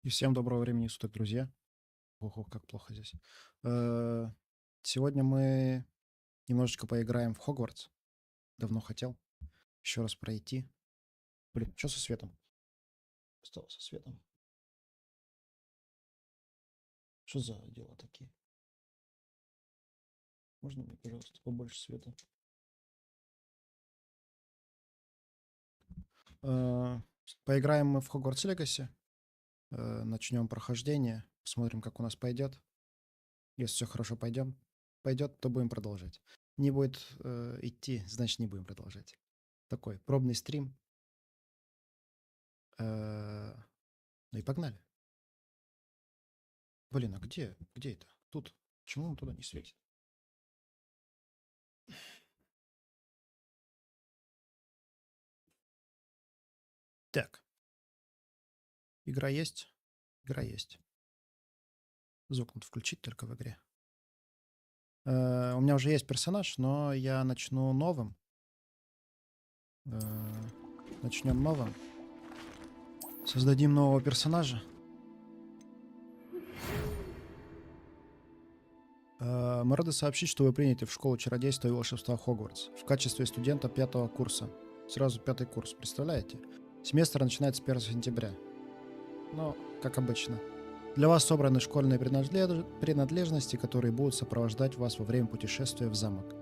И всем доброго времени суток, друзья. Ого, как плохо здесь. Э, Сегодня мы немножечко поиграем в Хогвартс. Давно хотел еще раз пройти. Блин, что со светом? Стало со светом. Что за дела такие? Можно мне, пожалуйста, побольше света? Э, Поиграем мы в Hogwarts Legacy. Начнем прохождение. Посмотрим, как у нас пойдет. Если все хорошо пойдет, то будем продолжать. Не будет идти, значит, не будем продолжать. Такой пробный стрим. Ну и погнали. Блин, а где? Где это? Тут. Почему он туда не светит? Так. Игра есть? Игра есть. Звук надо включить только в игре. У меня уже есть персонаж, но я начну новым. Начнем новым. Создадим нового персонажа. Мы рады сообщить, что вы приняты в школу чародейства и волшебства Хогвартс в качестве студента 5-го курса. Сразу 5-й курс, представляете? Семестр начинается 1 сентября. Но, как обычно. Для вас собраны школьные принадлежности, которые будут сопровождать вас во время путешествия в замок.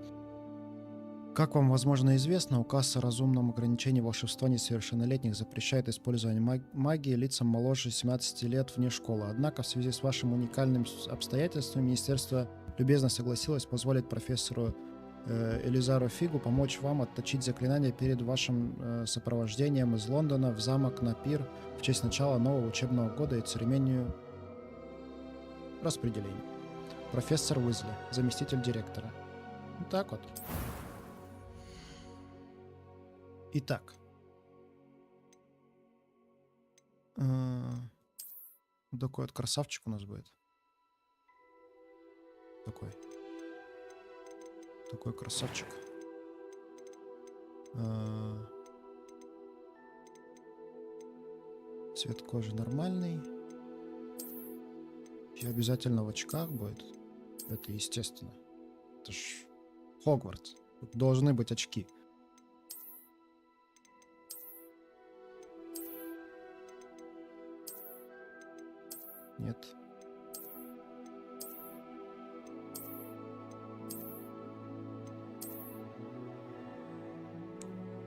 Как вам, возможно, известно, указ о разумном ограничении волшебства несовершеннолетних запрещает использование магии лицам моложе 17 лет вне школы. Однако в связи с вашим уникальным обстоятельством Министерство любезно согласилось позволить профессору Элизару Фигу помочь вам отточить заклинания перед вашим сопровождением из Лондона в замок на пир в честь начала нового учебного года и церемонию распределения. Профессор Уизли, заместитель директора. Вот так вот. Итак. Такой вот красавчик у нас будет. Такой красавчик. Цвет кожи нормальный. И обязательно в очках будет. Это естественно. Это ж Хогвартс. Тут должны быть очки. Нет.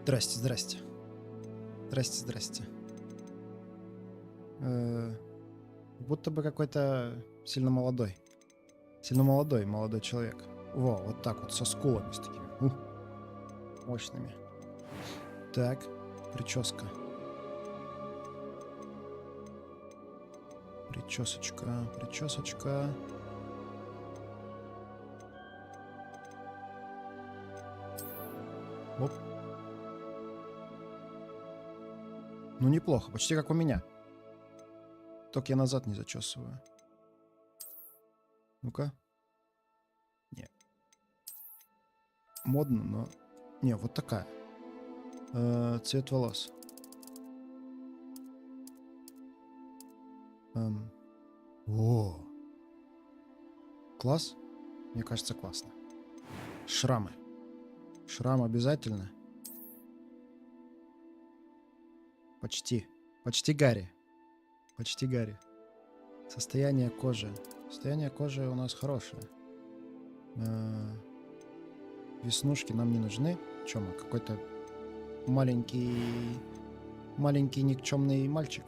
Здрасте, здрасте. Здрасте, здрасте. Будто бы какой-то сильно молодой. Сильно молодой человек. Во, вот так вот, со скулами с такими. Мощными. Так, прическа. Причесочка. Оп. Ну, неплохо, почти как у меня. Только я назад не зачесываю. Ну-ка. Не. Модно, но... Не, вот такая. Цвет волос. О. Класс? Мне кажется, классно. Шрамы. Шрам обязательно. Почти. Почти Гарри. Почти Гарри. Состояние кожи. Состояние кожи у нас хорошее. Веснушки нам не нужны. Чё мы? Какой-то маленький никчемный мальчик.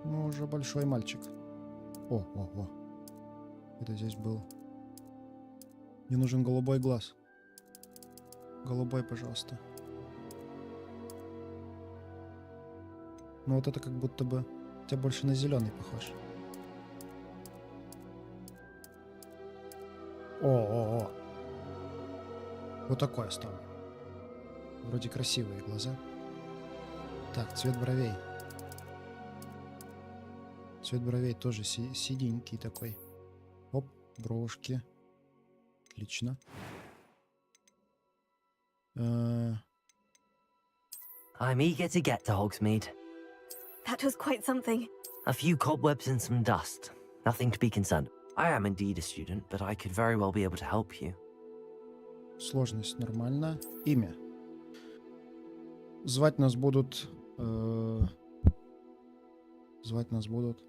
Ну, уже большой мальчик. О. Это здесь был. Мне нужен голубой глаз. Голубой, пожалуйста. Ну, вот это как будто бы... Хотя больше на зеленый похож. О. Вот такое стало. Вроде красивые глаза. Так, цвет бровей. Цвет бровей тоже седенький такой. Оп, бровушки. Отлично. I'm eager to get to Hogsmeade. That was quite something. A few cobwebs and some dust. Nothing to be concerned. I am indeed a student, but I could very well be able to help you. Сложность нормально. Имя. Звать нас будут... Звать нас будут...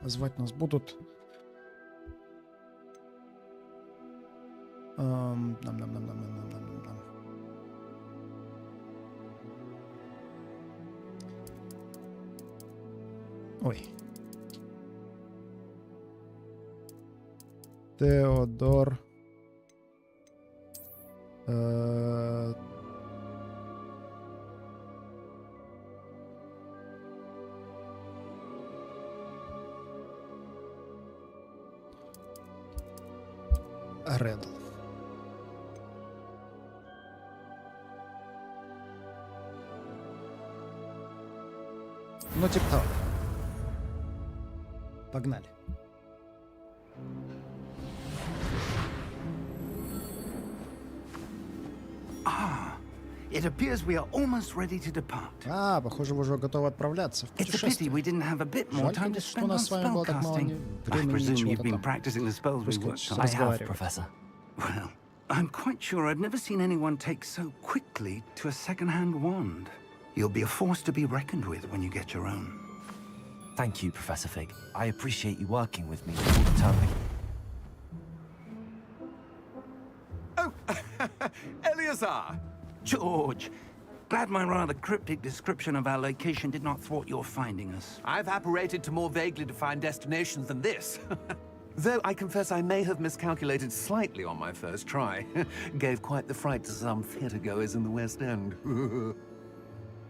Звать нас будут... Нам. Ой. Теодор. Редл. Ну, типа того. Погнали. It appears we are almost ready to depart. Похоже, вы уже готовы отправляться в It's a pity путешествие. we didn't have a bit more Жаль, time to конечно, что у spend on нас с вами было так мало spellcasting. I времени, presume you've чего-то been там. practicing the spells we worked on. I have, Разговаривать. Professor. Well, I'm quite sure I've never seen anyone take so quickly to a second-hand wand. You'll be a force to be reckoned with when you get your own. Thank you, Professor Fig. I appreciate you working with me all the time. Oh, Eleazar! George, glad my rather cryptic description of our location did not thwart your finding us. I've apparated to more vaguely defined destinations than this. Though I confess I may have miscalculated slightly on my first try. Gave quite the fright to some theatre-goers in the West End.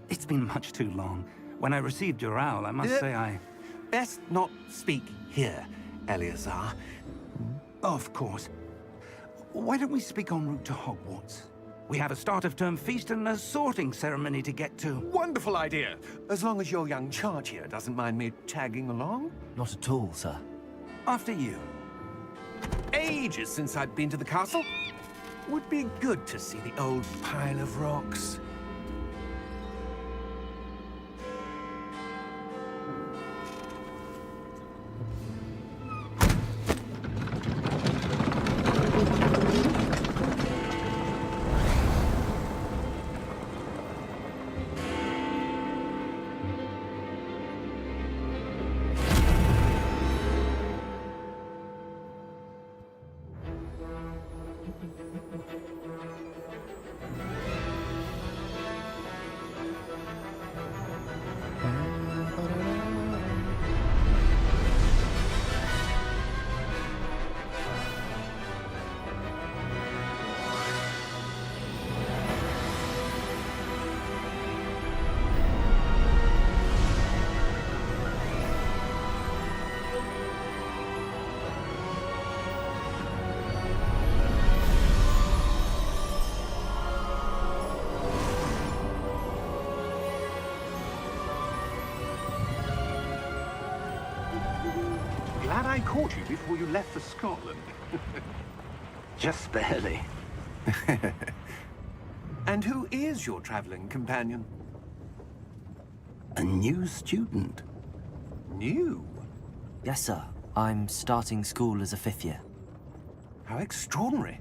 It's been much too long. When I received your owl, I must say I... Best not speak here, Eleazar. Of course. Why don't we speak en route to Hogwarts? We have a start-of-term feast and a sorting ceremony to get to. Wonderful idea! As long as your young charge here doesn't mind me tagging along. Not at all, sir. After you. Ages since I'd been to the castle. Would be good to see the old pile of rocks. Glad I caught you before you left for Scotland. Just barely. And who is your traveling companion? A new student. New? Yes, sir. I'm starting school as a 5th year. How extraordinary.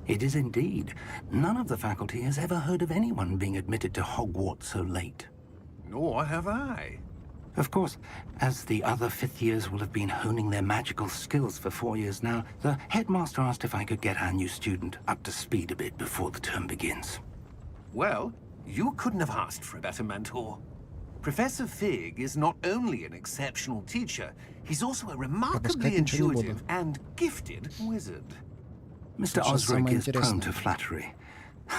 It is indeed. None of the faculty has ever heard of anyone being admitted to Hogwarts so late. Nor have I. Of course, as the other 5th years will have been honing their magical skills for 4 years now, the headmaster asked if I could get our new student up to speed a bit before the term begins. Well, you couldn't have asked for a better mentor. Professor Fig is not only an exceptional teacher, he's also a remarkably intuitive and gifted wizard. Mr. Osric is prone to flattery.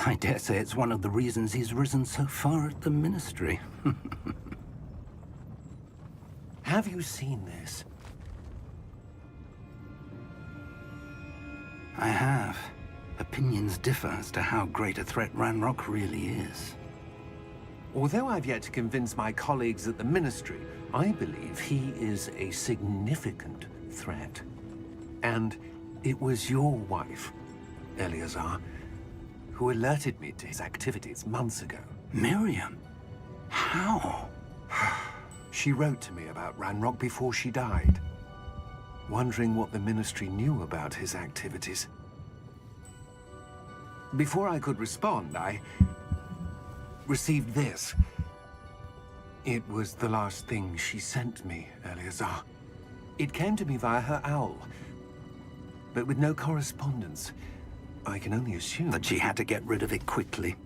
I dare say it's one of the reasons he's risen so far at the Ministry. Have you seen this? I have. Opinions differ as to how great a threat Ranrock really is. Although I've yet to convince my colleagues at the Ministry, I believe he is a significant threat. And it was your wife, Eleazar, who alerted me to his activities months ago. Miriam? How? She wrote to me about Ranrock before she died, wondering what the Ministry knew about his activities. Before I could respond, I received this. It was the last thing she sent me, Eleazar. It came to me via her owl, but with no correspondence. I can only assume That she had to get rid of it quickly,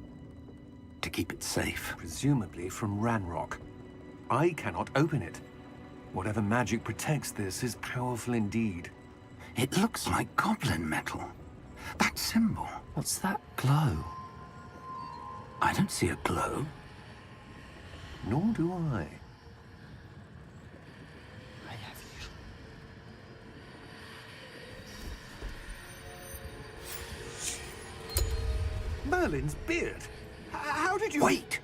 to keep it safe. presumably from Ranrock. I cannot open it. Whatever magic protects this is powerful indeed. It looks like goblin metal. That symbol. What's that glow? I don't see a glow. Nor do I. Merlin's beard. How did you... Wait!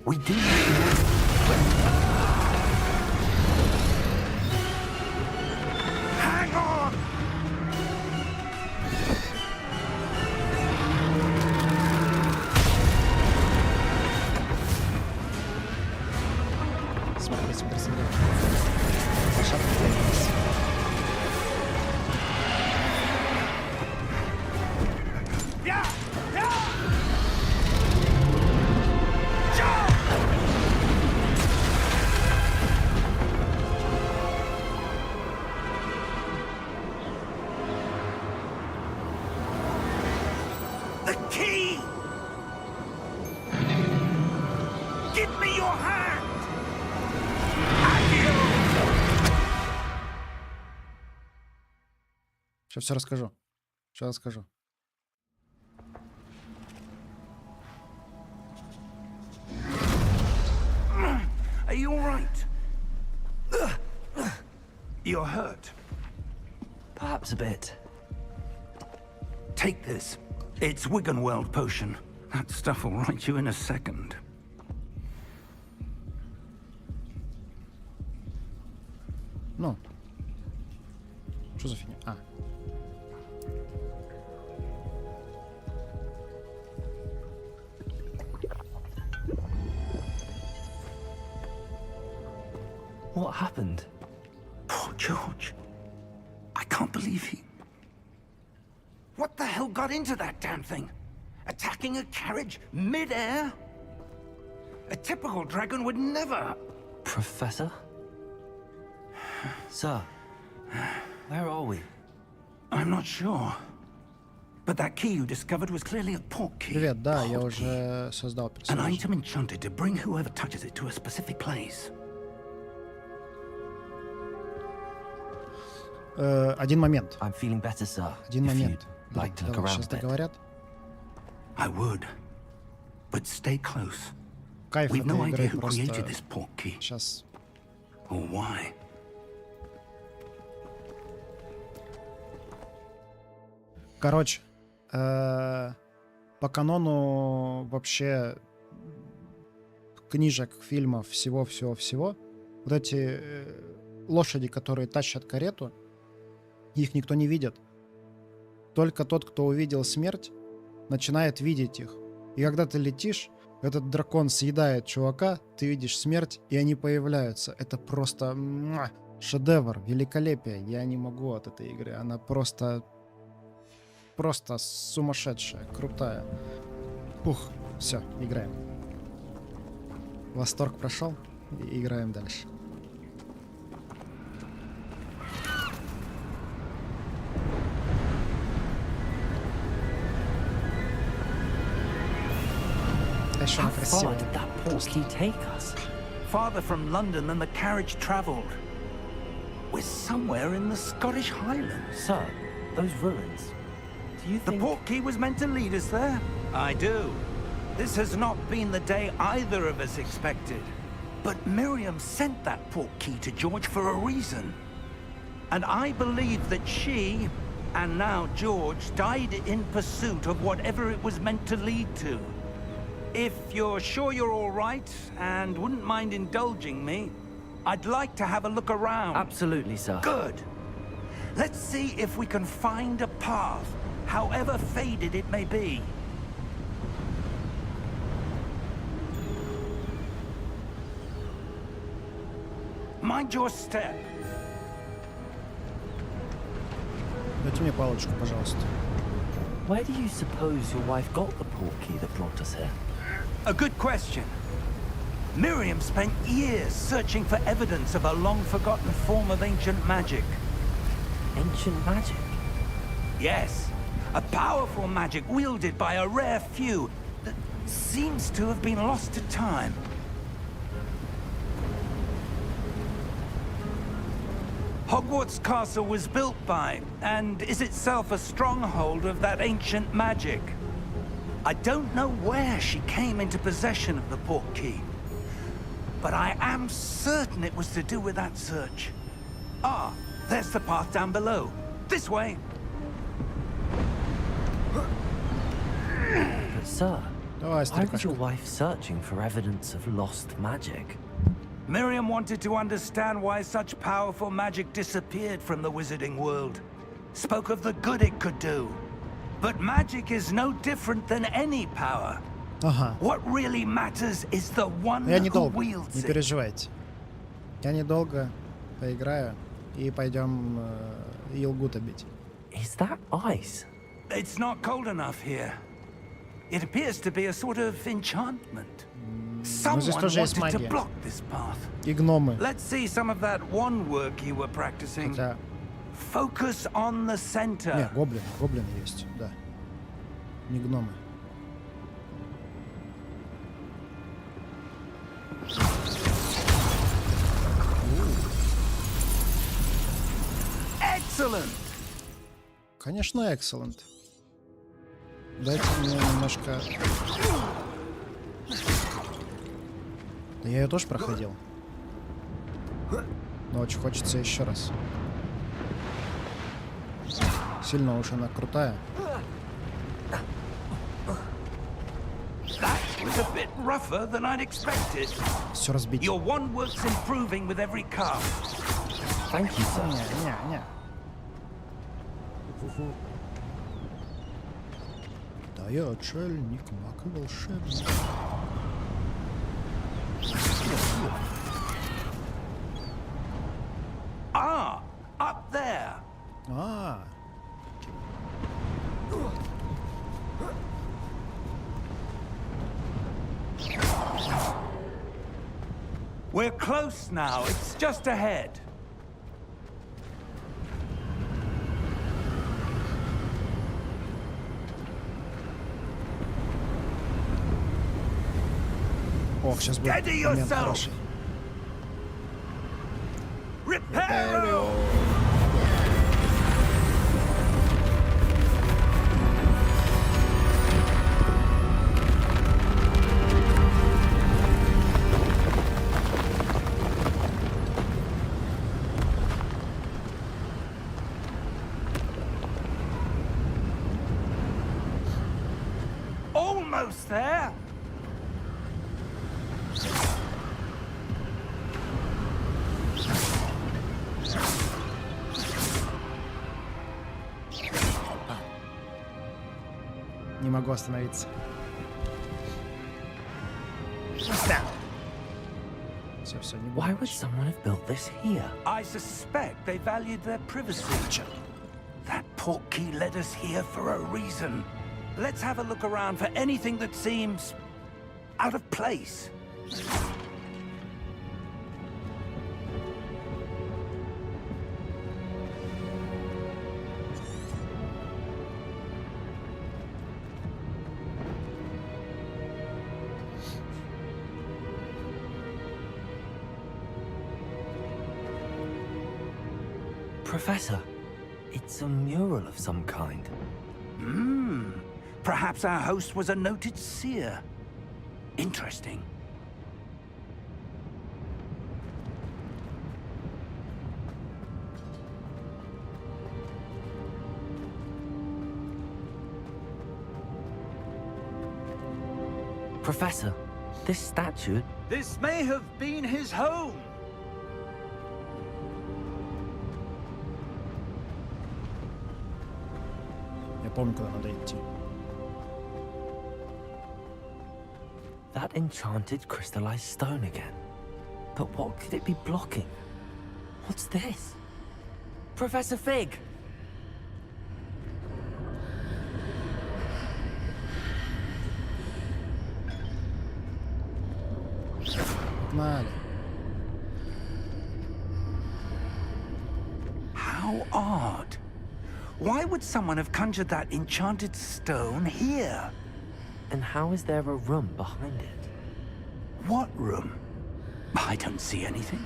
We do. Hang on! Смотри, смотри, смотри. Лошадка появилась. Yeah! Yeah! The key! Give me your hand! Сейчас все расскажу. Сейчас расскажу. Are you all right? You're hurt. Perhaps a bit. Take this. It's Wiggenweld potion. That stuff will right you in a second. Ну. Что за фигня? А. What happened? Poor George. I can't believe he... What the hell got into that damn thing? Attacking a carriage mid-air? A typical dragon would never... Professor? Sir, where are we? I'm not sure. But that key you discovered was clearly a port key. Привет, да, я Port key. уже создал An персонажа. item enchanted to bring whoever touches it to a specific place. Один момент. I'm feeling better, sir. Один If момент. you'd like to look Давай, around сейчас a bit. договорят. I would. But stay close. Кайф We've no этой idea игры who created просто... this port key. Сейчас... Or why. Короче, по канону вообще книжек, фильмов, всего-всего-всего, вот эти лошади, которые тащат карету, их никто не видит. Только тот, кто увидел смерть, начинает видеть их. И когда ты летишь, этот дракон съедает чувака, ты видишь смерть, и они появляются. Это просто шедевр, великолепие. Я не могу от этой игры. Она просто сумасшедшая, крутая. Ух, все, играем. Восторг прошел, и играем дальше. Еще How она красивая. far did that portkey take us? Farther from London than the carriage travelled. We're somewhere in the Scottish Highlands. Sir, those ruins. Do you The think... port key was meant to lead us there? I do. This has not been the day either of us expected. But Miriam sent that port key to George for a reason. And I believe that she, and now George, died in pursuit of whatever it was meant to lead to. If you're sure you're all right, and wouldn't mind indulging me, I'd like to have a look around. Absolutely, sir. Good. Let's see if we can find a path however faded it may be. Mind your step. Дайте мне палочку, пожалуйста. Where do you suppose your wife got the portkey that brought us here? A good question. Miriam spent years searching for evidence of a long-forgotten form of ancient magic. Ancient magic? Yes, a powerful magic wielded by a rare few that seems to have been lost to time. Hogwarts Castle was built by, and is itself a stronghold of that ancient magic. I don't know where she came into possession of the portkey, but I am certain it was to do with that search. Ah, there's the path down below. This way. But sir, Давай, why was старикашка. your wife searching for evidence of lost magic? Miriam wanted to understand why such powerful magic disappeared from the wizarding world. Spoke of the good it could do. But magic is no different than any power. Ага. What really matters is the one Я who недолго, wields не it. переживайте. Я недолго поиграю и пойдем Елгута бить. Is that ice? It's not cold enough here. It appears to be a sort of enchantment. Someone здесь тоже есть wanted to магия. block this path. И гномы. Let's see some of that one work you were practicing. Хотя... Focus on the center. Не, гоблины. Гоблины есть, да. Не гномы. Excellent. Конечно, excellent. Дайте мне немножко... Да я ее тоже проходил. Но очень хочется еще раз. Сильно уж она крутая. That was a bit rougher than I'd expected. Все разбить. Your one work's improving with every cast. Thank you, sir. Не. Да я отшельник, маг и волшебник. Ah, up there. А, We're close now. It's just ahead. ох, сейчас будет Steady момент yourself. хороший. Reparo! Almost there. Не могу остановиться. Все, не буду. Why would someone have built this here? I suspect they valued their privacy. That portkey led us here for a reason. Let's have a look around for anything that seems out of place. Professor, it's a mural of some kind. Perhaps our host was a noted seer. Interesting. Professor, this statue... This may have been his home. Я помню, куда надо идти. That enchanted crystallized stone again. But what could it be blocking? What's this? Professor Fig! Погнали. How odd. Why would someone have conjured that enchanted stone here? And how is there a room behind it? What room? I don't see anything.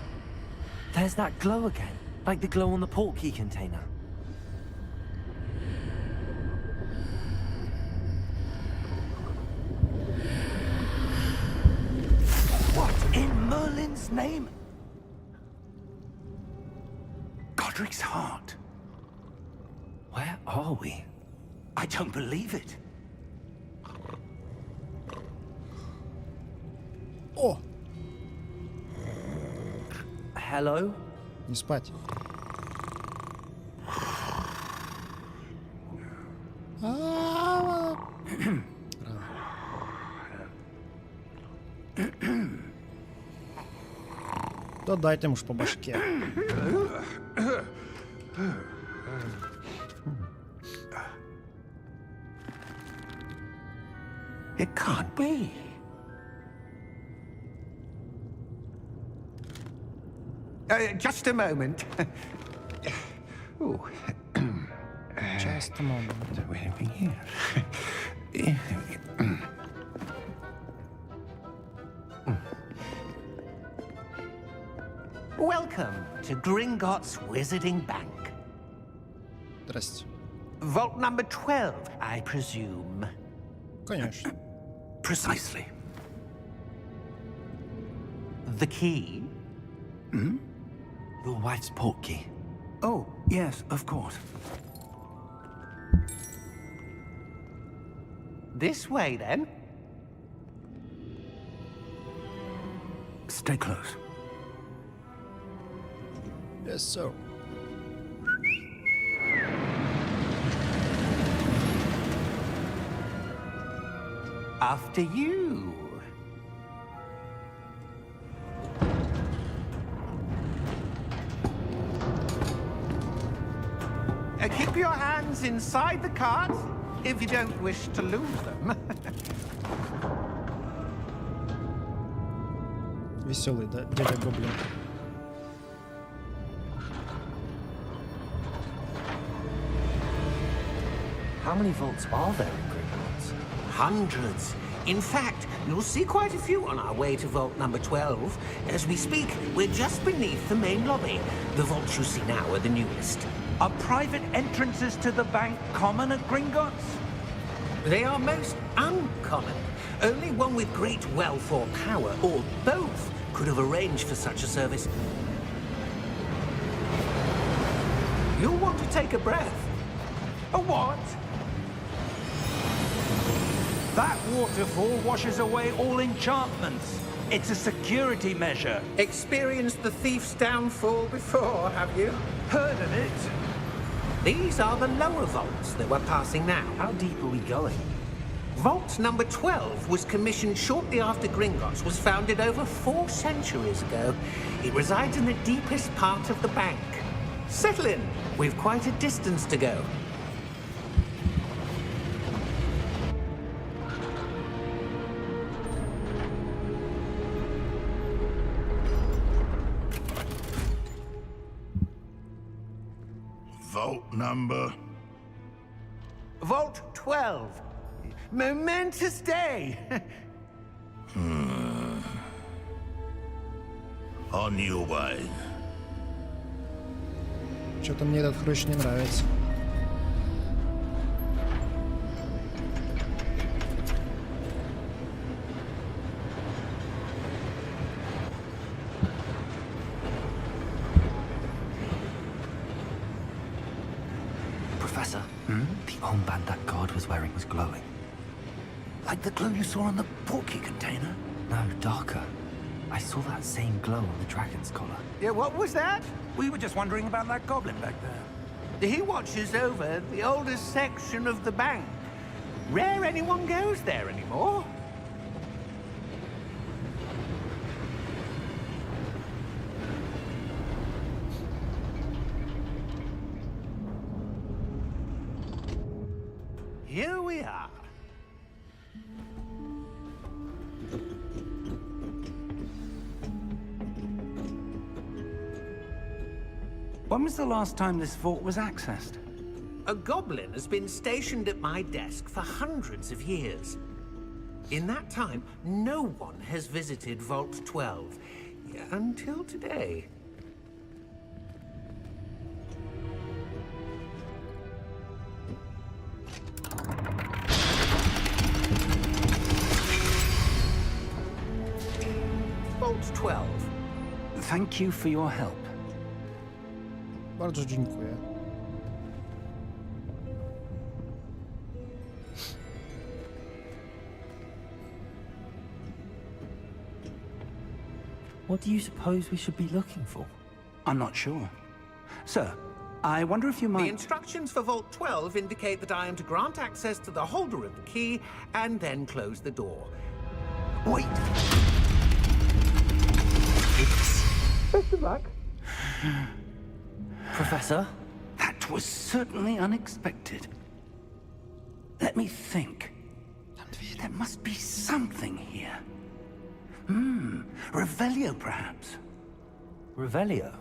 There's that glow again, like the glow on the portkey container. What in Merlin's name? Godric's heart. Where are we? I don't believe it. О! Hello? Не спать. Да дайте ему ж по башке. It can't be. Just a moment. Ooh. Just a moment. Where are we here? Welcome to Gringotts Wizarding Bank. Здрасте. Vault number 12, I presume. Конечно. Precisely. The key? Your wife's portkey. Oh, yes, of course. This way, then. Stay close. Yes, sir. After you. Keep your hands inside the cart if you don't wish to lose them. Веселый, да, дядя Гоблин. How many vaults are there in Gringotts? Hundreds. In fact, you'll see quite a few on our way to vault number 12. As we speak, we're just beneath the main lobby. The vaults you see now are the newest. Are private entrances to the bank common at Gringotts? They are most uncommon. Only one with great wealth or power, or both, could have arranged for such a service. You'll want to take a breath. A what? That waterfall washes away all enchantments. It's a security measure. Experienced the thief's downfall before, have you? Heard of it? These are the lower vaults that we're passing now. How deep are we going? Vault number 12 was commissioned shortly after Gringotts was founded over 4 centuries ago. It resides in the deepest part of the bank. Settle in. We've quite a distance to go. Vault number? Vault 12. Momentous day. On your way. Что-то мне этот хрущ не нравится. Professor, the armband that guard was wearing was glowing. Like the glow you saw on the portkey container? No, darker. I saw that same glow on the dragon's collar. Yeah, what was that? We were just wondering about that goblin back there. He watches over the oldest section of the bank. Rare anyone goes there anymore. Here we are. When was the last time this vault was accessed? A goblin has been stationed at my desk for hundreds of years. In that time, no one has visited Vault 12. Until today. Vault 12. Thank you for your help. Bardzo dziękuję. What do you suppose we should be looking for? I'm not sure. Sir, I wonder if you The might... instructions for Vault 12 indicate that I am to grant access to the holder of the key and then close the door. Wait! Best of luck. Professor? That was certainly unexpected. Let me think. There must be something here. Revelio, perhaps? Revelio?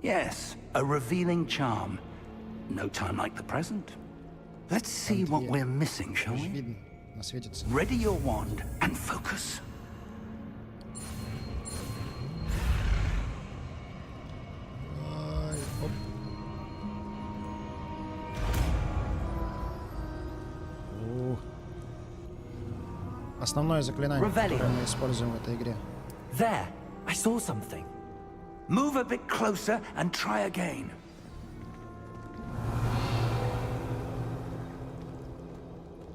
Yes, a revealing charm. No time like the present. Let's see what we're missing, shall Już we? widno. Naswietится. Ready your wand and focus. Ай, оп. Ух. Основное заклинание, Revelio. которое мы используем в этой игре. There! I saw something. Move a bit closer and try again.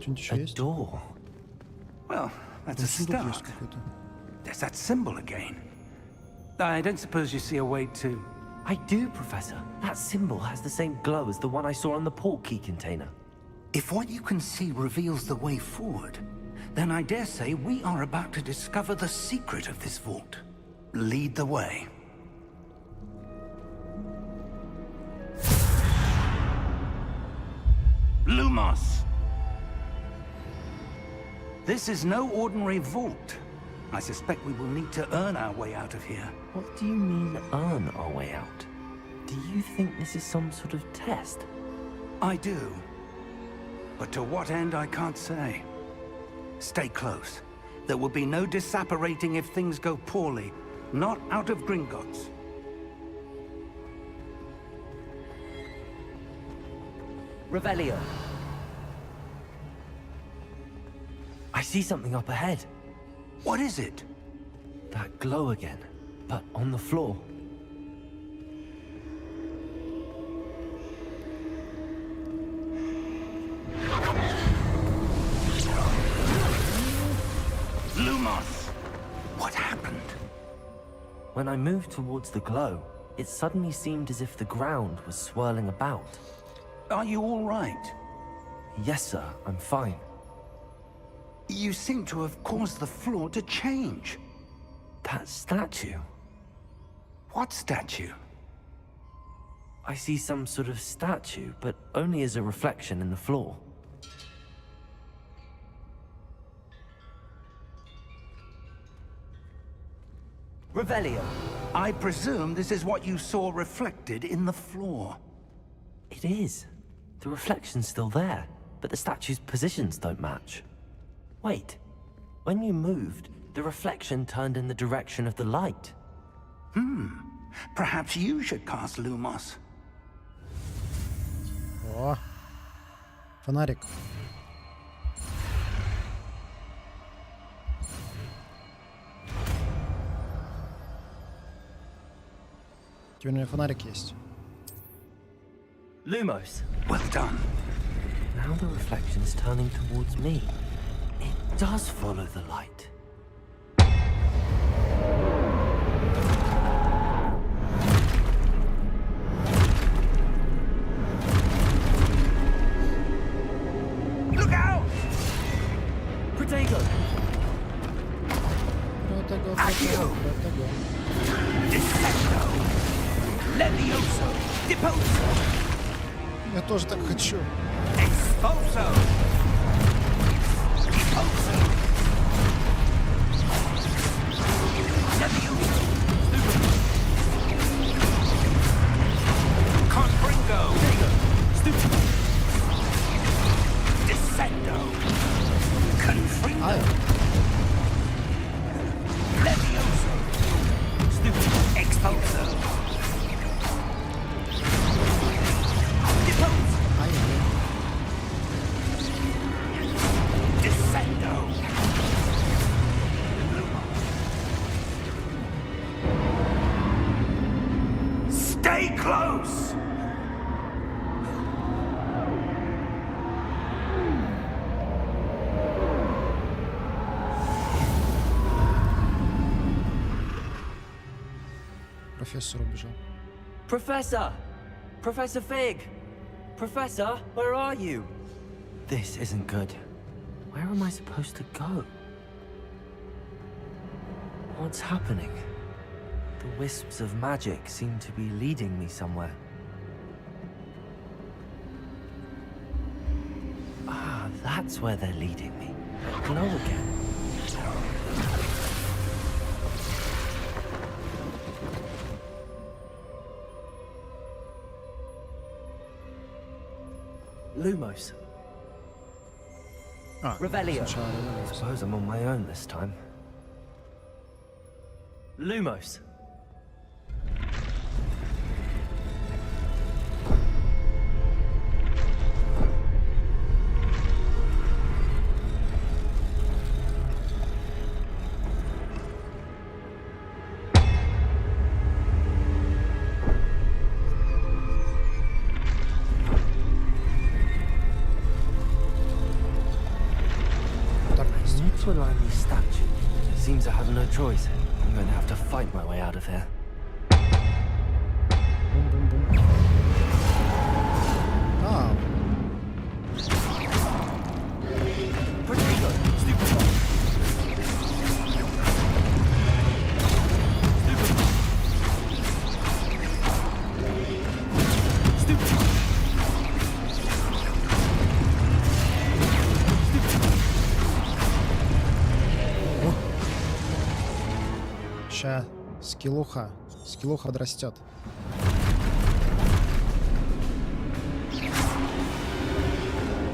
Что-нибудь еще A есть? door. Well, that's a Сундук есть start. какой-то. There's that symbol again. I don't suppose you see a way to... I do, Professor. That symbol has the same glow as the one I saw on the port key container. If what you can see reveals the way forward, then I dare say we are about to discover the secret of this vault. Lead the way. Lumos! This is no ordinary vault. I suspect we will need to earn our way out of here. What do you mean, earn our way out? Do you think this is some sort of test? I do. But to what end, I can't say. Stay close. There will be no disapparating if things go poorly. Not out of Gringotts. Revelio. I see something up ahead. What is it? That glow again, but on the floor. Lumos! What happened? When I moved towards the glow, it suddenly seemed as if the ground was swirling about. Are you all right? Yes, sir, I'm fine. You seem to have caused the floor to change. That statue. What statue? I see some sort of statue, but only as a reflection in the floor. Revelio. I presume this is what you saw reflected in the floor. It is. The reflection's still there, but the statue's positions don't match. Wait. When you moved, the reflection turned in the direction of the light. Perhaps you should cast Lumos. О, фонарик. Теперь у меня фонарик есть. Lumos. Well done. Now the reflection's turning towards me. It does follow the light. Depulso! Я тоже так хочу. Expulso! Depulso! Levioso! Confringo! Stupido! Descendo! Confringo! Ай, Levioso! Stupido! Expulso! Depulso! ай, Descendo! Stay close! профессор убежал. Professor! Professor Fig! Professor, where are you? This isn't good. Where am I supposed to go? What's happening? The wisps of magic seem to be leading me somewhere. Ah, that's where they're leading me. That glow again. Lumos. А, Revelio. сначала Revelio. Suppose I'm on my own this time. Lumos. Так, Need to align these statues. Seems I have no choice. I'm going to have to fight my way out of here. бум-бум-бум. А, Protego! Stupid! ща, скиллуха. Скиллуха подрастет.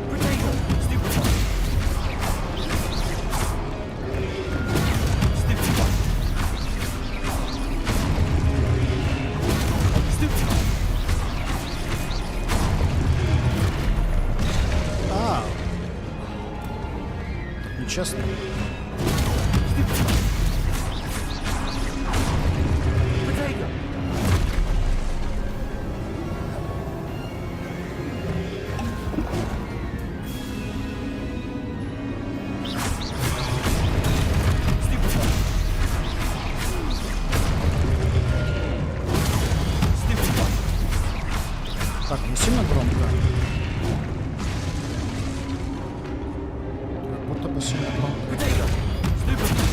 Protego! Stupid! А! Так нечестно. Protego! Так, не сильно громко. Как будто бы сильно громко. Protego! Stupid!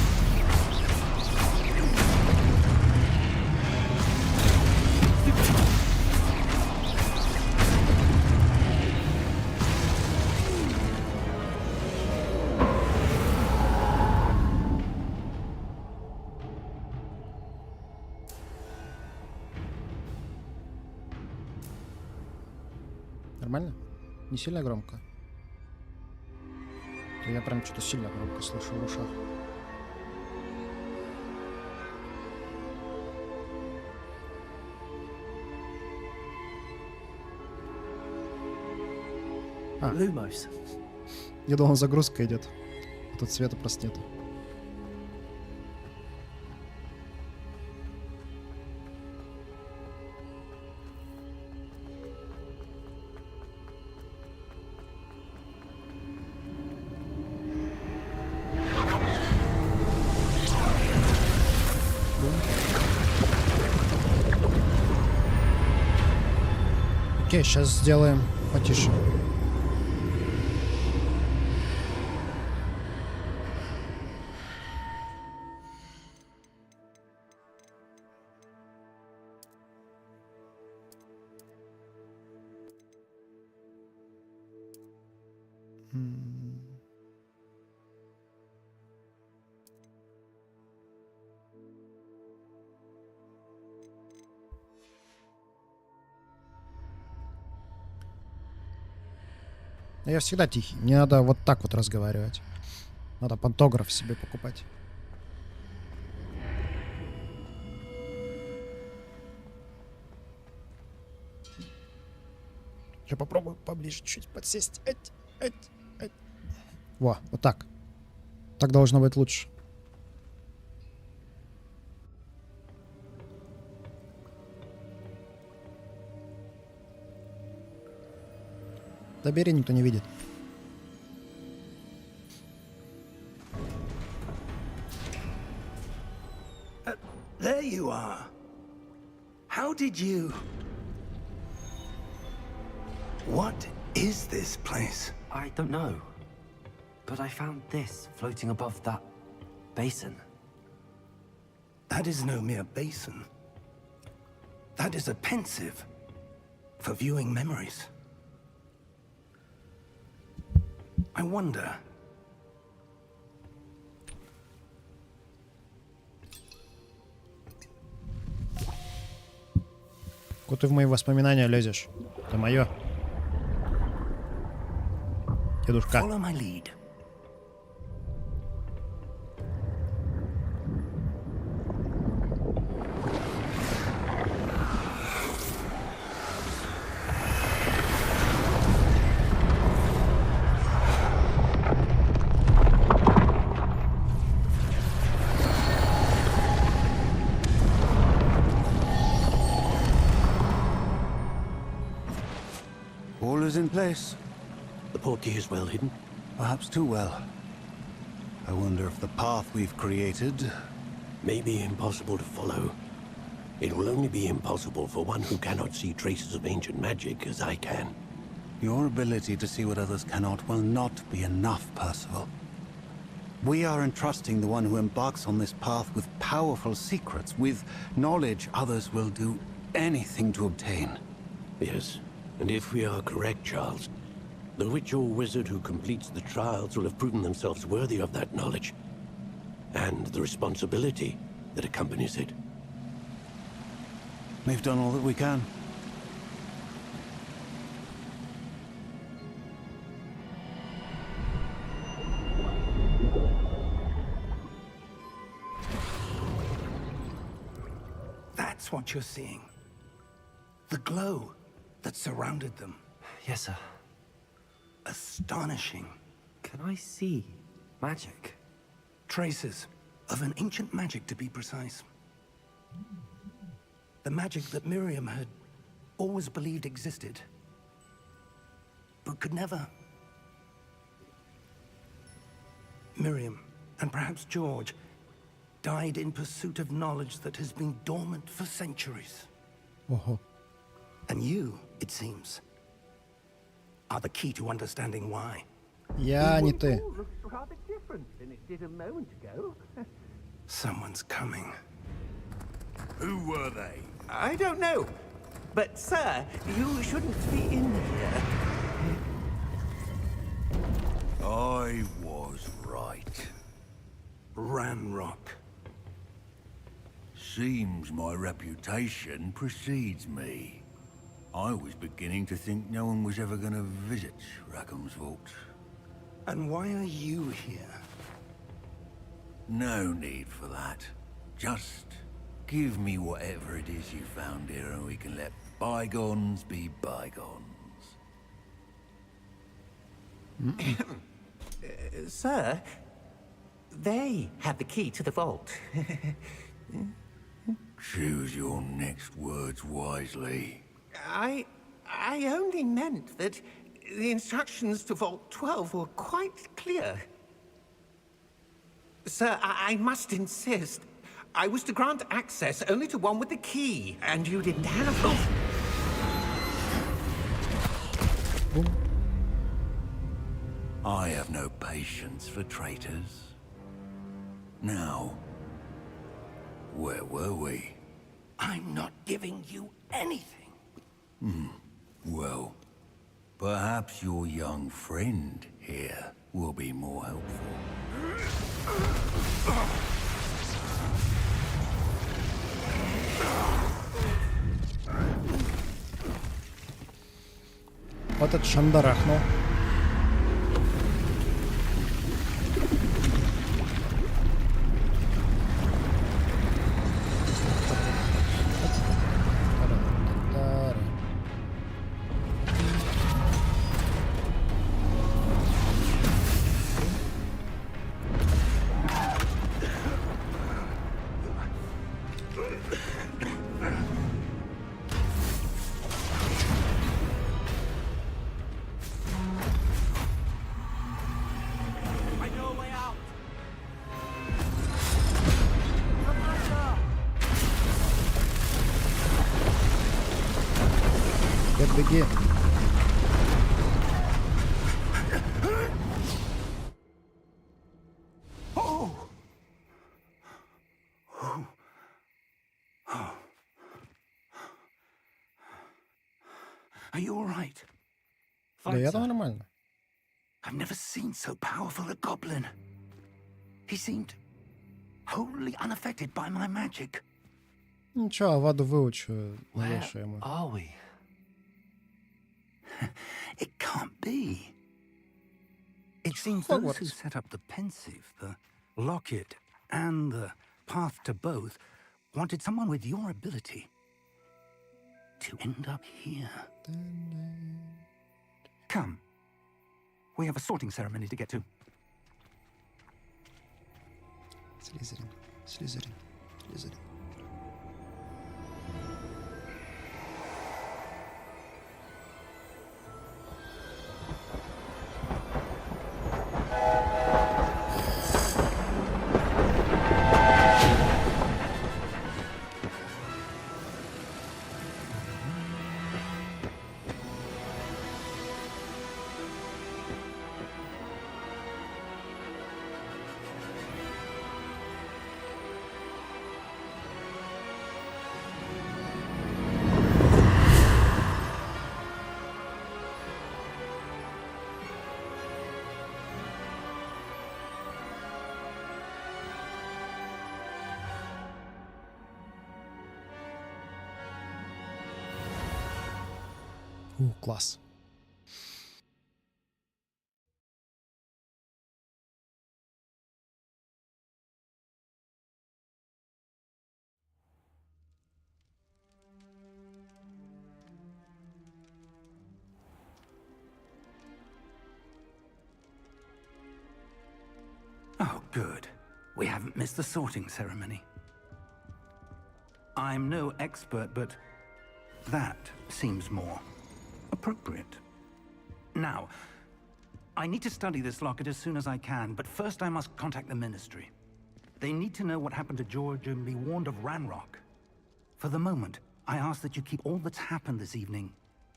Нормально? Не сильно громко? Я прям что-то сильно громко слышу в ушах. А. Lumos. Я думал, загрузка идет. А тут света просто нету. Окей, сейчас сделаем потише. Я всегда тихий. Мне надо вот так вот разговаривать. Надо пантограф себе покупать. Я попробую поближе чуть подсесть. Во, вот так. Так должно быть лучше. Добери, никто не видит. There you are. How did you... What is this place? I don't know. But I found this floating above that basin. That is no mere basin. That is a pensive for viewing memories. I wonder... Куда ты в мои воспоминания лезешь? Это мое. Дедушка. Follow my lead. All is in place. The portkey is well hidden. Perhaps too well. I wonder if the path we've created... May be impossible to follow. It will only be impossible for one who cannot see traces of ancient magic as I can. Your ability to see what others cannot will not be enough, Percival. We are entrusting the one who embarks on this path with powerful secrets, with knowledge others will do anything to obtain. Yes, and if we are correct, Charles, the witch or wizard who completes the trials will have proven themselves worthy of that knowledge, and the responsibility that accompanies it. We've done all that we can. That's what you're seeing. The glow that surrounded them. Yes, sir. Astonishing. Can I see magic? Traces of an ancient magic, to be precise. The magic that Miriam had always believed existed, but could never. Miriam, and perhaps George, died in pursuit of knowledge that has been dormant for centuries. Ого. And you, it seems, are the key to understanding why. Я не ты. Looks rather different than it did a moment ago. Someone's coming. Who were they? I don't know. But, sir, you shouldn't be in here. I was right. Ranrock. Seems my reputation precedes me. I was beginning to think no one was ever going to visit Rackham's vault. And why are you here? No need for that. Just give me whatever it is you found here and we can let bygones be bygones. Sir, they have the key to the vault. Choose your next words wisely. I only meant that the instructions to Vault 12 were quite clear. Sir, I must insist. I was to grant access only to one with the key, and you didn't have it. I have no patience for traitors. Now, where were we? I'm not giving you anything. Well, Perhaps your young friend here will be more helpful. Вот этот шандарахнул. Беги. Are you all right? Да я-то нормально. I've never seen so powerful a goblin. He seemed wholly unaffected by my magic. Ничего, Аваду выучу. Where Навешу ему. are we? It can't be. It seems those who Hogwarts. set up the pensive, the locket, and the path to both wanted someone with your ability to end up here. Come. We have a sorting ceremony to get to. Слизерин, Слизерин, Слизерин. Класс. Oh, good. We haven't missed the sorting ceremony. I'm no expert, but that seems more appropriate. Now, I need to study this locket as soon as I can, but first I must contact the Ministry. They need to know what happened to George and be warned of Ranrock. For the moment, I ask that you keep all that's happened this evening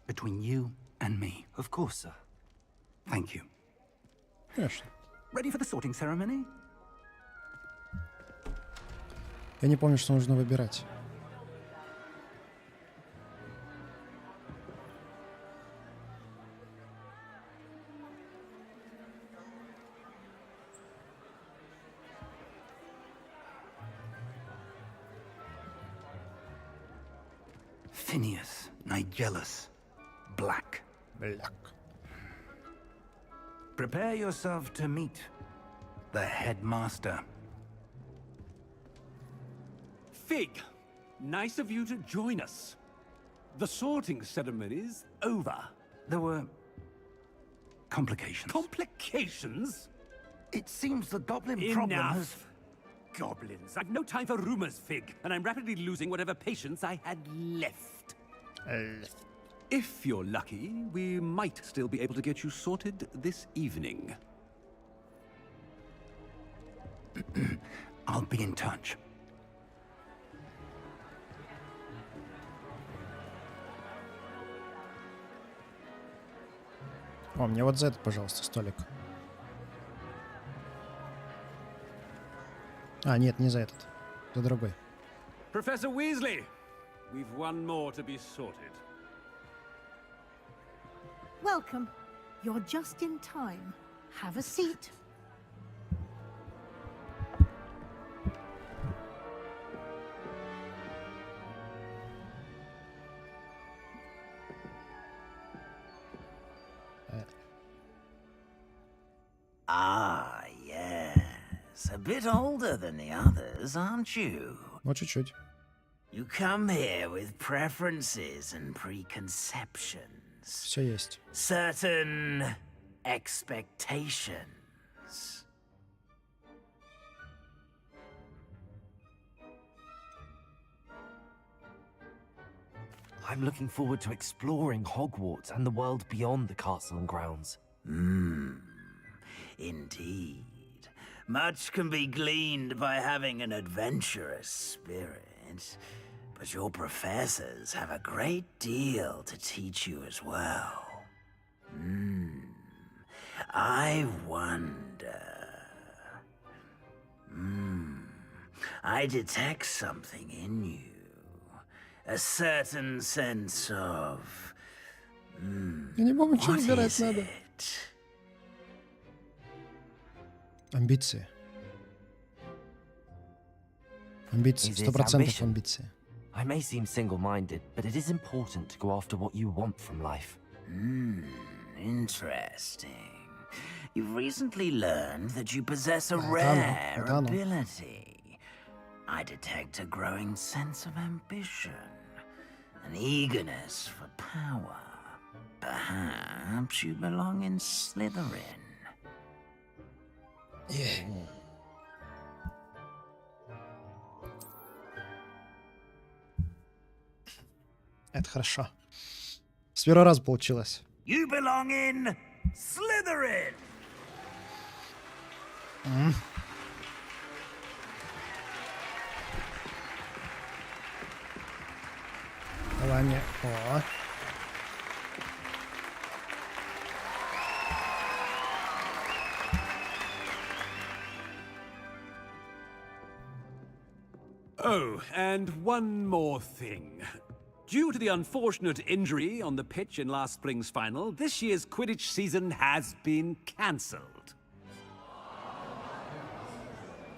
between you and me. Of course, sir. Thank you. Конечно. Ready for the sorting ceremony? Я не помню, что нужно выбирать. Phineas, Nigellus, Black. Бляк. Prepare yourself to meet the headmaster. Fig, nice of you to join us. The sorting ceremony's over. There were complications. Complications? It seems the goblin problem has... Enough! Goblins. I've no time for rumors, Fig, and I'm rapidly losing whatever patience I had left. If you're lucky, we might still be able to get you sorted this evening. I'll be in touch. О, мне вот за этот, пожалуйста, столик. А, нет, не за этот. За другой. Professor Weasley, we've one more to be sorted. Welcome. You're just in time. Have a seat. Ah, yes. A bit older than the others, aren't you? Ну, чуть-чуть. You come here with preferences and preconceptions. Все есть. Certain expectations. I'm looking forward to exploring Hogwarts and the world beyond the castle and grounds. Indeed. Much can be gleaned by having an adventurous spirit, but your professors have a great deal to teach you as well. I wonder... I detect something in you. A certain sense of... Я не помню, что what выбирать is надо. it? Амбиции. Амбиции. Is it 100% ambition? амбиции. I may seem single-minded, but it is important to go after what you want from life. Interesting. You've recently learned that you possess a I don't know. rare I don't know. ability. I detect a growing sense of ambition, an eagerness for power. Perhaps you belong in Slytherin. Yeah. Это хорошо. С первого раза получилось. You belong in Slytherin! Ладно. О. Oh, and one more thing. Due to the unfortunate injury on the pitch in last spring's final, this year's Quidditch season has been cancelled.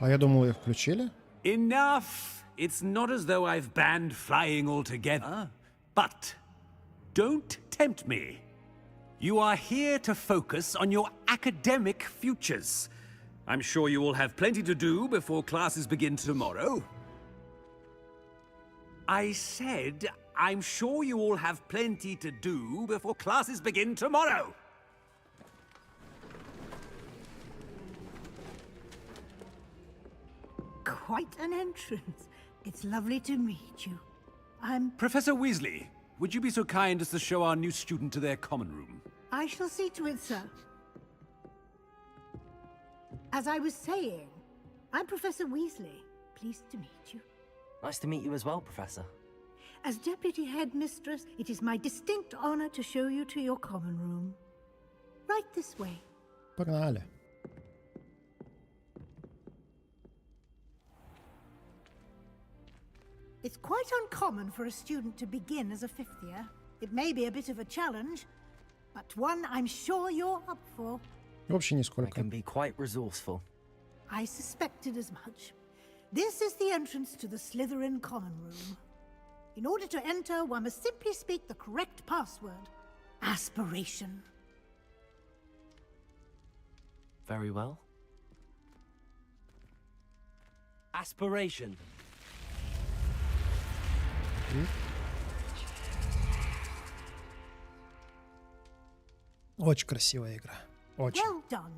А я думал, их включили. Enough! It's not as though I've banned flying altogether. But don't tempt me. You are here to focus on your academic futures. I'm sure you will have plenty to do before classes begin tomorrow. I said, I'm sure you all have plenty to do before classes begin tomorrow. Quite an entrance. It's lovely to meet you. I'm... Professor Weasley, would you be so kind as to show our new student to their common room? I shall see to it, sir. As I was saying, I'm Professor Weasley. Pleased to meet you. Nice to meet you as well, Professor. As Deputy Headmistress, it is my distinct honor to show you to your common room. Right this way. Погнали. It's quite uncommon for a student to begin as a fifth year. It may be a bit of a challenge, but one I'm sure you're up for. Вообще I нисколько. can be quite resourceful. I suspected as much. This is the entrance to the Slytherin common room. In order to enter, one must simply speak the correct password. Aspiration. Very well. Aspiration. Очень красивая игра. Очень. Well done.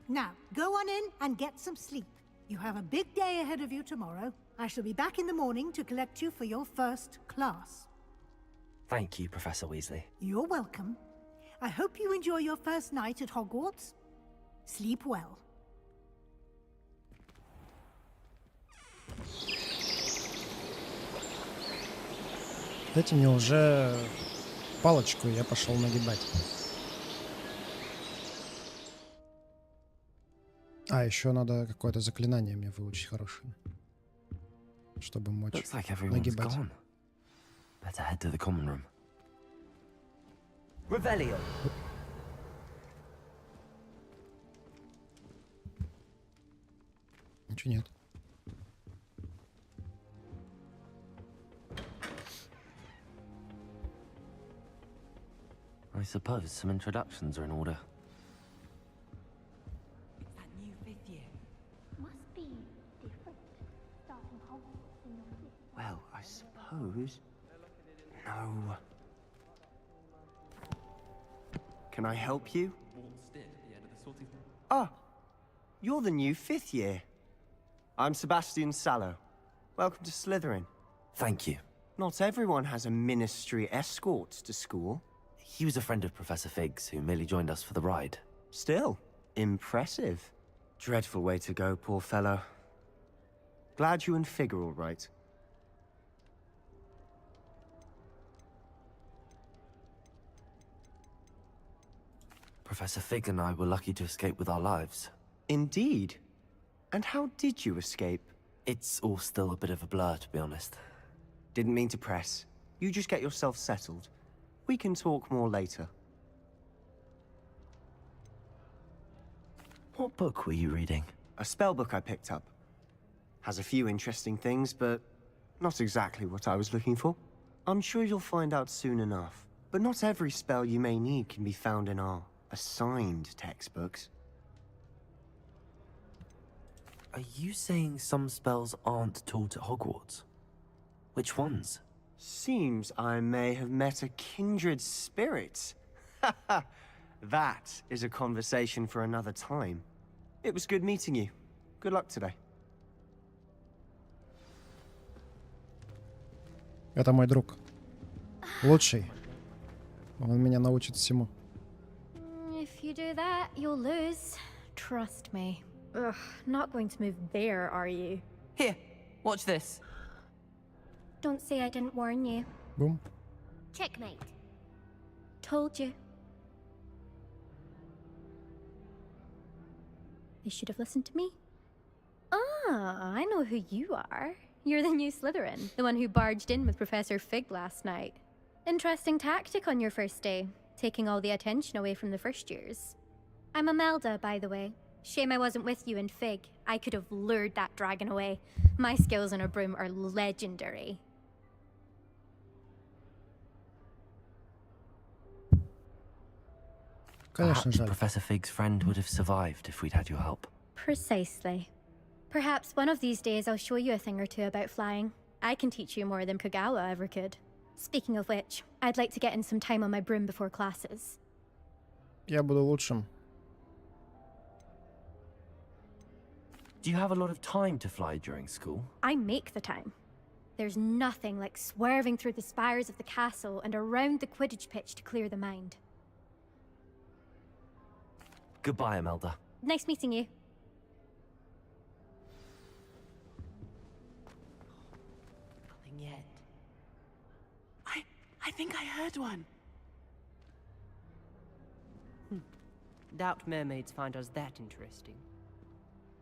Now, go on in and get some sleep. You have a big day ahead of you tomorrow. I shall be back in the morning to collect you for your first class. Thank you, Professor Weasley. You're welcome. I hope you enjoy your first night at Hogwarts. Sleep well. Дайте мне уже палочку, и я пошел нагибать. А, еще надо какое-то заклинание мне выучить хорошее, чтобы мочь Looks like everyone's нагибать. gone. Better head to the common room. Revelio. Ничего нет. I suppose some introductions are in order. That new 5th year. Must be different starting Hogwarts in your fifth. Well, I suppose. No. Can I help you? Ah, you're the new 5th year. I'm Sebastian Sallow. Welcome to Slytherin. Thank you. Not everyone has a ministry escort to school. He was a friend of Professor Fig's who merely joined us for the ride. Still, impressive. Dreadful way to go, poor fellow. Glad you and Fig are all right. Professor Fig and I were lucky to escape with our lives. Indeed. And how did you escape? It's all still a bit of a blur, to be honest. Didn't mean to press. You just get yourself settled. We can talk more later. What book were you reading? A spell book I picked up. Has a few interesting things, but not exactly what I was looking for. I'm sure you'll find out soon enough. But not every spell you may need can be found in our assigned textbooks. Are you saying some spells aren't taught at Hogwarts? Which ones? Seems I may have met a kindred spirit. That is a conversation for another time. It was good meeting you. Good luck today. Это мой друг. Лучший. Он меня научит всему. If you do that, you'll lose. Trust me. Ugh, not going to move there, are you? Here, watch this. Don't say I didn't warn you. Бум. Checkmate. Told you. You should have listened to me. Ah, I know who you are. You're the new Slytherin, the one who barged in with Professor Fig last night. Interesting tactic on your first day, taking all the attention away from the first years. I'm Imelda, by the way. Shame I wasn't with you in Fig. I could have lured that dragon away. My skills on a broom are legendary. Конечно, Perhaps жаль. Professor Fig's friend would have survived if we'd had your help. Precisely. Perhaps one of these days I'll show you a thing or two about flying. I can teach you more than Kagawa ever could. Speaking of which, I'd like to get in some time on my broom before classes. Я буду лучшим. Do you have a lot of time to fly during school? I make the time. There's nothing like swerving through the spires of the castle and around the Quidditch pitch to clear the mind. Goodbye, Imelda. Nice meeting you. Nothing yet. I think I heard one. Doubt mermaids find us that interesting.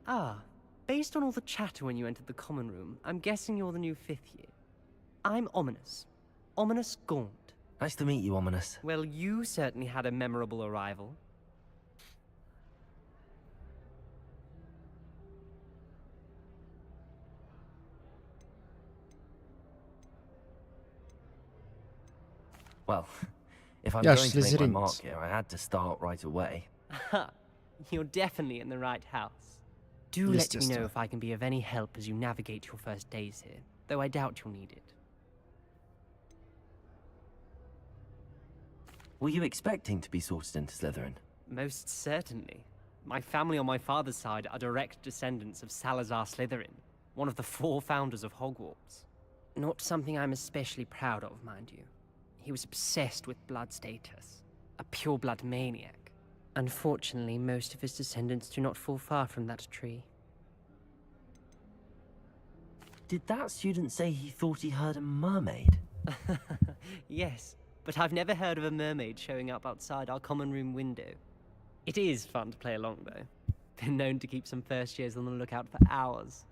Ah, based on all the chatter when you entered the common room, I'm guessing you're the new 5th year. I'm Ominous. Ominous Gaunt. Nice to meet you, Ominous. Well, you certainly had a memorable arrival. Well, if I'm Yeah, going to make my Slytherin. mark here, I had to start right away. You're definitely in the right house. Do let me know if I can be of any help as you navigate your first days here, though I doubt you'll need it. Were you expecting to be sorted into Slytherin? Most certainly. My family on my father's side are direct descendants of Salazar Slytherin, one of the 4 founders of Hogwarts. Not something I'm especially proud of, mind you. He was obsessed with blood status, a pure-blood maniac. Unfortunately, most of his descendants do not fall far from that tree. Did that student say he thought he heard a mermaid? Yes, but I've never heard of a mermaid showing up outside our common room window. It is fun to play along, though. Been known to keep some first years on the lookout for hours.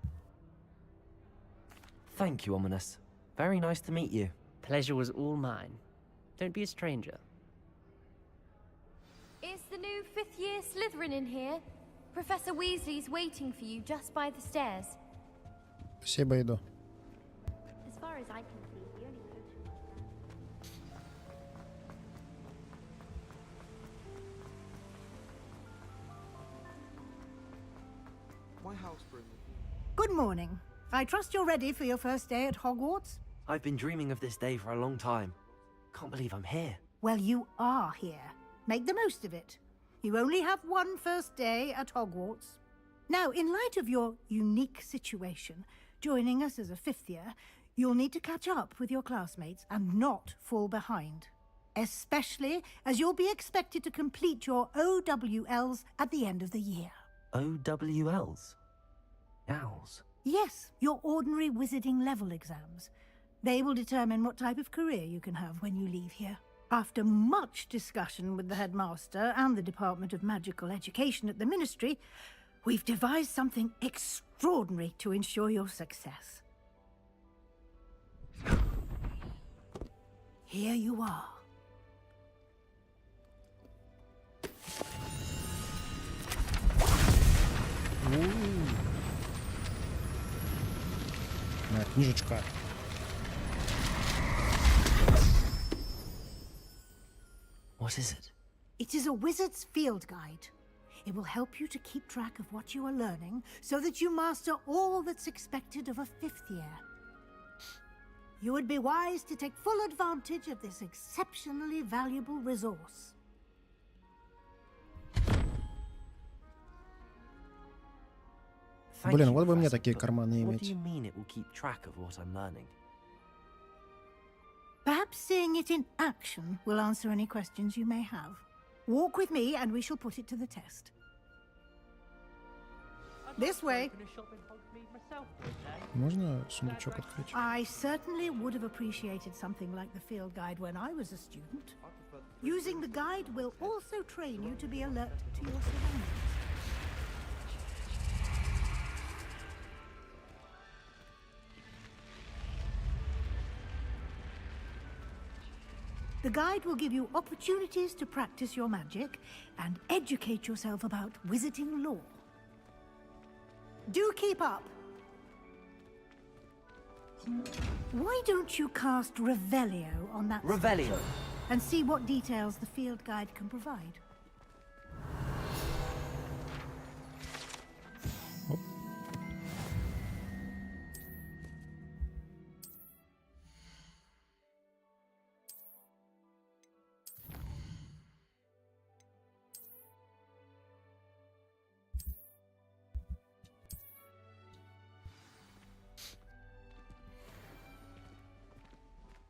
Thank you, Ominous. Very nice to meet you. Pleasure was all mine. Don't be a stranger. Is the new fifth-year Slytherin in here? Professor Weasley's waiting for you just by the stairs. Спасибо, иду. As far as I can see, the only potion My house broom. Good morning. I trust you're ready for your first day at Hogwarts? I've been dreaming of this day for a long time. Can't believe I'm here. Well, you are here. Make the most of it. You only have one first day at Hogwarts. Now, in light of your unique situation, joining us as a fifth year, you'll need to catch up with your classmates and not fall behind. Especially as you'll be expected to complete your OWLs at the end of the year. OWLs? Owls? Yes, your ordinary wizarding level exams. They will determine what type of career you can have when you leave here. After much discussion with the headmaster and the Department of Magical Education at the Ministry, we've devised something extraordinary to ensure your success. Here you are. Моя книжечка. What is it? It is a wizard's field guide. It will help you to keep track of what you are learning so that you master all that's expected of a fifth year. You would be wise to take full advantage of this exceptionally valuable resource. Блин, вот бы мне такие карманы What do иметь. you mean it will keep track of what I'm learning? Perhaps seeing it in action will answer any questions you may have. Walk with me and we shall put it to the test. This way. Можно сундучок открыть? I certainly would have appreciated something like the field guide when I was a student. Using the guide will also train you to be alert to your surroundings. The guide will give you opportunities to practice your magic and educate yourself about wizarding lore. Do keep up! Why don't you cast Revelio on that Revelio? and see what details the field guide can provide?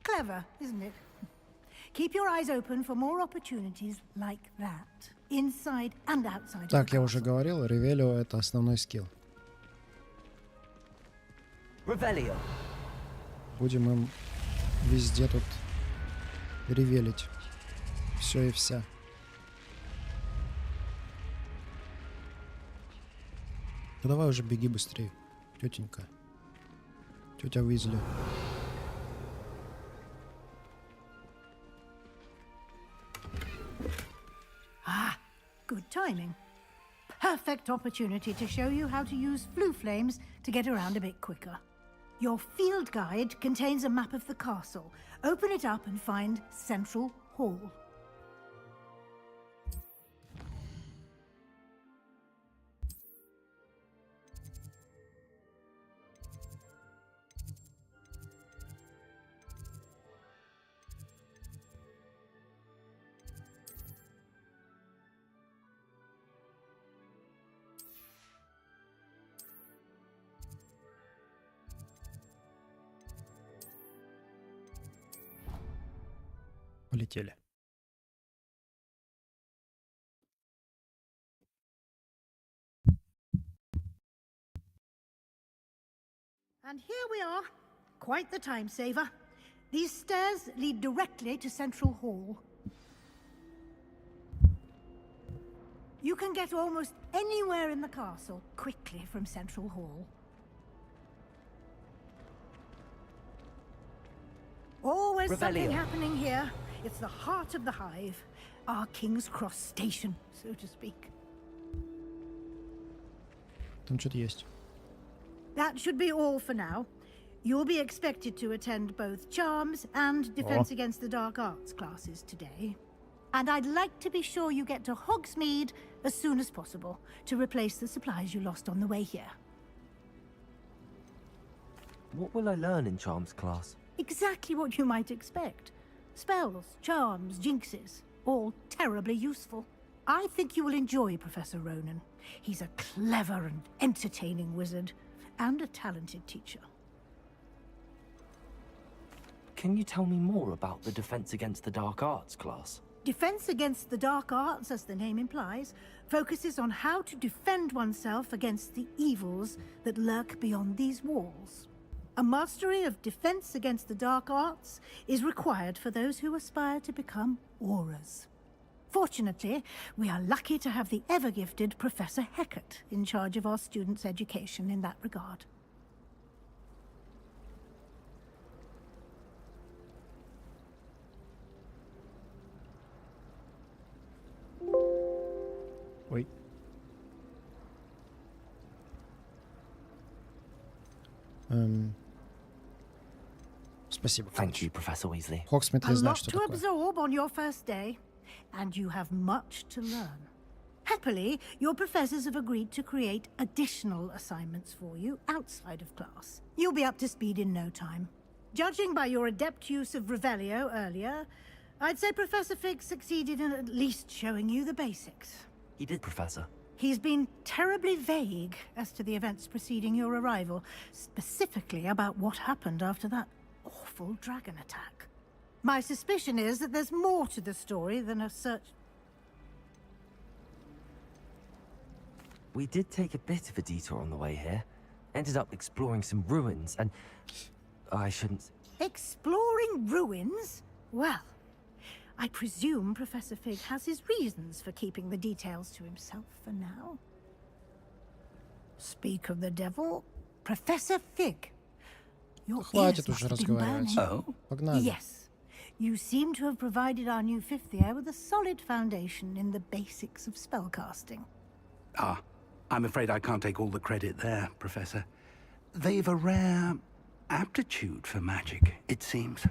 Clever, isn't it? Keep your eyes open for more opportunities like that, inside and outside. Так, я уже говорил, Ревелио — это основной скилл. Revelio. Будем им везде тут ревелить. Все и вся. Ну давай уже беги быстрее, тетенька. Тетя Уизли. Good timing. Perfect opportunity to show you how to use flue flames to get around a bit quicker. Your field guide contains a map of the castle. Open it up and find Central Hall. Полетели. And here we are. Quite the time saver. These stairs lead directly to Central Hall. You can get almost anywhere in the castle quickly from Central Hall. Always something happening here. It's the heart of the hive. our King's Cross station, so to speak. Там что-то есть. That should be all for now. You'll be expected to attend both Charms and Defense Against the Dark Arts classes today. And I'd like to be sure you get to Hogsmeade as soon as possible to replace the supplies you lost on the way here. What will I learn in Charms class? Exactly what you might expect. Spells, charms, jinxes, all terribly useful. I think you will enjoy Professor Ronan. He's a clever and entertaining wizard, and a talented teacher. Can you tell me more about the Defense Against the Dark Arts class? Defense Against the Dark Arts, as the name implies, focuses on how to defend oneself against the evils that lurk beyond these walls. A mastery of Defense Against the Dark Arts is required for those who aspire to become Auras. Fortunately, we are lucky to have the ever-gifted Professor Hecat in charge of our students' education in that regard. Ой. Спасибо. Thank you, Professor Weasley. Хогсмит A не знает, lot что to такое. absorb on your first day, and you have much to learn. Happily, your professors have agreed to create additional assignments for you outside of class. You'll be up to speed in no time. Judging by your adept use of Revelio earlier, I'd say Professor Fig succeeded in at least showing you the basics. He did, Professor. He's been terribly vague as to the events preceding your arrival, specifically about what happened after that awful dragon attack. My suspicion is that there's more to the story than a search. We did take a bit of a detour on the way here. Ended up exploring some ruins and... I shouldn't... Exploring ruins? Well, I presume Professor Fig has his reasons for keeping the details to himself for now. Speak of the devil, Professor Fig. Your Хватит ears уже must have been разговаривать. burning. Погнали. Yes. You seem to have provided our new fifth year with a solid foundation in the basics of spellcasting. Ah, I'm afraid I can't take all the credit there, Professor. They've a rare aptitude for magic, it seems.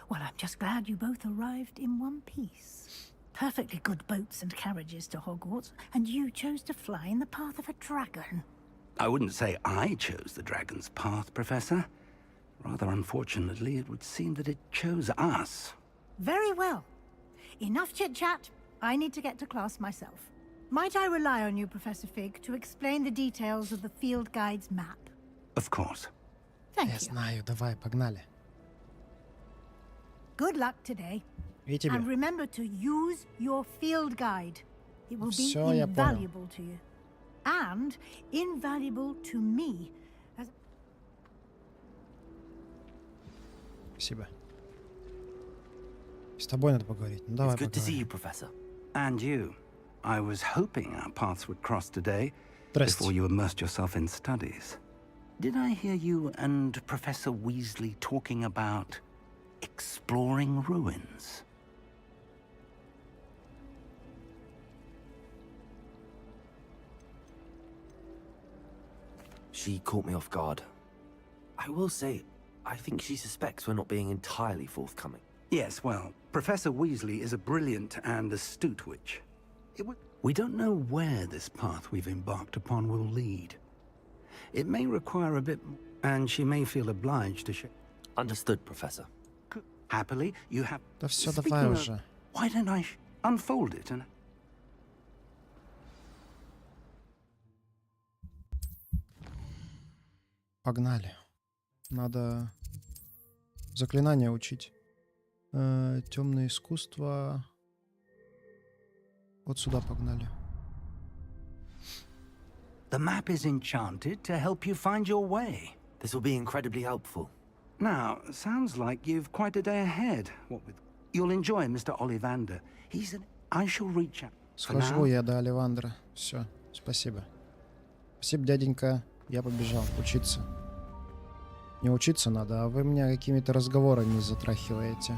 Well, I'm just glad you both arrived in one piece. Perfectly good boats and carriages to Hogwarts, and you chose to fly in the path of a dragon. I wouldn't say I chose the dragon's path, Professor. Rather unfortunately, it would seem that it chose us. Very well. Enough chit-chat. I need to get to class myself. Might I rely on you, Professor Fig, to explain the details of the field guide's map? Of course. Thank Я you. знаю, давай, погнали. Good luck today. И тебе. And remember to use your field guide. It will be Всё, я понял. invaluable to you. And invaluable to me. As... Спасибо. С тобой надо поговорить. Ну давай It's good to see поговорим. you, Professor. And you. I was hoping our paths would cross today, Здрасте. before you immersed yourself in studies. Did I hear you and Professor Weasley talking about exploring ruins? She caught me off guard. I will say, I think she suspects we're not being entirely forthcoming. Yes, well, Professor Weasley is a brilliant and astute witch. We don't know where this path we've embarked upon will lead. It may require a bit, and she may feel obliged to share. Understood, Professor. Happily, you have... Да все, Speaking давай of- уже. Why don't I unfold it and... Погнали. Надо заклинания учить. Темное искусство. Вот сюда погнали. The map is enchanted to help you find your way. This will be incredibly helpful. Now, sounds like you've quite a day ahead. What with... You'll enjoy Mr. Ollivander. He's an... I shall reach out. For Схожу now, я до Оливандра. Все, спасибо. Спасибо, дяденька. Я побежал учиться. Не учиться надо, а вы меня какими-то разговорами затрахиваете.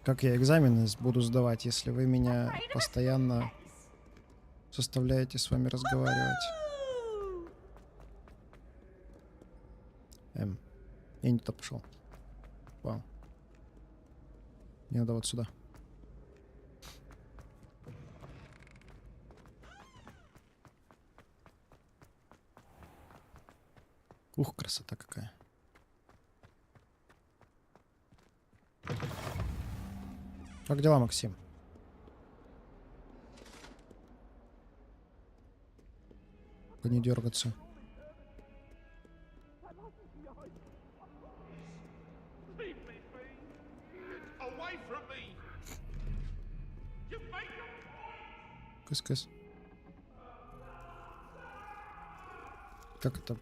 Как я экзамены буду сдавать, если вы меня постоянно заставляете с вами разговаривать? Я не туда пошел. Вау. Мне надо вот сюда. Ух, красота какая. Как дела, Максим? Не дергаться. Кыс-кыс. Как это?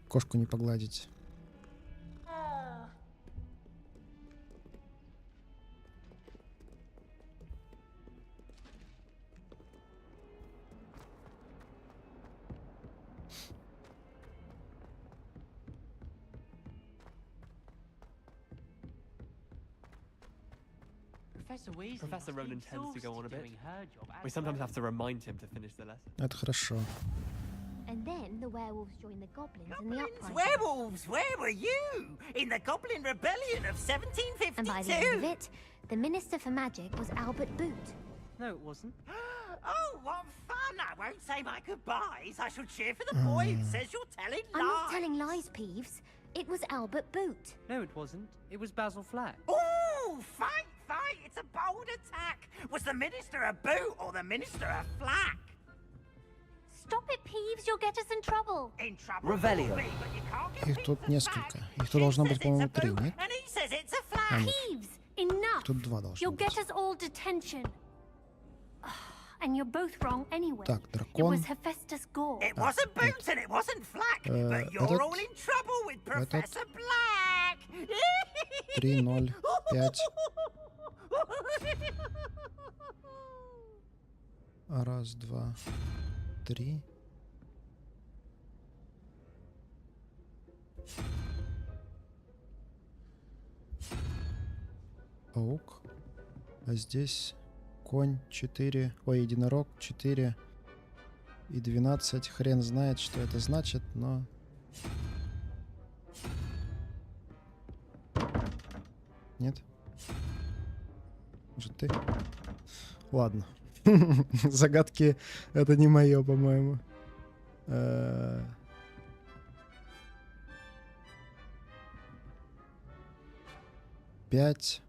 Кошку не погладить. Professor Ronan tends to go on a bit. We sometimes have to remind him to finish the lesson. Это хорошо. And then the werewolves joined the goblins in the uprising. Werewolves, where were you? In the Goblin Rebellion of 1752? And by the end of it, the Minister for Magic was Albert Boot. No, it wasn't. Oh, what fun! I won't say my goodbyes. I shall cheer for the boy who says you're telling lies. I'm not telling lies, Peeves. It was Albert Boot. No, it wasn't. It was Basil Flack. Oh, fight! It's a bold attack. Was the Minister a boot or the Minister a flack? Stop it, Peeves. You'll get us in trouble. In trouble? Revelio. But you can't get Их тут несколько. Их тут должно быть, по-моему, 3, нет? And he says it's a flack. А, нет. Peeves, enough. Тут 2 должно You'll get быть. us all detention. And you're both wrong anyway. Так, It дракон. was Hephaestus Gore. It wasn't Boots and it wasn't Flack, but you're этот, all in trouble with Professor Black. 3, 0, 5. Раз, два, три. Паук. А здесь конь 4. Ой, единорог 4. И 12. Хрен знает, что это значит, но... Нет? Может, ты? Ладно. Загадки — это не мое, по-моему. 5.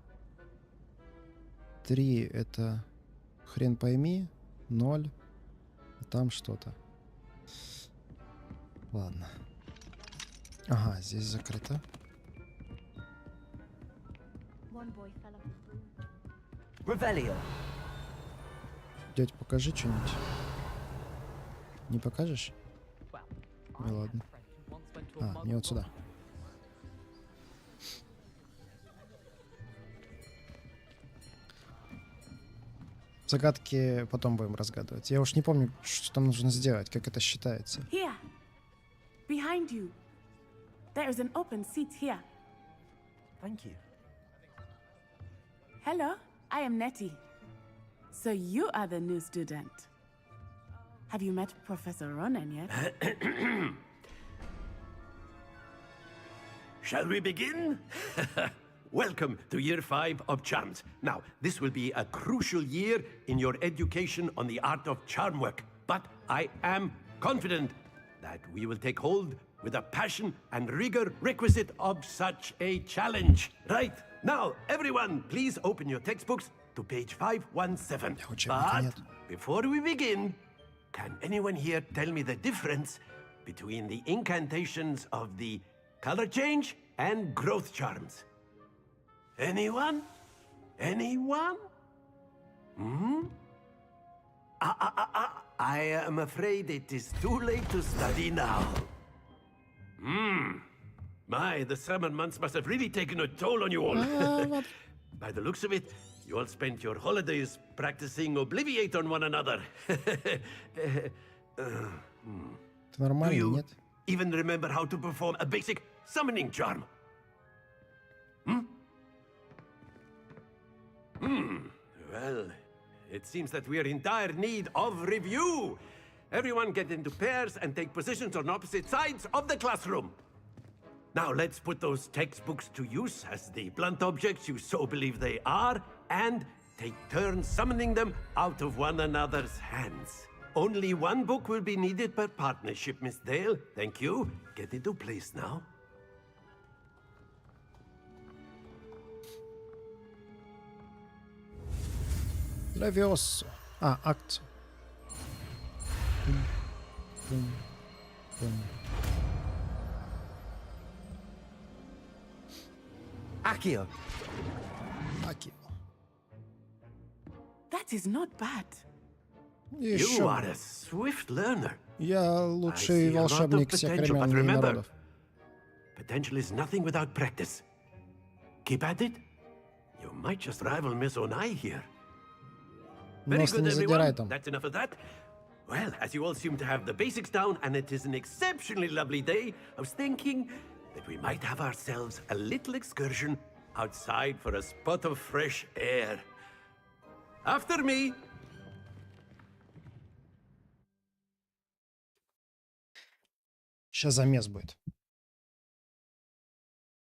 3 — это хрен пойми. 0. А там что-то. Ладно. Ага, здесь закрыто. Revelio. Дядь, покажи что-нибудь. Не покажешь? Ну ладно. А, не вот сюда. Загадки потом будем разгадывать. Я уж не помню, что там нужно сделать, как это считается. Here, behind you. There is an open seat here. Thank you. Hello, I am Nettie. So you are the new student. Have you met Professor Ronan yet? Shall we begin? Welcome to Year 5 of Charms. Now, this will be a crucial year in your education on the art of charm work. But I am confident that we will take hold with the passion and rigor requisite of such a challenge. Right, now, everyone, please open your textbooks to page 517. But before we begin, can anyone here tell me the difference between the incantations of the color change and growth charms? Anyone? Anyone? Hmm? I am afraid it is too late to study now. My, the summer months must have really taken a toll on you all. By the looks of it, you all spent your holidays practicing Obliviate on one another. Do you even remember how to perform a basic summoning charm? Well, it seems that we are in dire need of review. Everyone get into pairs and take positions on opposite sides of the classroom. Now let's put those textbooks to use as the blunt objects you so believe they are, and take turns summoning them out of one another's hands. Only one book will be needed per partnership, Miss Dale. Thank you. Get into place now. Levioso. Акт. Accio. That is not bad. You are a swift learner. Я лучший волшебник всех времен и народов. Potential is nothing without practice. Keep at it. You might just rival Miss Onai here. Very Нос good, не задирай everyone. там. That's enough of that. Well, as you all seem to have the basics down, and it is an exceptionally lovely day, I was thinking that we might have ourselves a little excursion outside for a spot of fresh air. After me. Сейчас замес будет.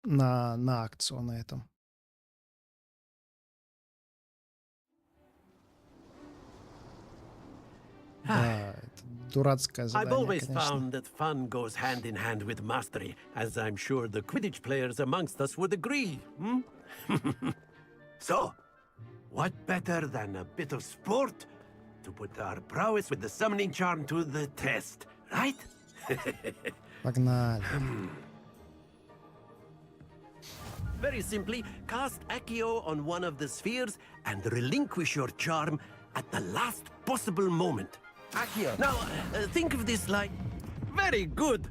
На акцию на этом. Да, это дурацкое I've задание, always конечно. found that fun goes hand in hand with mastery, as I'm sure the Quidditch players amongst us would agree. So, what better than a bit of sport to put our prowess with the summoning charm to the test, right? Погнали. Very simply, cast Accio on one of the spheres and relinquish your charm at the last possible moment. Accio. Now, think of this like... Very good!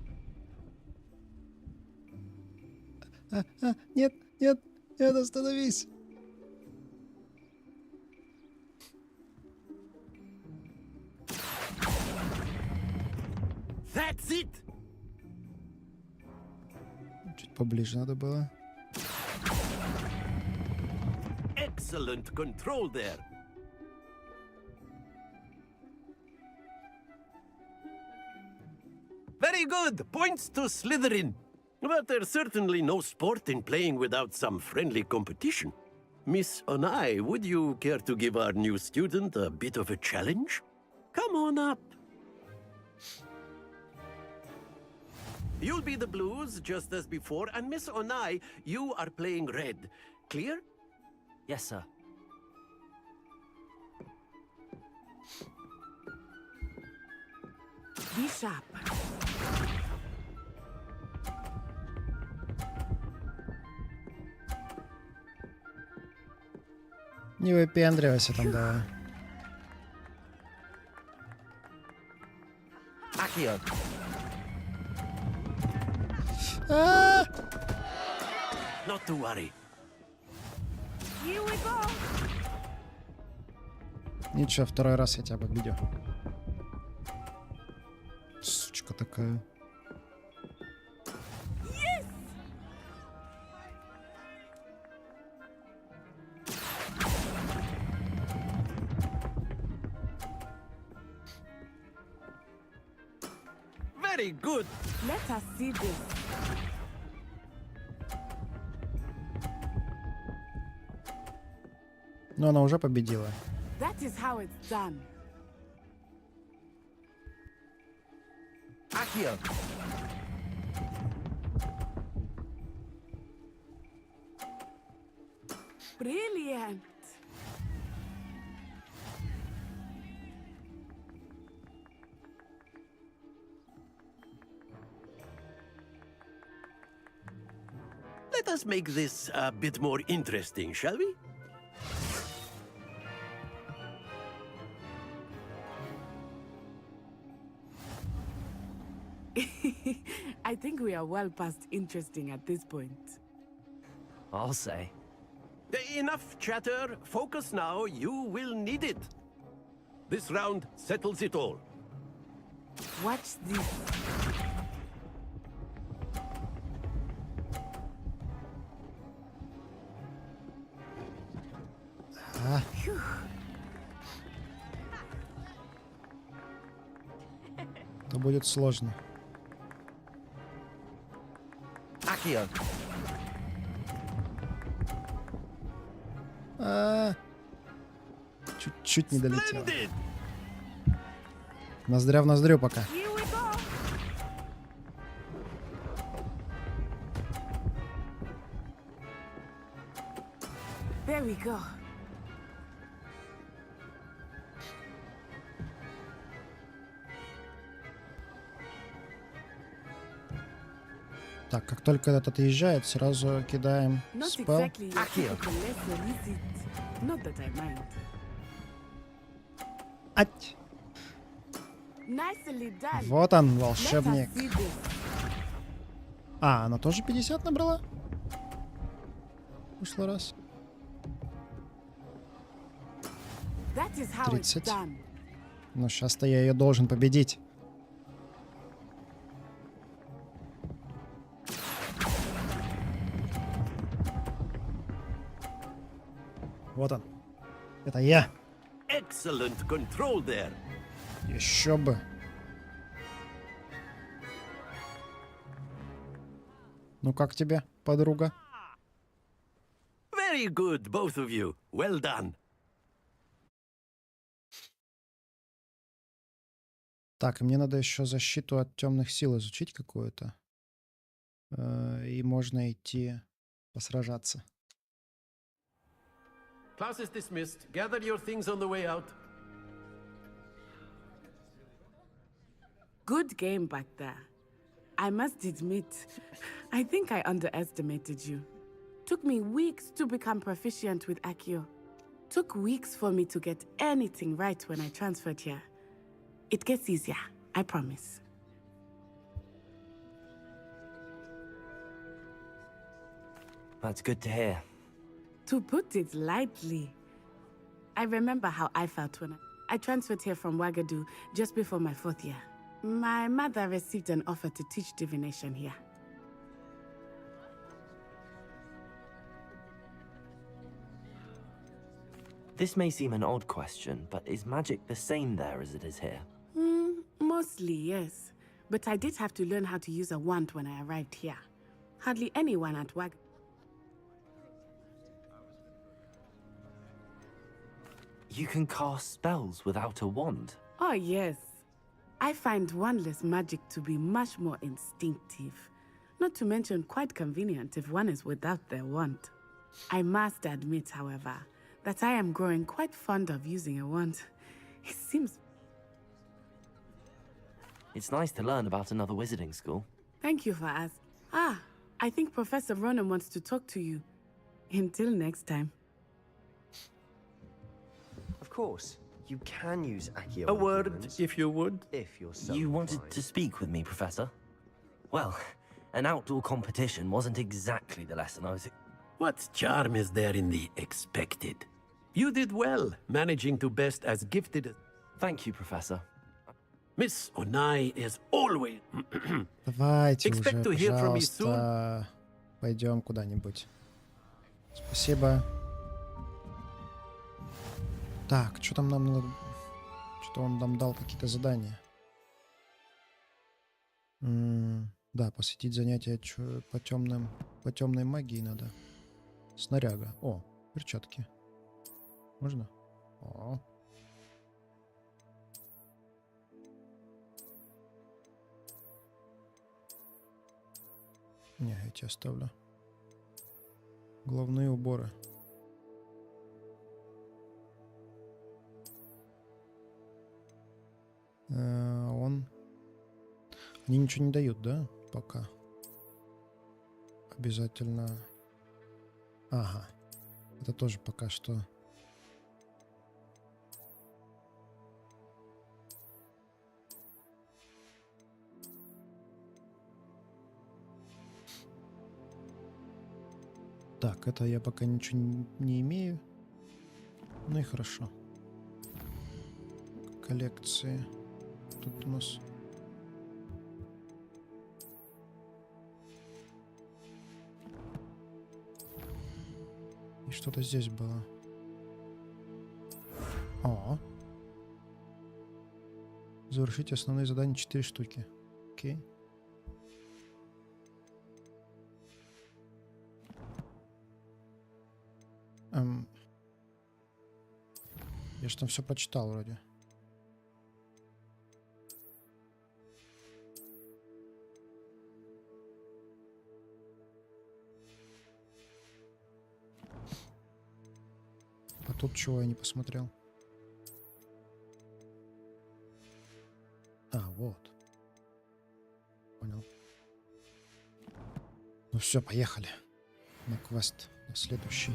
Нет, нет, нет, остановись. That's it! Чуть поближе надо было. Excellent control there. Very good! Points to Slytherin. But there's certainly no sport in playing without some friendly competition. Miss Onai, would you care to give our new student a bit of a challenge? Come on up. You'll be the blues, just as before, and Miss Onai, you are playing red. Clear? Yes, sir. Be sharp. Не выпендривайся там, давай. Accio. Not to worry. Here we go. Ничего, второй раз я тебя победю. Сучка такая. Yes. Very good. Let us see this. Но она уже победила. That is how it's done. Accio. Brilliant. Let us make this a bit more interesting, shall we? I think we are well past interesting at this point. I'll say. Enough chatter. Focus now. You will need it. This round settles it all. Watch this. Это будет сложно. Accio. Чуть-чуть не долетел. Ноздря в ноздрю пока. There we go. Так, как только этот отъезжает, сразу кидаем Not спелл. exactly your typical lesson, is it? Not that I mind. Ать! Nicely done. Вот он, Let us волшебник. see this. А, она тоже 50 набрала? В прошлый раз. That is how it's 30. done. Ну, сейчас-то я ее должен победить. Вот он. Это я. Excellent control there. Еще бы. Ну как тебе, подруга? Very good, both of you. Well done. Так, и мне надо еще защиту от темных сил изучить какую-то. И можно идти посражаться. Class is dismissed. Gather your things on the way out. Good game back there. I must admit, I think I underestimated you. Took me weeks to become proficient with Accio. Took weeks for me to get anything right when I transferred here. It gets easier, I promise. That's good to hear. To put it lightly, I remember how I felt when I transferred here from Wagadu just before my 4th year. My mother received an offer to teach divination here. This may seem an odd question, but is magic the same there as it is here? Mostly, yes. But I did have to learn how to use a wand when I arrived here. Hardly anyone at Wagadu. You can cast spells without a wand? Oh, yes. I find wandless magic to be much more instinctive. Not to mention quite convenient if one is without their wand. I must admit, however, that I am growing quite fond of using a wand. It seems... It's nice to learn about another wizarding school. Thank you for asking. Ah, I think Professor Ronan wants to talk to you. Until next time. Of course, you can use Accio. A word, if you would. If you're so You wanted inclined. to speak with me, Professor? Well, an outdoor competition wasn't exactly the lesson I was... What charm is there in the expected? You did well, managing to best as gifted as... Thank you, Professor. Miss Onai is always... Давайте уже, Expect to hear from me soon. пожалуйста, пойдем куда-нибудь. Спасибо. Так, что там нам надо... Что он нам дал, какие-то задания? Да, посвятить занятия по темной магии надо. Снаряга. О, перчатки. Можно? О. Не, эти оставлю. Головные уборы. Они ничего не дают, да? Пока. Обязательно. Ага. Это тоже пока что. Так, это я пока ничего не имею. Ну и хорошо. Коллекции. Тут у нас... И что-то здесь было. О. Завершите основные задания 4 штуки. Окей. Я же там все прочитал вроде. А тут чего я не посмотрел? А, вот. Понял. Ну все, поехали. На квест, на следующий.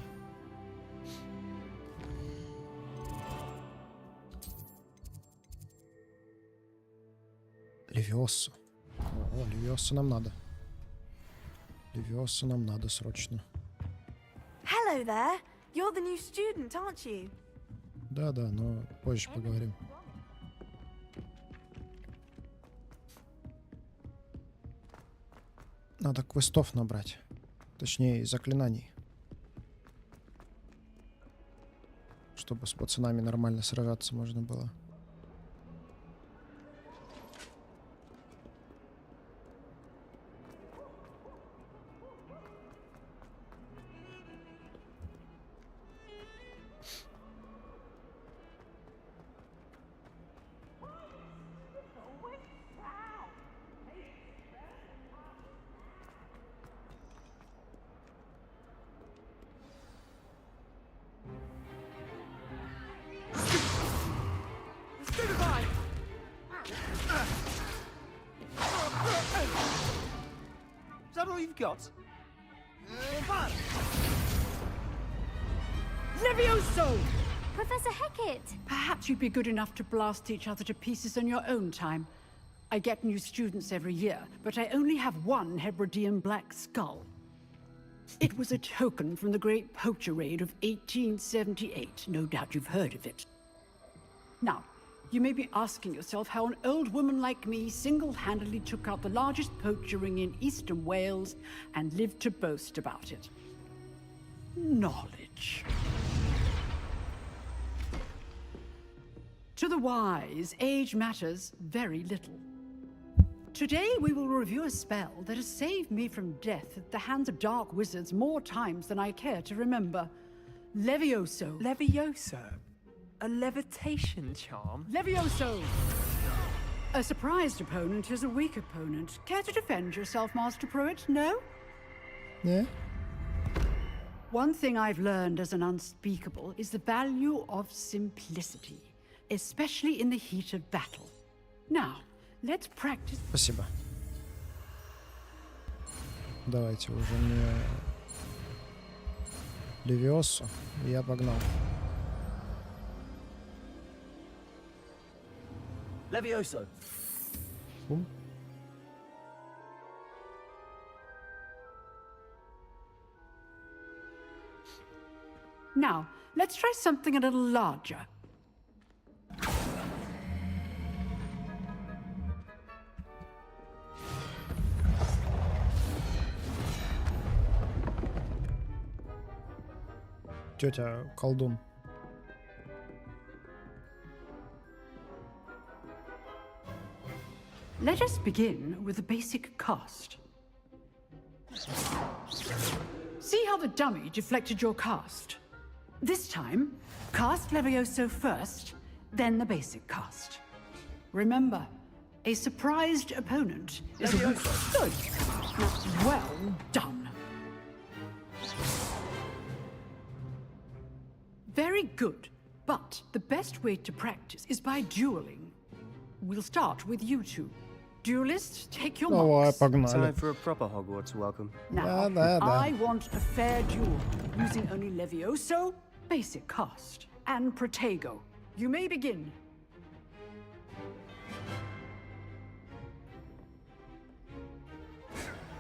Левиоса. О, Левиоса нам надо. Левиоса нам надо срочно. Hello there. You're the new student, aren't you? Да, но позже поговорим. Надо квестов набрать. Точнее, заклинаний. Чтобы с пацанами нормально сражаться можно было. Is that all you've got? Levioso! Professor Hecat! Perhaps you'd be good enough to blast each other to pieces on your own time. I get new students every year, but I only have one Hebridean black skull. It was a token from the Great Poacher Raid of 1878. No doubt you've heard of it. Now, you may be asking yourself how an old woman like me single-handedly took out the largest poacher ring in eastern Wales and lived to boast about it. Knowledge. To the wise, age matters very little. Today we will review a spell that has saved me from death at the hands of dark wizards more times than I care to remember. Levioso. Levioso? A levitation charm? Levioso! A surprised opponent is a weak opponent. Care to defend yourself, Master Pruitt? No? Yeah. One thing I've learned as an unspeakable is the value of simplicity, especially in the heat of battle. Now, let's practice. Спасибо. Давайте уже мне Левиосу. Я погнал. Levioso. Бум. Now, let's try something a little larger. Тетя колдун. Let us begin with the basic cast. See how the dummy deflected your cast? This time, cast Levioso first, then the basic cast. Remember, a surprised opponent is a weak... Good. Well done. Very good, but the best way to practice is by dueling. We'll start with you two. Duelists, take your marks. Time for a proper Hogwarts welcome. Now, I want a fair duel, using only Levioso, basic cast, and Protego. You may begin.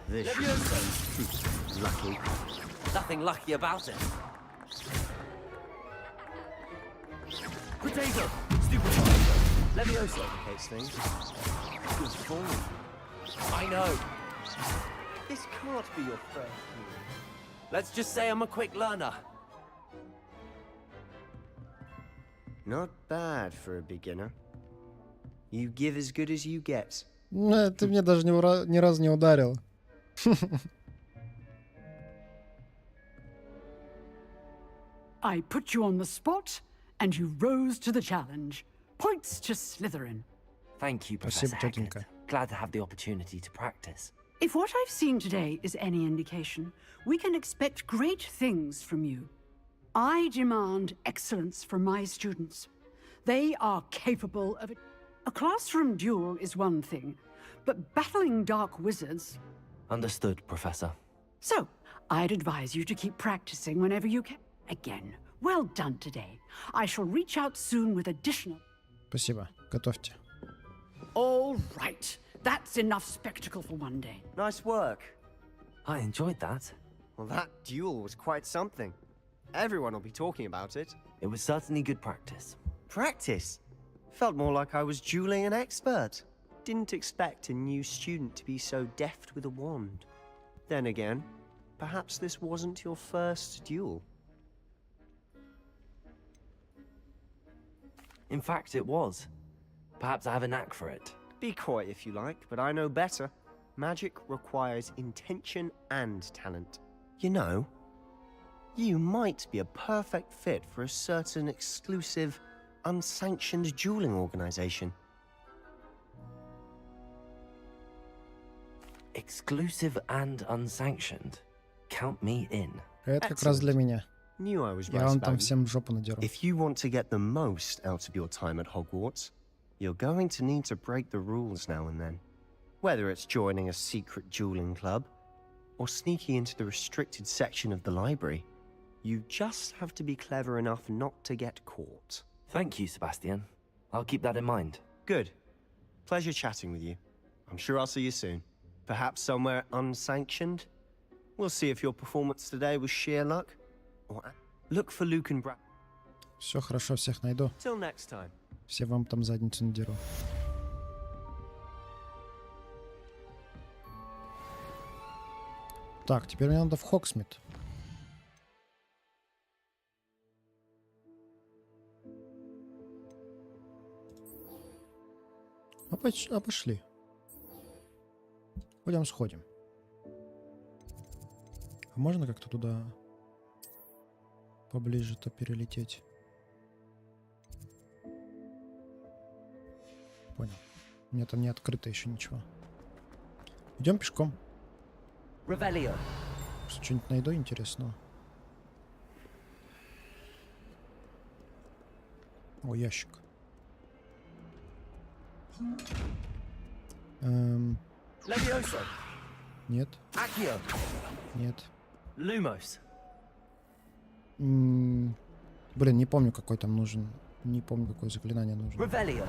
This should be lucky. Nothing lucky about it. Potato! Stupefy! Levioso. Complicates things. Good form. I know. This can't be your first move. Let's just say I'm a quick learner. Not bad for a beginner. You give as good as you get. Ты мне даже ни разу не ударил. I put you on the spot, and you rose to the challenge. Points to Slytherin. Thank you, Professor Спасибо, Hackett. тетенька. Glad to have the opportunity to practice. If what I've seen today is any indication, we can expect great things from you. I demand excellence from my students. They are capable of it. A classroom duel is one thing, but battling dark wizards... Understood, Professor. So, I'd advise you to keep practicing whenever you can. Again, well done today. I shall reach out soon with additional... Спасибо. Готовьте. All right. That's enough spectacle for one day. Nice work. I enjoyed that. Well, that duel was quite something. Everyone will be talking about it. It was certainly good practice. Practice? Felt more like I was dueling an expert. Didn't expect a new student to be so deft with a wand. Then again, perhaps this wasn't your first duel. In fact, it was. Perhaps I have a knack for it. Be coy if you like, but I know better. Magic requires intention and talent. You know, you might be a perfect fit for a certain exclusive, unsanctioned dueling organization. Exclusive and unsanctioned. Count me in. Это как раз для меня. Knew I was Я right вам about там you. всем жопу надеру. If you want to get the most out of your time at Hogwarts, you're going to need to break the rules now and then. Whether it's joining a secret dueling club, or sneaking into the restricted section of the library, you just have to be clever enough not to get caught. Thank you, Sebastian. I'll keep that in mind. Good. Pleasure chatting with you. I'm sure I'll see you soon. Perhaps somewhere unsanctioned? We'll see if your performance today was sheer luck, or look for Luke and Brad. Все хорошо, всех найду. Till next time. Все вам там задницу надеру. Так, теперь мне надо в Хоксмит. Пошли. Пойдем сходим. А можно как-то туда поближе-то перелететь? Понял. У меня там не открыто еще ничего. Идем пешком. Что-нибудь найду интересного. О, ящик. Нет. Нет. Lumos. Блин, не помню, какой там нужен. Не помню, какое заклинание нужно. Revelio.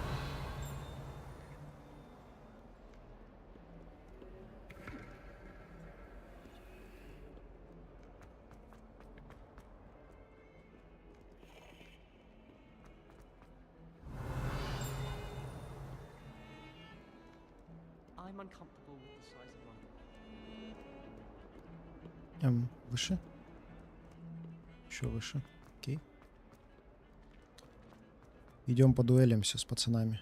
I'm uncomfortable with the size of my... Выше. Еще выше. Окей. Идем подуэлимся с пацанами.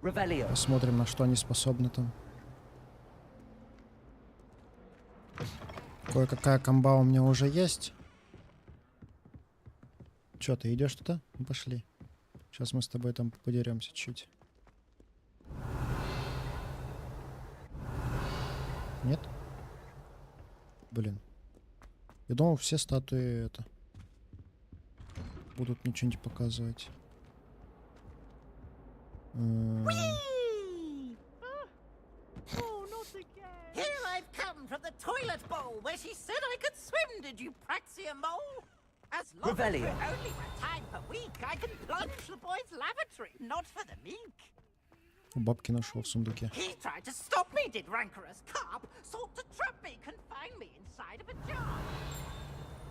Посмотрим, на что они способны там. Кое-какая комба у меня уже есть. Че, ты идешь туда? Ну, пошли. Сейчас мы с тобой там подеремся чуть. Нет? Блин. Я думал, все статуи это будут мне что-нибудь показывать. Here I've come from the toilet bowl where she said I could swim, did you praxia mole? As long as we're only for time per week, I can plunge the boys' lavatory, not for the meek. Бабки нашел в сундуке. He tried to stop me, did rancorous carp, sought to trap me, confine me inside of a jar.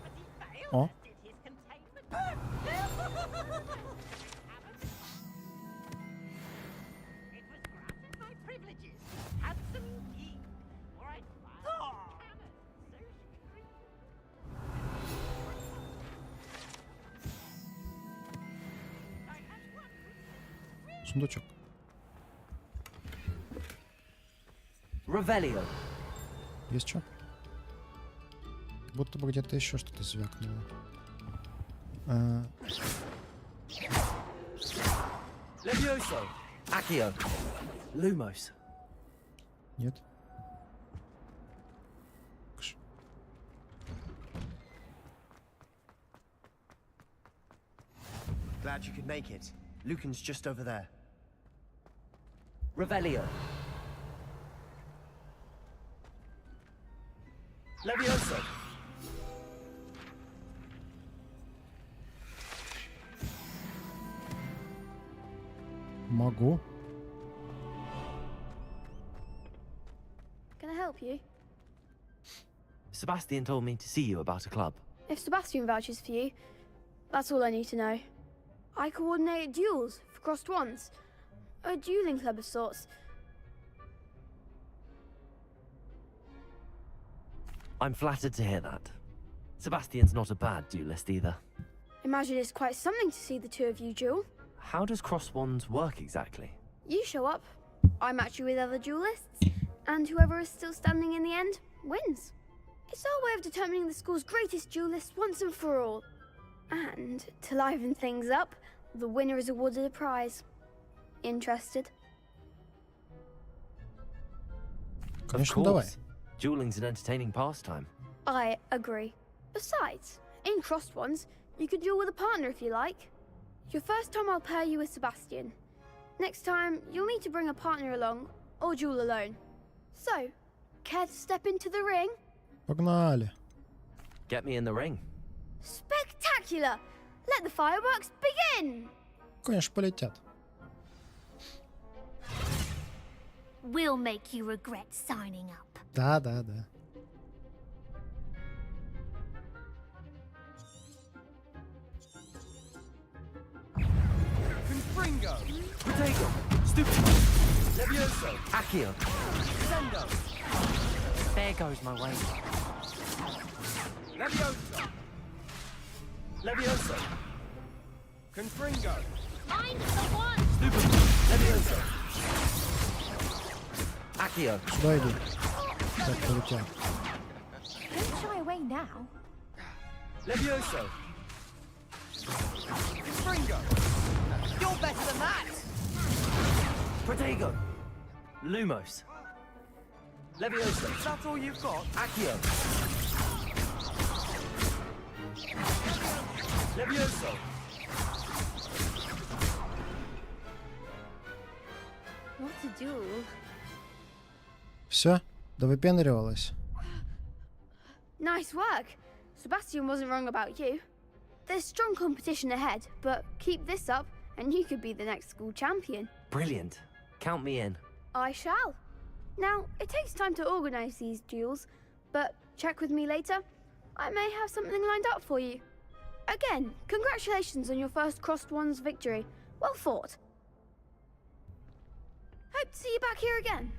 But he failed, as did his containment. It was granted my privileges, handsome geek, or I'd fire cannon, so she Сундучок. Revelio. Есть что? Будто бы где-то еще что-то звякнуло. Levioso. Accio. Lumos. Нет. Glad you could make it. Lucan's just over there. Revelio. Levioso. Могу. Can I help you? Sebastian told me to see you about a club. If Sebastian vouches for you, that's all I need to know. I coordinate duels for crossed wands. A dueling club of sorts. I'm flattered to hear that. Sebastian's not a bad duelist either. Imagine it's quite something to see the two of you duel. How does cross wands work exactly? You show up, I match you with other duelists, and whoever is still standing in the end wins. It's our way of determining the school's greatest duelist once and for all. And to liven things up, the winner is awarded a prize. Interested? Of course. Dueling's an entertaining pastime. I agree. Besides, in crossed ones, you could duel with a partner if you like. Your first time I'll pair you with Sebastian. Next time, you'll need to bring a partner along, or duel alone. So, care to step into the ring? Погнали. Get me in the ring. Spectacular! Let the fireworks begin! Конечно, полетят. We'll make you regret signing up. Да, да, да. Confringo. Protego. Stupid. Levioso. Accio. Sendo. There goes my way. Levioso. Levioso. Confringo. Find the one! Stupid. Levioso. Accio. Сюда иди. Так, полетят. Don't shy away now. Levioso. Confringo. You're better than that! Protego. Lumos. Levioso. Is that all you've got? Accio. Levioso. What a duel. Все, довыпендривалась. Nice work. Sebastian wasn't wrong about you. There's strong competition ahead, but keep this up and you could be the next school champion. Brilliant. Count me in. I shall. Now, it takes time to organize these duels, but check with me later. I may have something lined up for you. Again, congratulations on your first crossed wands victory. Well fought. Hope to see you back here again.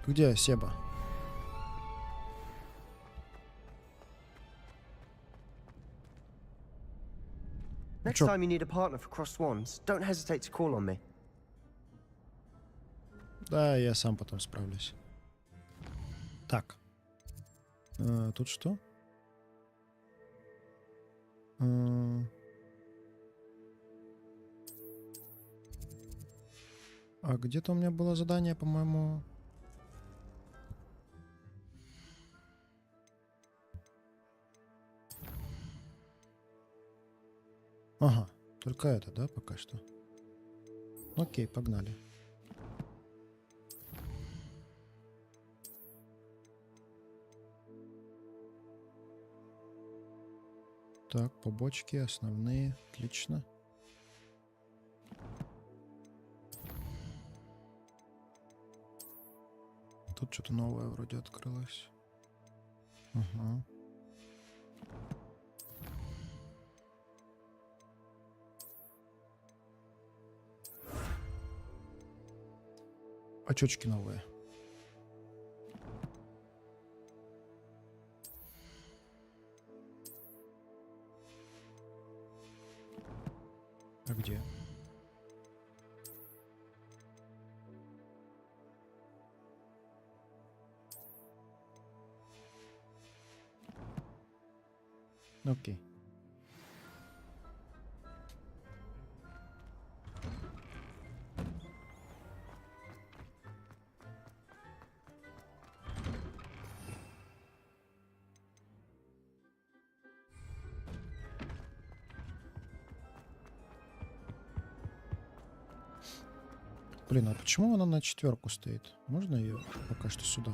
Где Себа? Next time you need a partner for crossed wands, don't hesitate to call on me. Да, я сам потом справлюсь. Так. Тут что? А где-то у меня было задание, по-моему... Ага, только это, да, пока что? Окей, погнали. Так, побочки основные, отлично. Тут что-то новое вроде открылось. Ага. Очечки новые. А где? Окей. Блин, а почему она на 4 стоит? Можно ее пока что сюда?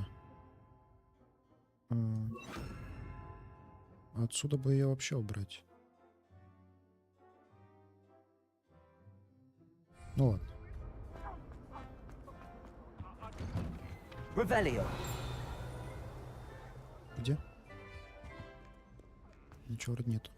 Отсюда бы ее вообще убрать. Ну ладно. Revelio. Где? Ничего вроде нету.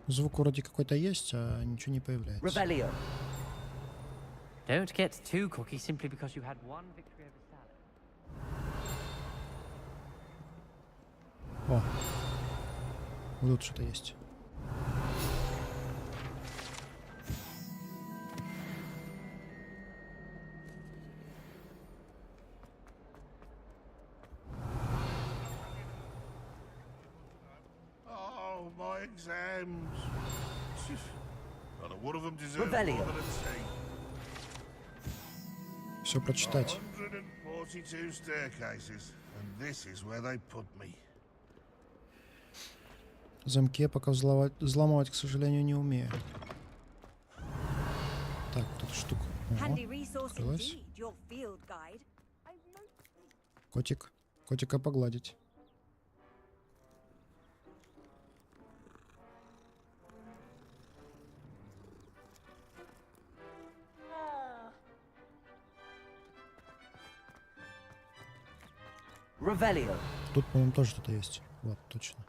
Звук вроде какой-то есть, а ничего не появляется. Revelio. Don't get too cocky simply because you had one victory over Salad. О, вот тут что-то есть. Oh, my exams. Not a one of them deserves more than a C. Все прочитать. 142 staircases, and this is where they put me. Замки я пока взламывать, к сожалению, не умею. Так, тут штука. Открылась. Котик. Котика погладить. Revelio. Тут, по-моему, тоже что-то есть. Вот, точно.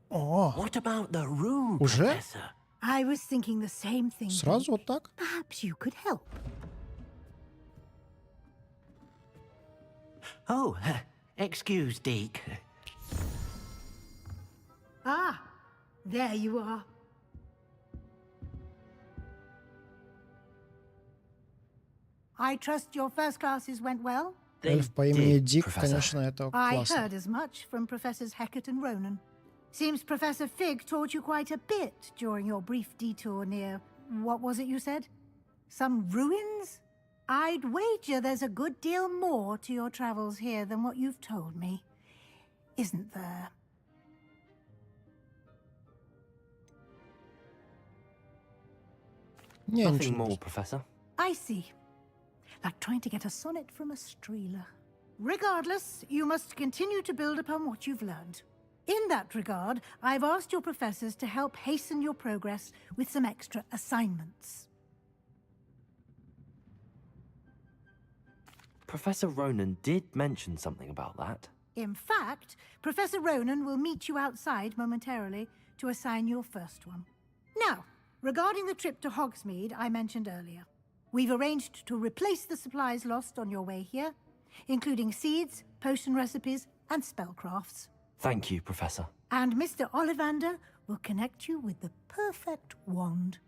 О, What about the room, уже? Professor? I was thinking the same thing. Сразу вот так? Perhaps you could help. Oh, excuse, Deke. Ah, there you are. I trust your first classes went well? Эльф по имени Дик, конечно, это I классно. heard as much from Professors Hecat and Ronan. Seems Professor Fig taught you quite a bit during your brief detour near... What was it you said? Some ruins? I'd wager there's a good deal more to your travels here than what you've told me. Isn't there? Nothing more, Professor. I see. Like trying to get a sonnet from a streeler. Regardless, you must continue to build upon what you've learned. In that regard, I've asked your professors to help hasten your progress with some extra assignments. Professor Ronan did mention something about that. In fact, Professor Ronan will meet you outside momentarily to assign your first one. Now, regarding the trip to Hogsmeade I mentioned earlier, we've arranged to replace the supplies lost on your way here, including seeds, potion recipes, and spellcrafts. Thank you, Professor. And Mr. Ollivander will connect you with the perfect wand.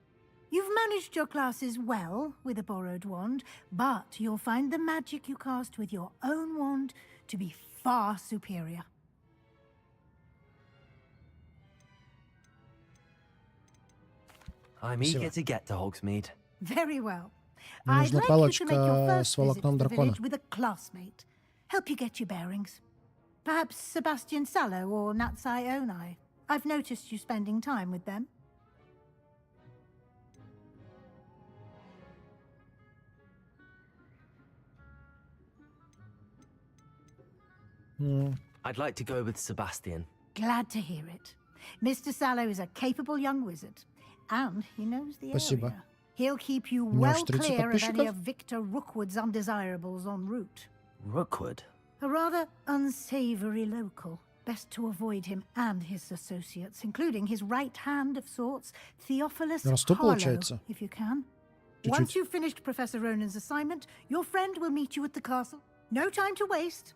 You've managed your classes well with a borrowed wand, but you'll find the magic you cast with your own wand to be far superior. I'm eager to get to Hogsmeade. Very well. Мне I'd нужна like you to make your палочка first с visit to волокном the дракона. village with a classmate. Help you get your bearings. Perhaps Sebastian Sallow or Natsai Onai. I've noticed you spending time with them. I'd like to go with Sebastian. Glad to hear it. Mr. Sallow is a capable young wizard, and he knows the Спасибо. area. He'll keep you У меня well аж 30 clear of any подписчиков. of Victor Rookwood's undesirables en route. Rookwood? A rather unsavory local. Best to avoid him and his associates, including his right hand of sorts, Theophilus Расту, Harlow, получается. if you can. Чуть-чуть. Once you've finished Professor Ronan's assignment, your friend will meet you at the castle. No time to waste.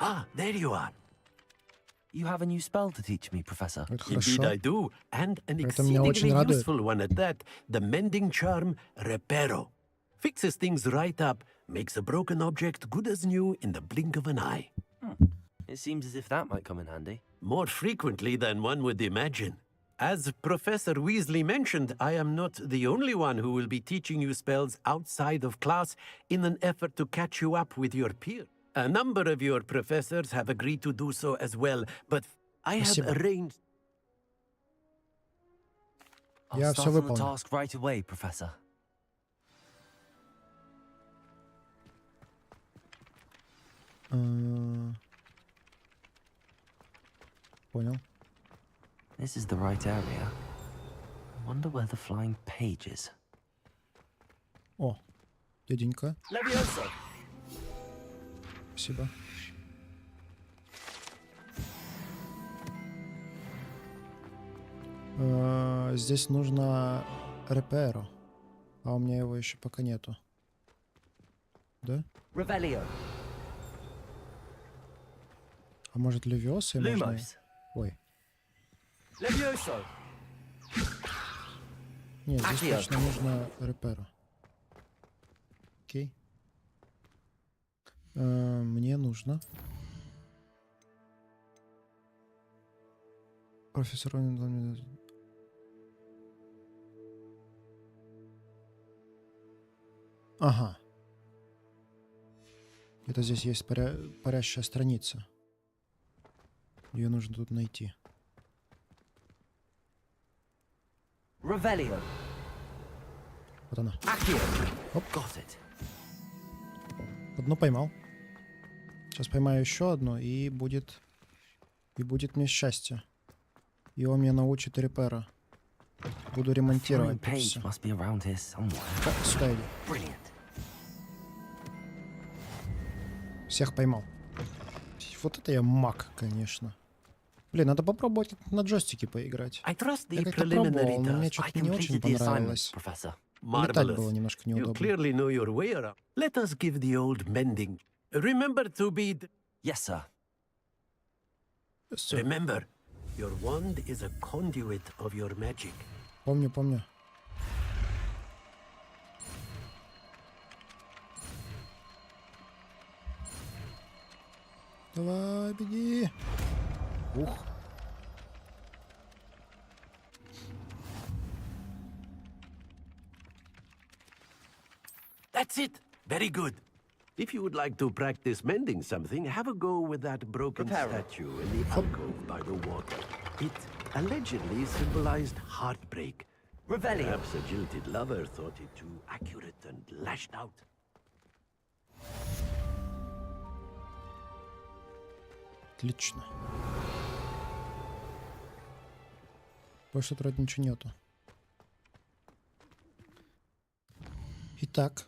Ah, there you are. You have a new spell to teach me, Professor. Indeed I do, and an Это меня очень exceedingly радует. useful one at that. The mending charm Reparo. Fixes things right up, makes a broken object good as new in the blink of an eye. It seems as if that might come in handy. More frequently than one would imagine. As Professor Weasley mentioned, I am not the only one who will be teaching you spells outside of class in an effort to catch you up with your peers. A number of your professors have agreed to do so as well, but I have Спасибо. arranged... I'll Я start всё on the выполню. task right away, Professor. Понял. This is the right area. I wonder where the flying page is. О, дяденька. Levioso! Спасибо. Здесь нужно Реперо. А у меня его еще пока нету. Да? Revelio. А может Левиоса и можно? Lumos. Ой. Levioso. Нет, здесь Accio. точно нужно Реперо. Окей. Мне нужно. Профессор Ронин. Ага. Это здесь есть парящая страница. Ее нужно тут найти. Revelio. Вот она. Accio. Оп. Got it. Одну поймал. Сейчас поймаю еще одну, и будет мне счастье. И он меня научит Репера. Буду ремонтировать тут Page всё. must be around here somewhere. Так, сюда иди. Brilliant. Всех поймал. Вот это я маг, конечно. Блин, надо попробовать на джойстике поиграть. I trust the Я как-то preliminary пробовал, но мне task. что-то не очень понравилось. Professor. Летать было Marvelous. немножко You неудобно. clearly know your way around. Let us give the old mending. Remember to be... Yes, sir. Remember, your wand is a conduit of your magic. Помню, помню. Давай, беги. Ух. That's it. Very good. If you would like to practice mending something, have a go with that broken statue in the alcove by the water. It allegedly symbolized heartbreak. Revelio. Perhaps a jilted lover thought it too accurate and lashed out. Отлично. Больше вроде ничего нету. Итак.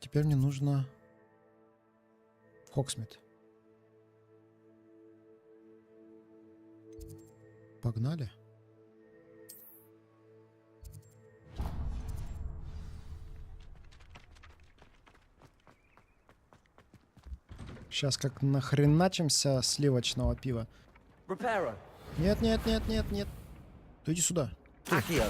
Теперь мне нужно Хоксмит. Погнали. Сейчас как нахреначимся сливочного пива. Reparo. Нет, нет, нет, нет, нет. Ты иди сюда. Accio.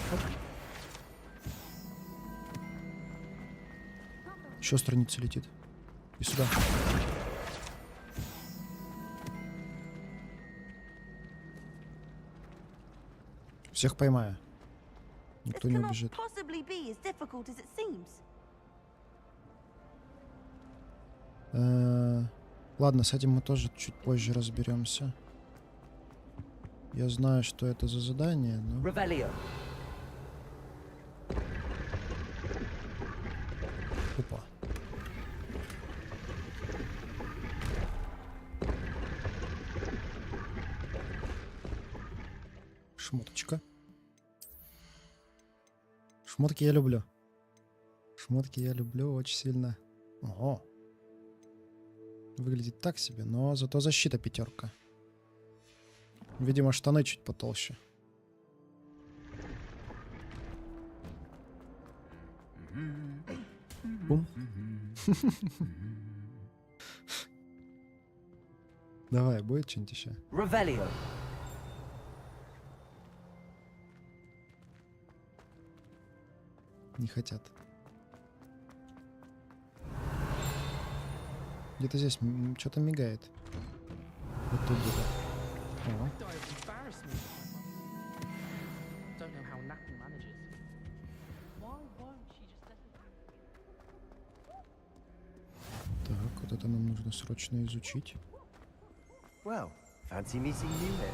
Еще страница летит. И сюда. Всех поймаю. Никто не убежит. Possibly be as difficult as it seems. Ладно, с этим мы тоже чуть позже разберемся. Я знаю, что это за задание, но... Опа. Шмоточка. Шмотки я люблю. Шмотки я люблю очень сильно. Ого. Выглядит так себе, но зато защита 5. Видимо, штаны чуть потолще. Бум. Давай, будет что-нибудь еще? Не хотят. Где-то здесь что-то мигает. Вот тут где-то. О. Так, вот это нам нужно срочно изучить. Well, fancy meeting you here.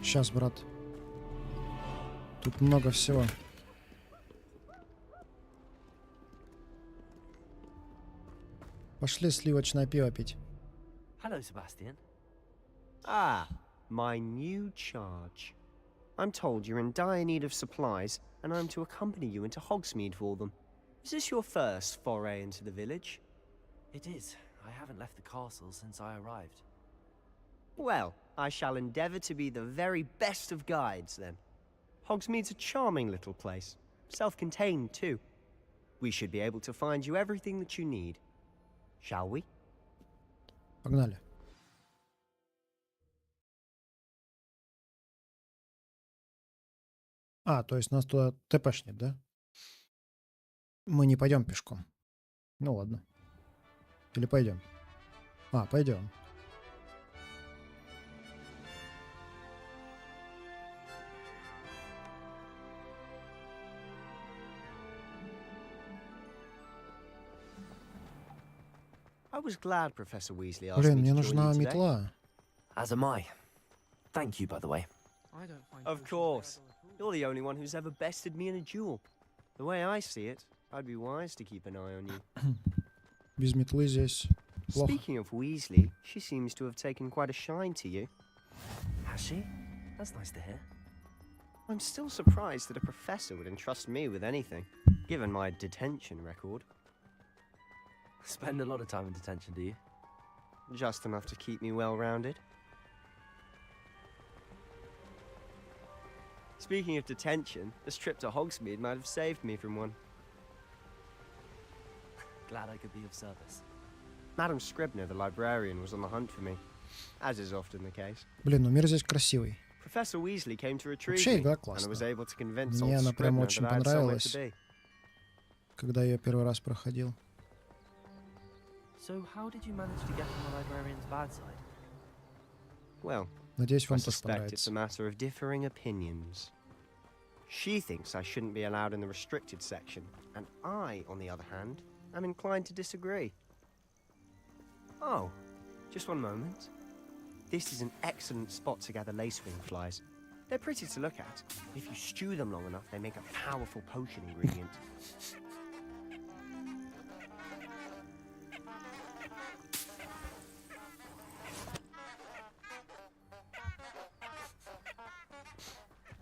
Сейчас, брат. Тут много всего. Пошли сливочное пиво пить. Hello, Sebastian. Ah, my new charge. I'm told you're in dire need of supplies, and I'm to accompany you into Hogsmeade for them. Is this your first foray into the village? It is. I haven't left the castle since I arrived. Well, I shall endeavour to be the very best of guides, then. Hogsmeade's a charming little place. Self-contained, too. We should be able to find you everything that you need. Shall we? Погнали. А, то есть нас туда тэпэшнет, да? Мы не пойдем пешком. Ну ладно. Или пойдем? А, пойдем. I was glad Professor Weasley asked Блин, me мне to join нужна you today. метла. As am I. Thank you, by the way. Of course. You're the only one who's ever bested me in a duel. The way I see it, I'd be wise to keep an eye on you. Без метлы здесь плохо. Speaking of Weasley, she seems to have taken quite a shine to you. Has she? That's nice to hear. I'm still surprised that a professor would entrust me with anything, given my detention record. Spend a lot of time in detention, do you? Just enough to keep me well-rounded. Speaking of detention, this trip to Hogsmeade might have saved me from one. Glad I could be of service. Madam Scribner, the librarian, was on the hunt for me, as is often the case. Блин, ну мир здесь красивый. Professor Weasley came to retrieve Вообще me, игра and I was классная. able to convince Мне old она прям Scribner очень that I had somewhere понравилась, to be. когда я первый раз проходил. So how did you manage to get on the librarian's bad side? Well, Надеюсь, I вам тоже suspect it's понравится. a matter of differing opinions. She thinks I shouldn't be allowed in the restricted section, and I, on the other hand, am inclined to disagree. Oh, just one moment. This is an excellent spot to gather lacewing flies. They're pretty to look at. If you stew them long enough, they make a powerful potion ingredient.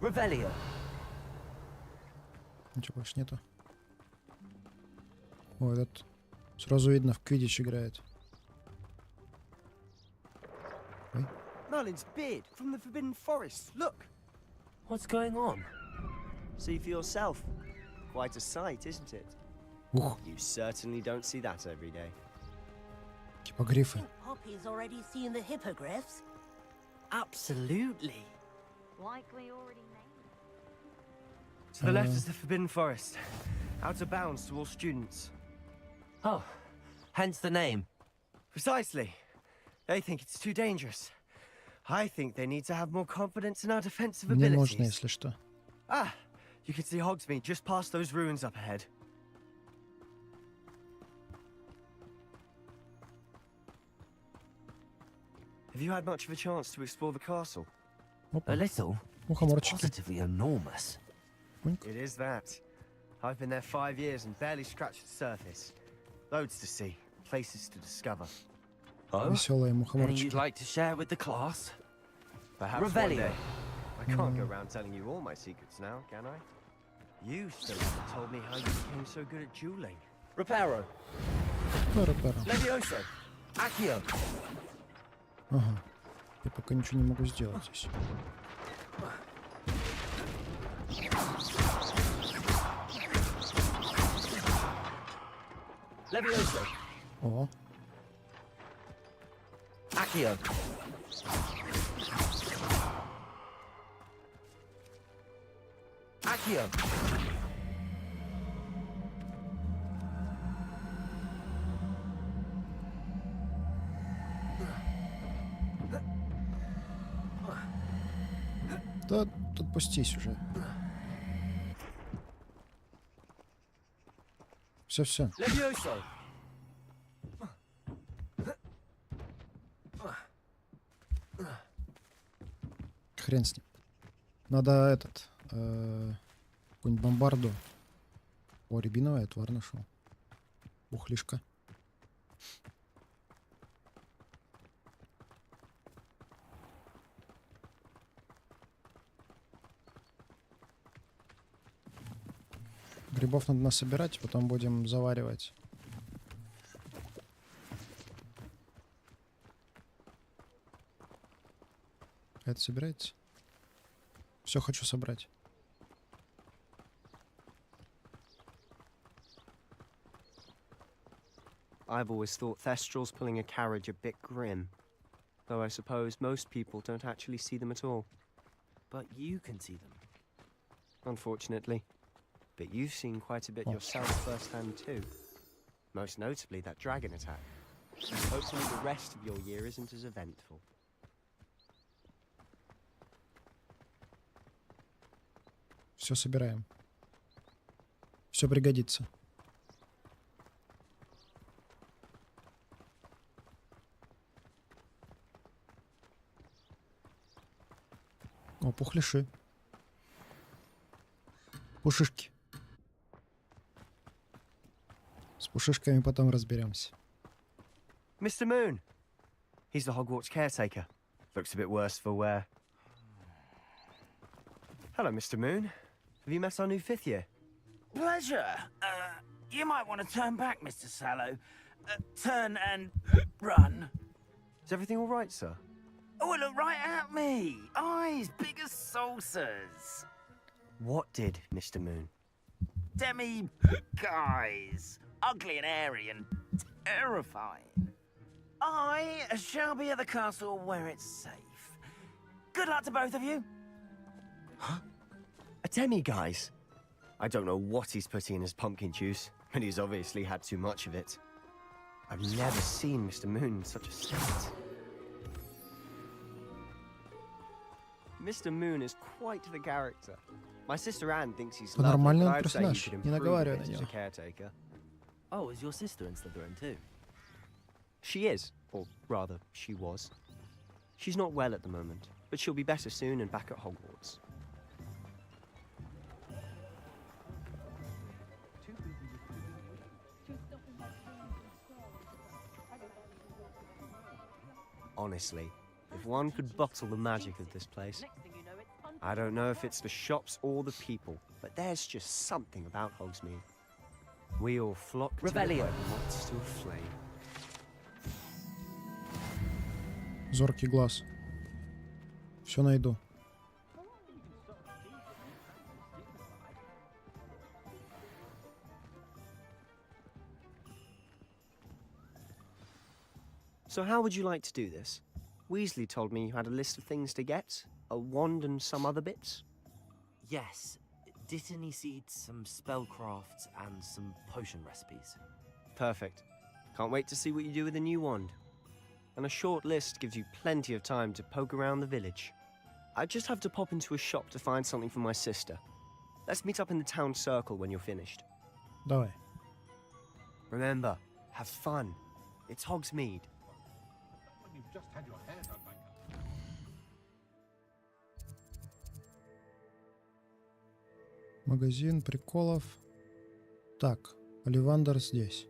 Revelio. Ничего больше нету. О, этот сразу видно, в квиддич играет. Ой. Merlin's beard from the Forbidden Forest. Look. What's going on? See for yourself. Quite a sight, isn't it? Ух, You certainly don't see that every day. типа грифы. Poppy's already seen the hippogriffs. Absolutely. Likely already named. To the left is the Forbidden Forest. Out of bounds to all students. Oh, hence the name. Precisely. They think it's too dangerous. I think they need to have more confidence in our defensive Мне нужно, abilities. если что. Ah, you can see Hogsmeade just past those ruins up ahead. Have you had much of a chance to explore the castle? A little. Мухоморчики. Positively enormous. It is that. I've been there 5 years and barely scratched the surface. Loads to see, places to discover. Веселые Anything мухоморчики. you'd like to share with the class? Perhaps one Revelio. day. I can't go around telling you all my secrets now, can I? You still haven't told me how you became so good at dueling. Reparo. Пара-пара. Levioso. Accio. Ага. Я пока ничего не могу сделать здесь. Levioso. О, Accio. Accio. да отпустись уже. Все. Levioso. Хрен с ним. Надо этот... какую-нибудь бомбарду. О, рябиновый отвар нашел. Бухлишка. Грибов надо насобирать, потом будем заваривать. Это собираете? Все хочу собрать. I've always thought Thestrals pulling a carriage a bit grim. Though I suppose most people don't actually see them at all. But you can see them. Unfortunately. But you've seen quite a bit yourself firsthand too. Most notably that dragon attack. Hopefully the rest of your year isn't as eventful. Все собираем. Все пригодится. О, пухляши. Пушишки. С пушишками потом разберемся. Mr. Moon! He's the Hogwarts caretaker. Looks a bit worse for wear. Hello, Mr. Moon. Have you met our new 5th year? Pleasure. You might want to turn back, Mr. Sallow. Turn and run. Is everything all right, sir? Oh, look right at me. Eyes big as saucers. What did, Mr. Moon? Guys. Ugly and airy and terrifying. I shall be at the castle where it's safe. Good luck to both of you. Huh? A demi-guise? I don't know what he's putting in his pumpkin juice, but he's obviously had too much of it. I've never seen Mr. Moon in such a state. Mr. Moon is quite the character. My sister Anne thinks he's lovely, Нормальный but он I'd say he персонаж. could Не improve a наговаривай bit на as него. a caretaker. Oh, is your sister in Slytherin too? She is, or rather, she was. She's not well at the moment, but she'll be better soon and back at Hogwarts. Honestly, if one could bottle the magic of this place. I don't know if it's the shops or the people, but there's just something about Hogsmeade. We all flock to the moths to a flame. Зоркий глаз. Все найду. So how would you like to do this? Weasley told me you had a list of things to get. A wand and some other bits? Yes. Dittany seeds, some spellcrafts, and some potion recipes. Perfect. Can't wait to see what you do with the new wand. And a short list gives you plenty of time to poke around the village. I just have to pop into a shop to find something for my sister. Let's meet up in the town circle when you're finished. Давай. Remember, have fun. It's Hogsmeade. When you've just had your hair done by Магазин приколов. Так, Оливандер здесь.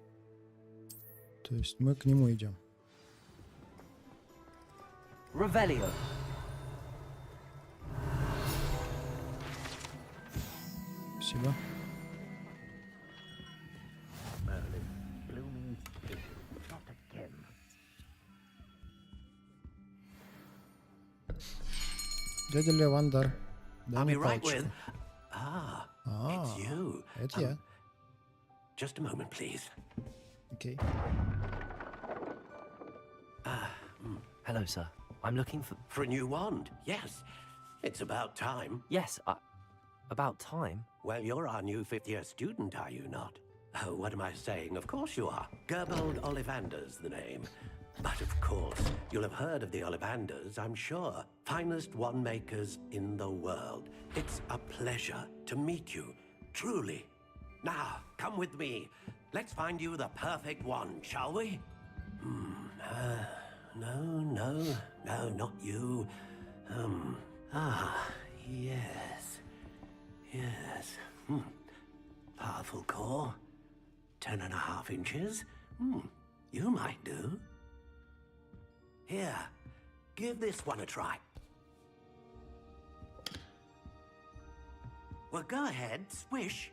То есть мы к нему идем. Revelio. Спасибо. Дядя Левандер. Дай I'll мне be right палочку. with. It's you. Это я. Just a moment, please. Окей. Hello, sir. I'm looking for... For a new wand, yes. It's about time. Yes, about time? Well, you're our new fifth-year student, are you not? Oh, what am I saying? Of course you are. Gerbold Ollivander's the name. But of course, you'll have heard of the Ollivanders, I'm sure. Finest wand makers in the world. It's a pleasure to meet you, truly. Now, come with me. Let's find you the perfect wand, shall we? No, not you. Yes. Powerful core. 10.5 inches. You might do. Here, give this one a try. Well, go ahead, swish.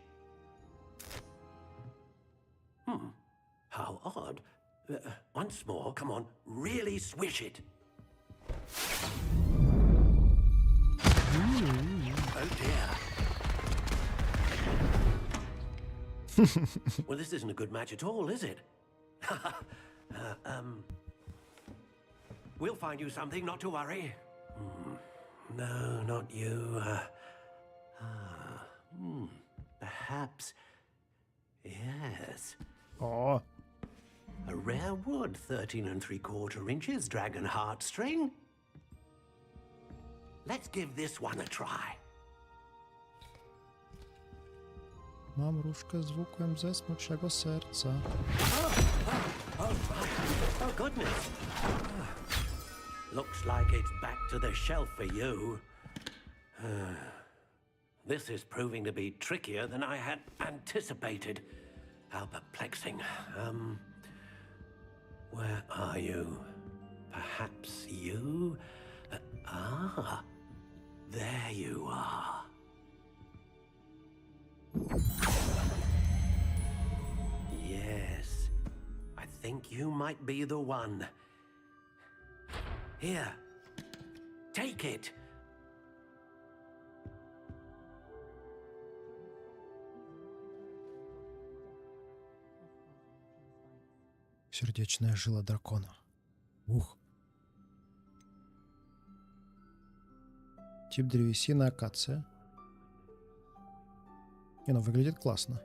How odd. Once more, come on, really swish it. Oh dear. Well, this isn't a good match at all, is it? We'll find you something, not to worry. No, not you. Perhaps. Yes. Oh. A rare wood, 13 3/4 inches, dragon heartstring. Let's give this one a try. Mam różkę zwukłem ze smoczego serca. Oh, goodness. Looks like it's back to the shelf for you. This is proving to be trickier than I had anticipated. How perplexing. Where are you? Perhaps you? There you are. Yes, I think you might be the one. Here, take it. Сердечная жила дракона. Ух. Тип древесина, акация. Не, ну выглядит классно.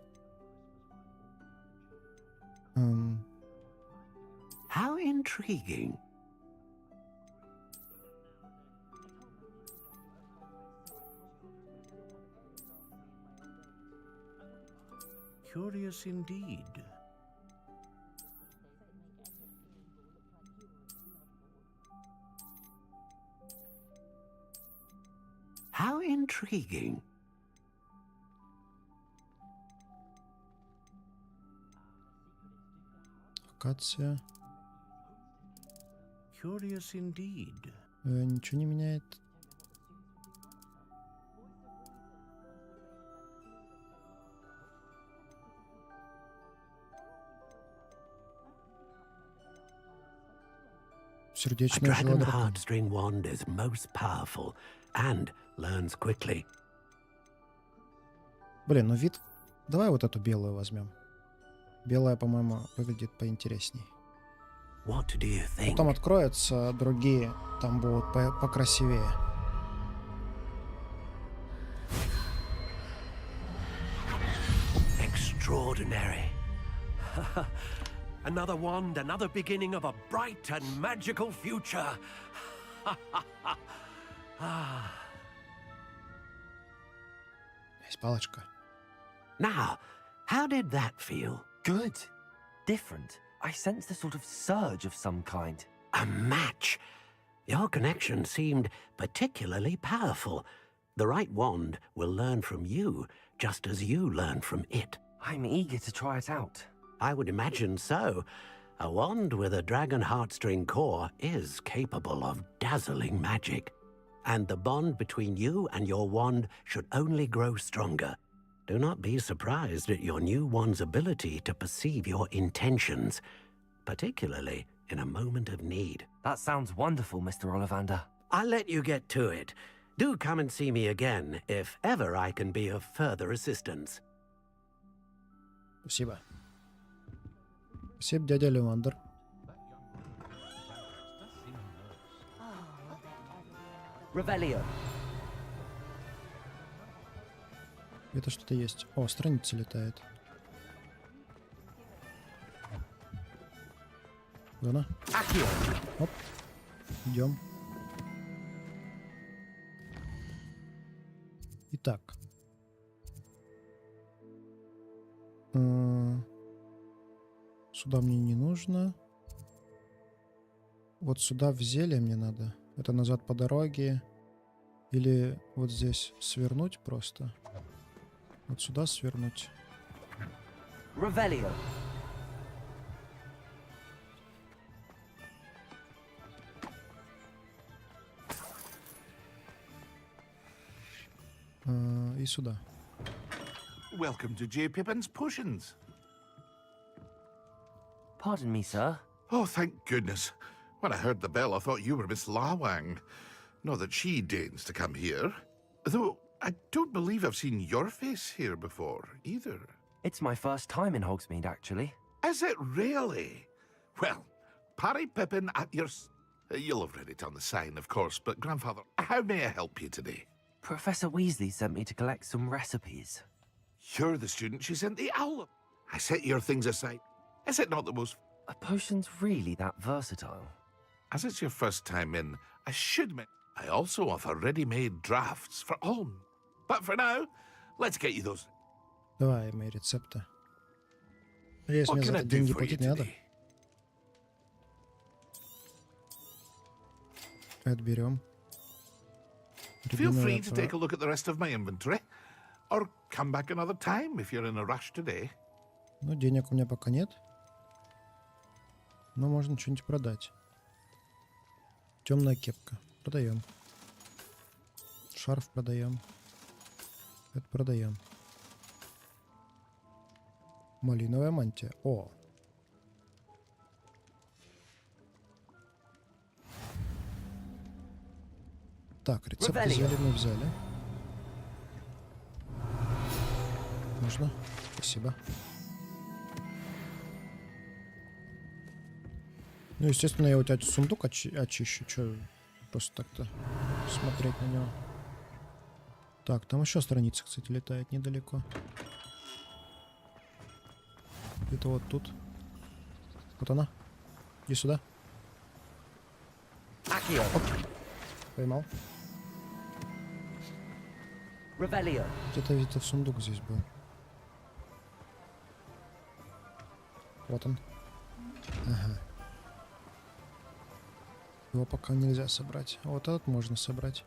How intriguing. Curious indeed. How intriguing. Акация. Curious indeed. Ничего не меняет. Сердечная жила Dragon дракона. heartstring wand is most powerful and learns quickly. Блин, ну вид... Давай вот эту белую возьмем. Белая, по-моему, выглядит поинтересней. What do you think? Потом откроются другие, там будут покрасивее. Extraordinary. Another wand, another beginning of a bright and magical future. Есть палочка. Now, how did that feel? Good. Different. I sensed a sort of surge of some kind. A match. Your connection seemed particularly powerful. The right wand will learn from you just as you learn from it. I'm eager to try it out. I would imagine so. A wand with a dragon heartstring core is capable of dazzling magic. And the bond between you and your wand should only grow stronger. Do not be surprised at your new wand's ability to perceive your intentions, particularly in a moment of need. That sounds wonderful, Mr. Ollivander. I'll let you get to it. Do come and see me again if ever I can be of further assistance. Спасибо. Спасибо, дядя Левандер. Revelio. Где-то что-то есть. О, страница летает. Ладно. Оп. Идем. Итак. Сюда мне не нужно. Вот сюда в зелье мне надо. Это назад по дороге. Или вот здесь свернуть просто. Вот сюда свернуть. Revelio. И сюда. Welcome to J. Pippin's Potions. Pardon me, sir. Oh, thank goodness. When I heard the bell, I thought you were Miss Lawang. Not that she deigns to come here. Though, I don't believe I've seen your face here before, either. It's my first time in Hogsmeade, actually. Is it really? Well, Parry Pippin at your... You'll have read it on the sign, of course, but Grandfather, how may I help you today? Professor Weasley sent me to collect some recipes. You're the student she sent the owl. I set your things aside. Is it not the most... Are potions really that versatile? As it's your first time in, I should mention, I also offer ready-made drafts for all. But for now, let's get you those. Давай мои рецепты. Если мне за это деньги платить не надо. Это берем. Feel free to take a look at the rest of my inventory, or come back another time if you're in a rush today. Ну, денег у меня пока нет. Но можно что-нибудь продать. Темная кепка. Продаем. Шарф продаем. Это продаем. Малиновая мантия. О! Так, рецепты зелья мы взяли. Можно? Спасибо. Ну, естественно, я у тебя сундук очищу. Че, просто так-то смотреть на него. Так, там еще страница, кстати, летает недалеко. Где-то вот тут. Вот она. Иди сюда. Оп. Поймал. Где-то сундук здесь был. Вот он. Ага. Его пока нельзя собрать. А вот этот можно собрать.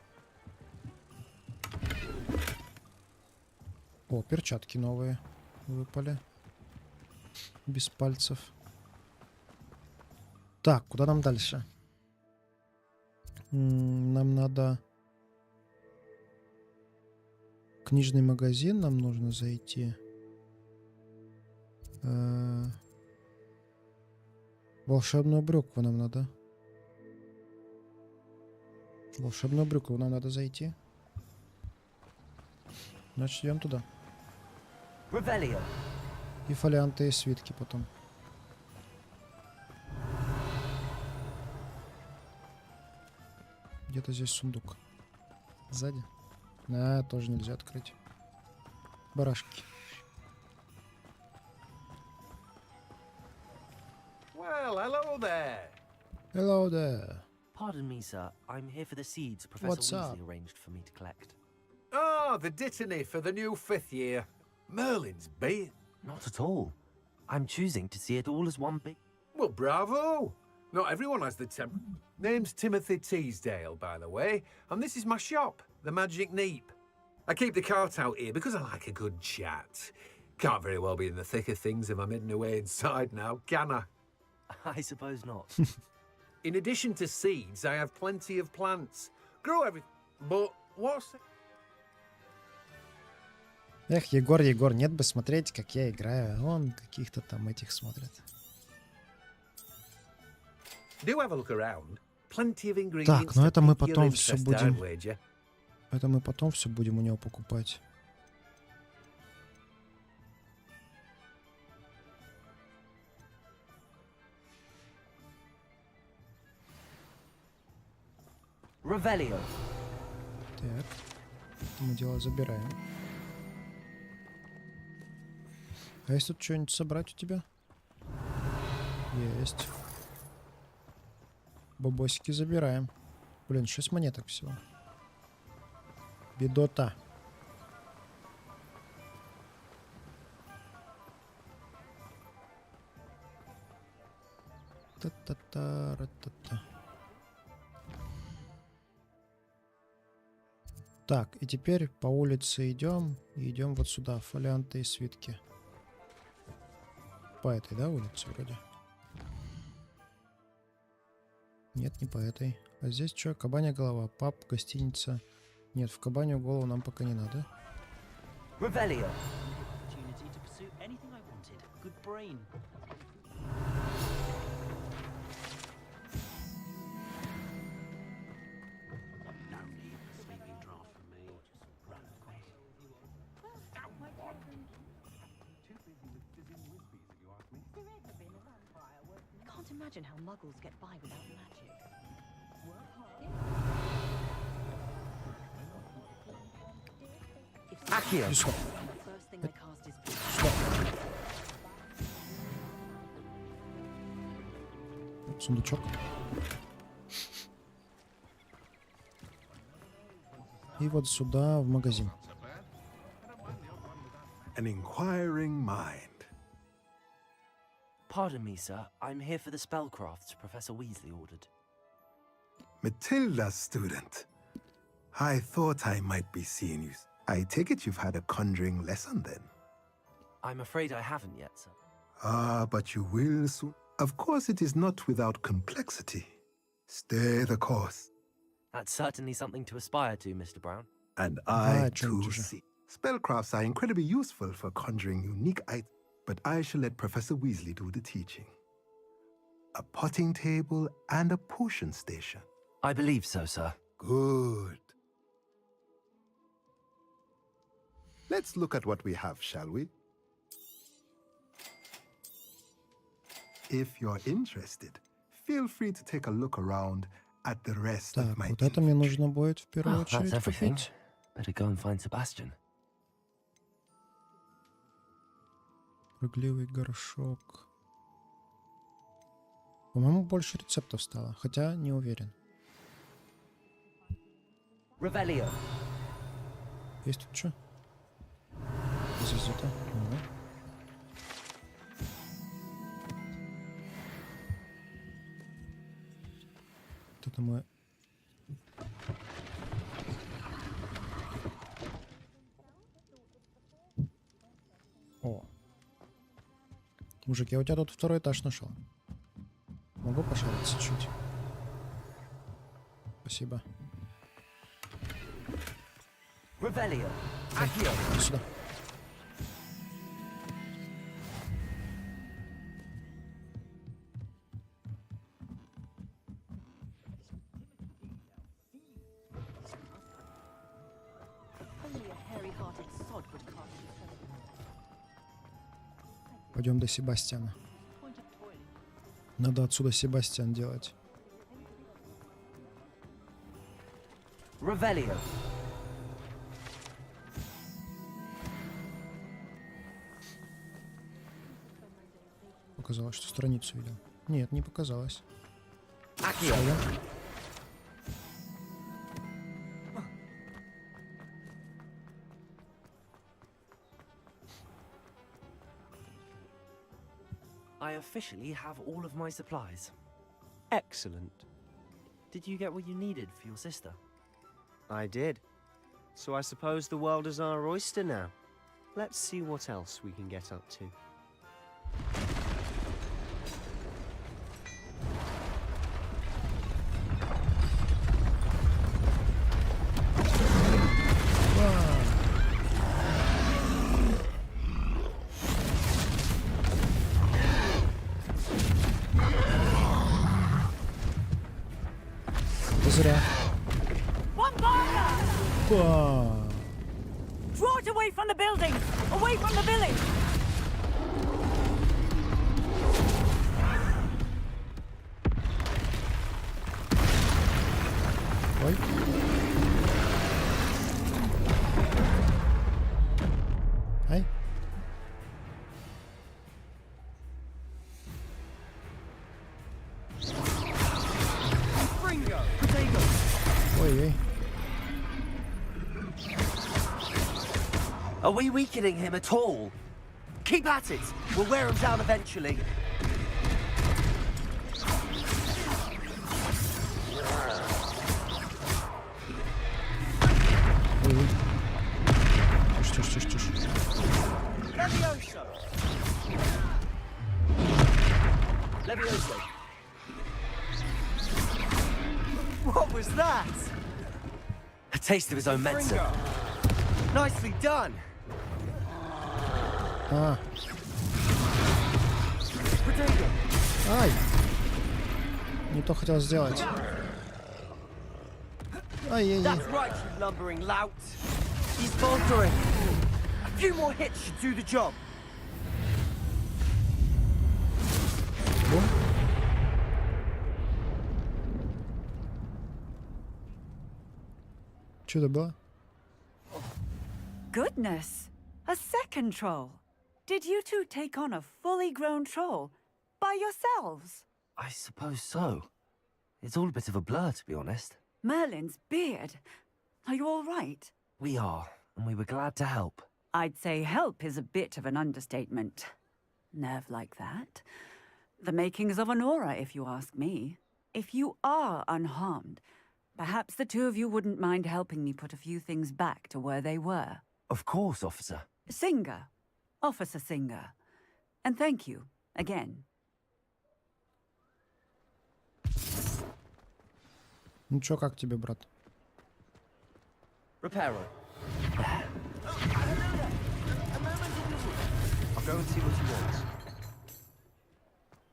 О, перчатки новые выпали. Без пальцев. Так, куда нам дальше? Нам надо... Книжный магазин нам нужно зайти. Волшебную брюкву нам надо. Волшебную брюкву нам надо зайти. Значит, идем туда. Revelio. И фолианты и свитки потом. Где-то здесь сундук. Сзади. А, тоже нельзя открыть. Барашки. Well, hello there. Hello there. Pardon me, sir. I'm here for the seeds Professor Weasley arranged for me to collect. Oh, the dittany for the new 5th year. Merlin's bait. Not at all. I'm choosing to see it all as one big... Well, bravo. Not everyone has the temper. Name's Timothy Teasdale, by the way, and this is my shop, the Magic Neep. I keep the cart out here because I like a good chat. Can't very well be in the thick of things if I'm hidden away inside now, can I? I suppose not. In addition to seeds, I have plenty of plants. Grow everything. But what's... Эх, Егор, нет бы смотреть, как я играю. Он каких-то там этих смотрит. Do have a look around. Plenty of ingredients. Так, но это мы потом все interest, будем... I'd wager. Это мы потом все будем у него покупать. Revelio. Так, это мы дело забираем. А есть тут что-нибудь собрать у тебя? Есть. Бабосики забираем. Блин, 6 монеток всего. Бедота. Та-та-та-ра-та-та. Так, и теперь по улице идем. И идем вот сюда. Фолианты и свитки. По этой, да, улице вроде? Нет, не по этой. А здесь что? Кабанья голова. Паб, гостиница. Нет, в кабанью голову нам пока не надо. Revelio. Can't imagine how muggles get by without magic. Accio. Сюда. First thing they cast is Вот сундучок. И вот сюда, в магазин. An inquiring mind. Pardon me, sir. I'm here for the spellcrafts Professor Weasley ordered. Matilda's student. I thought I might be seeing you. I take it you've had a conjuring lesson then? I'm afraid I haven't yet, sir. Ah, but you will soon. Of course, it is not without complexity. Stay the course. That's certainly something to aspire to, Mr. Brown. And I, too, see. Spellcrafts are incredibly useful for conjuring unique items, but I shall let Professor Weasley do the teaching. A potting table and a potion station. I believe so, sir. Good. Let's look at what we have, shall we? If you're interested, feel free to take a look around at the rest of my... Вот это мне нужно будет в первую очередь That's everything. купить. Better go and find Sebastian. Прыгливый горшок. По-моему, больше рецептов стало, хотя не уверен. Revelio. Есть тут что? Здесь это. Ага. Вот это мы... О. Мужик, я у тебя тут второй этаж нашел. Могу пошариться чуть? Спасибо. Revelio. Accio. Иди сюда. only a hairy-hearted sod would cast his spell. Пойдем до Себастьяна. Надо отсюда Себастьян делать. Revelio. Показалось, что страницу видел. Нет, не показалось. Accio. I officially have all of my supplies. Excellent. Did you get what you needed for your sister? I did. So I suppose the world is our oyster now. Let's see what else we can get up to. Зря. Draw it away from the buildings! Away from the village! Ой. Ай. Ой-ой. Are we weakening him at all? Keep at it! We'll wear him down eventually. Ой-ой. Тише. Levioso! Levioso! What was that? A taste of his own medicine. Nicely done! А. Ай! Не то хотел сделать. Ай-яй-яй. That's right, you lumbering lout. He's faltering. A few more hits should do the job. Бум. Чудо было? Goodness! A second troll! Did you two take on a fully grown troll? By yourselves? I suppose so. It's all a bit of a blur, to be honest. Merlin's beard. Are you all right? We are, and we were glad to help. I'd say help is a bit of an understatement. Nerve like that. The makings of an aura, if you ask me. If you are unharmed, perhaps the two of you wouldn't mind helping me put a few things back to where they were. Of course, officer. Singer. Officer Singer. And thank you, again. Ну чё, как тебе, брат? Reparo. I'll go and see what he wants.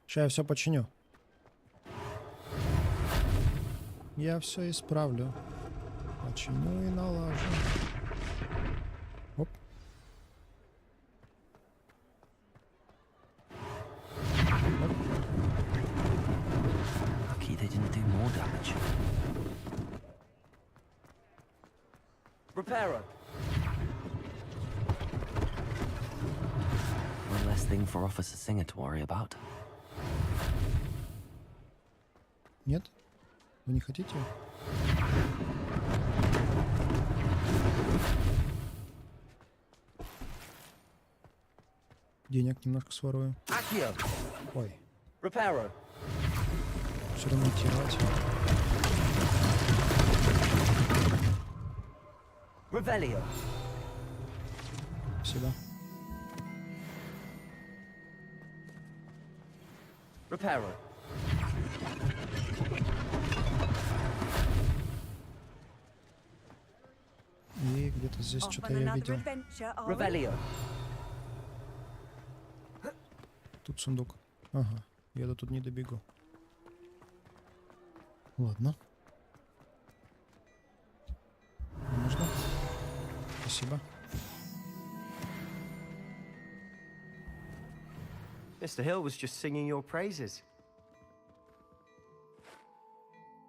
Сейчас я все починю. Я все исправлю. Починю и налажу. Оп. Lucky they didn't do more damage. Reparo. One less thing for Officer Singer to worry about. Нет? Вы не хотите? Денег немножко сворую. Accio. Ой. Reparo. Все равно терять. Revelio. Спасибо. Reparo. И где-то здесь что-то я видел. Revelio. Тут сундук. Ага. Я до тут не добегу. Ладно. Можно? Спасибо. Mr. Hill was just singing your praises.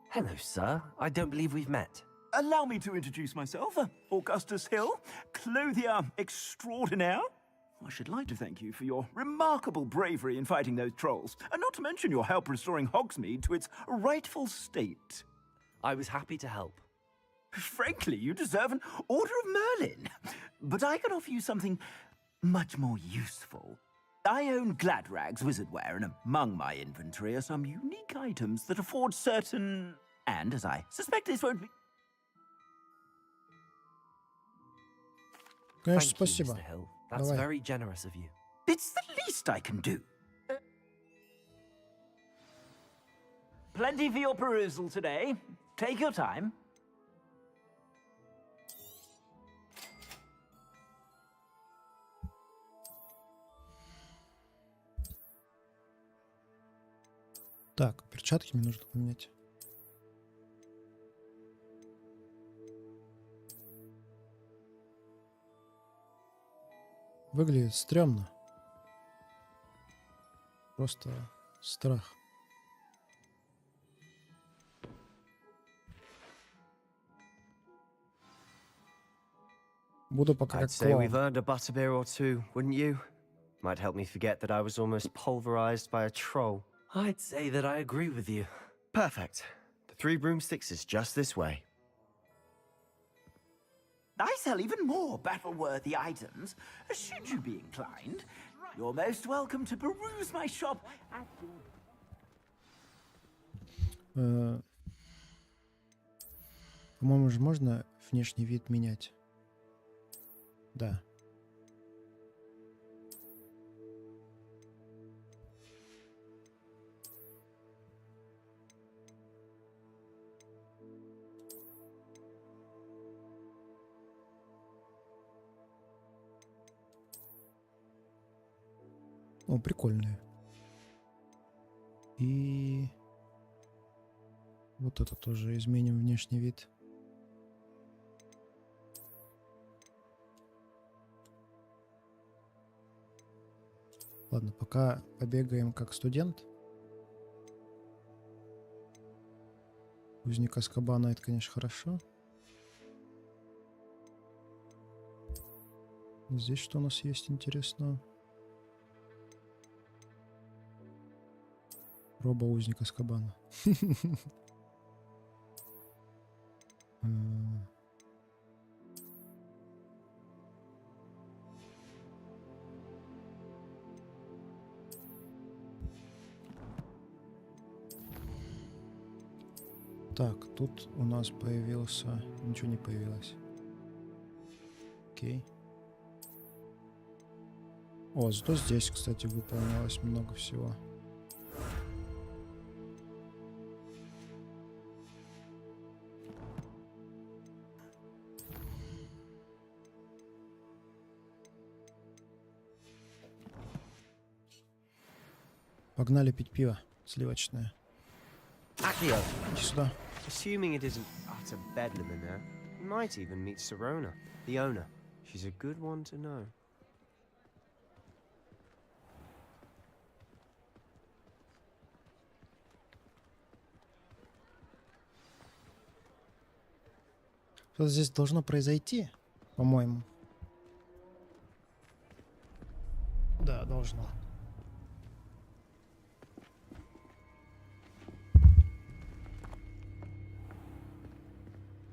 Hello, sir. I don't believe we've met. Allow me to introduce myself, Augustus Hill, clothier extraordinaire. I should like to thank you for your remarkable bravery in fighting those trolls, and not to mention your help restoring Hogsmeade to its rightful state. I was happy to help. Frankly, you deserve an Order of Merlin. But I can offer you something much more useful. I own Gladrag's wizardware, and among my inventory are some unique items that afford certain... And, as I suspect this won't be... Конечно, Thank you, спасибо. Mr. Hill. That's Давай. very generous of you. It's the least I can do. Plenty for your perusal today. Take your time. Так, перчатки мне нужно поменять. Выглядит стрёмно. Просто страх. Буду пока I'd как say we've клоун. earned a butterbeer or two, wouldn't you? Might help me forget that I was almost pulverized by a troll. I'd say that I agree with you. Perfect. The 3 broomsticks is just this way. I sell even more battle-worthy items. Should you be inclined, you're most welcome to peruse my shop at your... По-моему же можно внешний вид менять. Да. О, прикольные. И вот это тоже изменим внешний вид. Ладно, пока побегаем как студент. Узник Азкабана — это, конечно, хорошо. Здесь что у нас есть интересного? Робо-узник Азкабана. Так, тут у нас появился... Ничего не появилось. Окей. О, зато здесь, кстати, выполнялось много всего. Погнали пить пиво сливочное. Accio! Иди сюда. Assuming it isn't utter bedlam in there, you might even meet Sirona, the owner. She's a good one to know. Что-то здесь должно произойти, по-моему. Да, должно.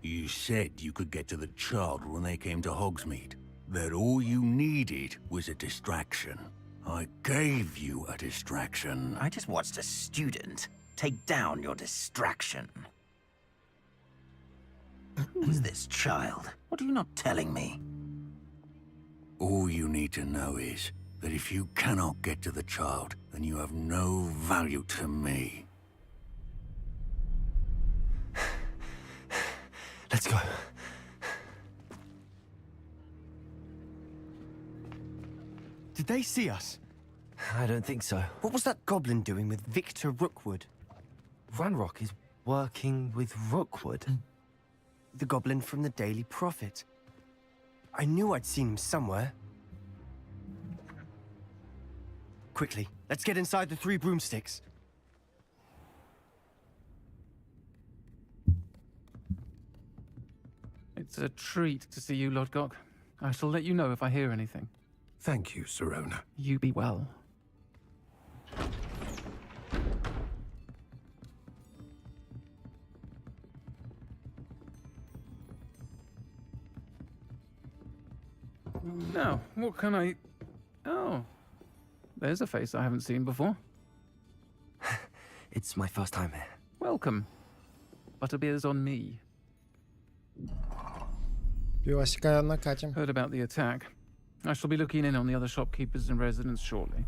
You said you could get to the child when they came to Hogsmeade. That all you needed was a distraction. I gave you a distraction. I just watched a student take down your distraction. Who is this child? What are you not telling me? All you need to know is that if you cannot get to the child, then you have no value to me. Let's go. Did they see us? I don't think so. What was that goblin doing with Victor Rookwood? Ranrock is working with Rookwood? The goblin from the Daily Prophet. I knew I'd seen him somewhere. Quickly, let's get inside the 3 broomsticks. It's a treat to see you, Lodgok. I shall let you know if I hear anything. Thank you, Sirona. You be well. Now, what can I... Oh. There's a face I haven't seen before. It's my first time here. Welcome. Butterbeer's on me. Пивасика накатим. Heard about the attack. I shall be looking in on the other shopkeepers and residents shortly.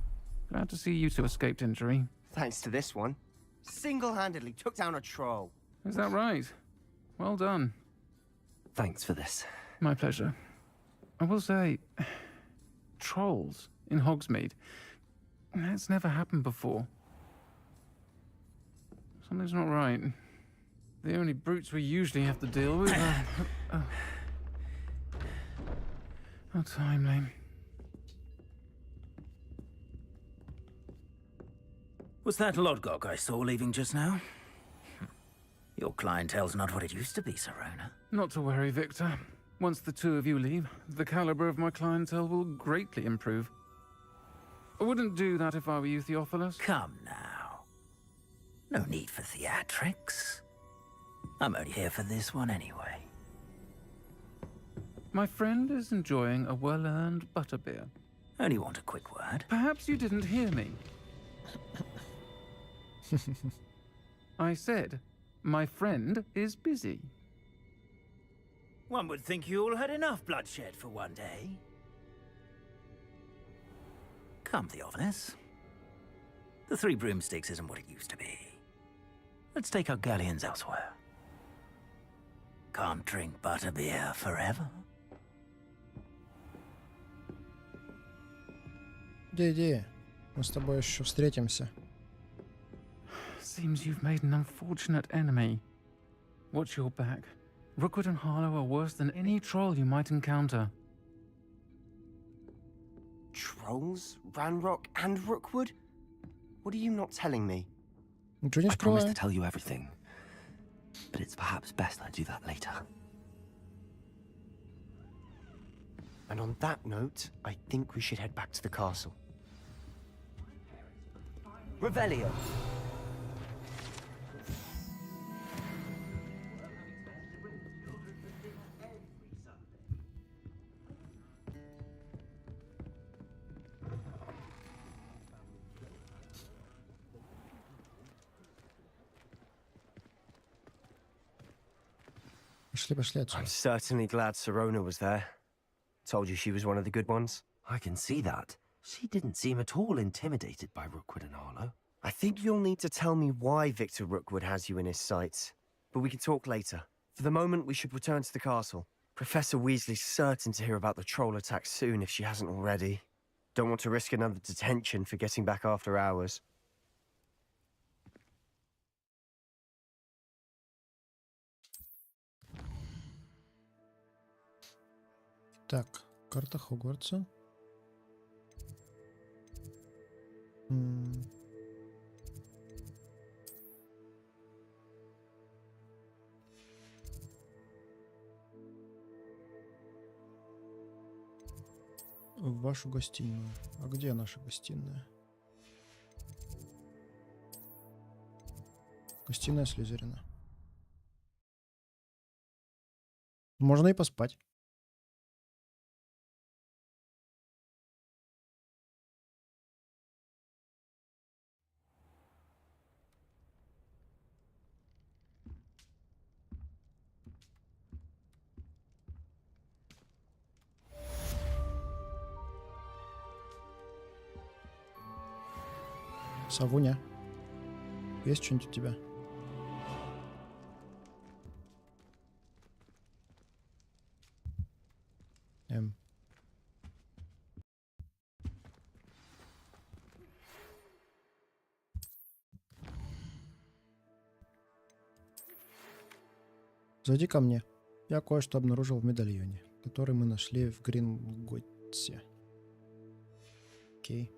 Glad to see you two escaped injury. Thanks to this one. Single-handedly took down a troll. Is that right? Well done. Thanks for this. My pleasure. I will say, trolls in Hogsmeade. That's never happened before. Something's not right. The only brutes we usually have to deal with are... How timely. Was that Lodgok I saw leaving just now? Your clientele's not what it used to be, Serona. Not to worry, Victor. Once the two of you leave, the caliber of my clientele will greatly improve. I wouldn't do that if I were you, Theophilus. Come now. No need for theatrics. I'm only here for this one anyway. My friend is enjoying a well-earned butterbeer. Only want a quick word. Perhaps you didn't hear me. I said, my friend is busy. One would think you all had enough bloodshed for one day. Come, Theophilus. The Three Broomsticks isn't what it used to be. Let's take our galleons elsewhere. Can't drink butterbeer forever. Иди, мы с тобой еще встретимся. Seems you've made an unfortunate enemy. Watch your back. Rookwood and Harlow are worse than any troll you might encounter. Trolls? Ranrock and Rookwood? What are you not telling me? Ничего не I promise to скрываю. tell you everything, but it's perhaps best I do that later. And on that note, I think we should head back to the castle. Revelio. Пошли отсюда. I'm certainly glad Serona was there. Told you she was one of the good ones. I can see that. She didn't seem at all intimidated by Rookwood and Harlow. I think you'll need to tell me why Victor Rookwood has you in his sights. But we can talk later. For the moment, we should return to the castle. Professor Weasley's certain to hear about the troll attack soon if she hasn't already. Don't want to risk another detention for getting back after hours. Так, карта Хогвартса. В вашу гостиную. А где наша гостиная? Гостиная Слизерина. Можно и поспать. Савуня, есть что-нибудь у тебя? Зайди ко мне. Я кое-что обнаружил в медальоне, который мы нашли в Гринготте. Окей.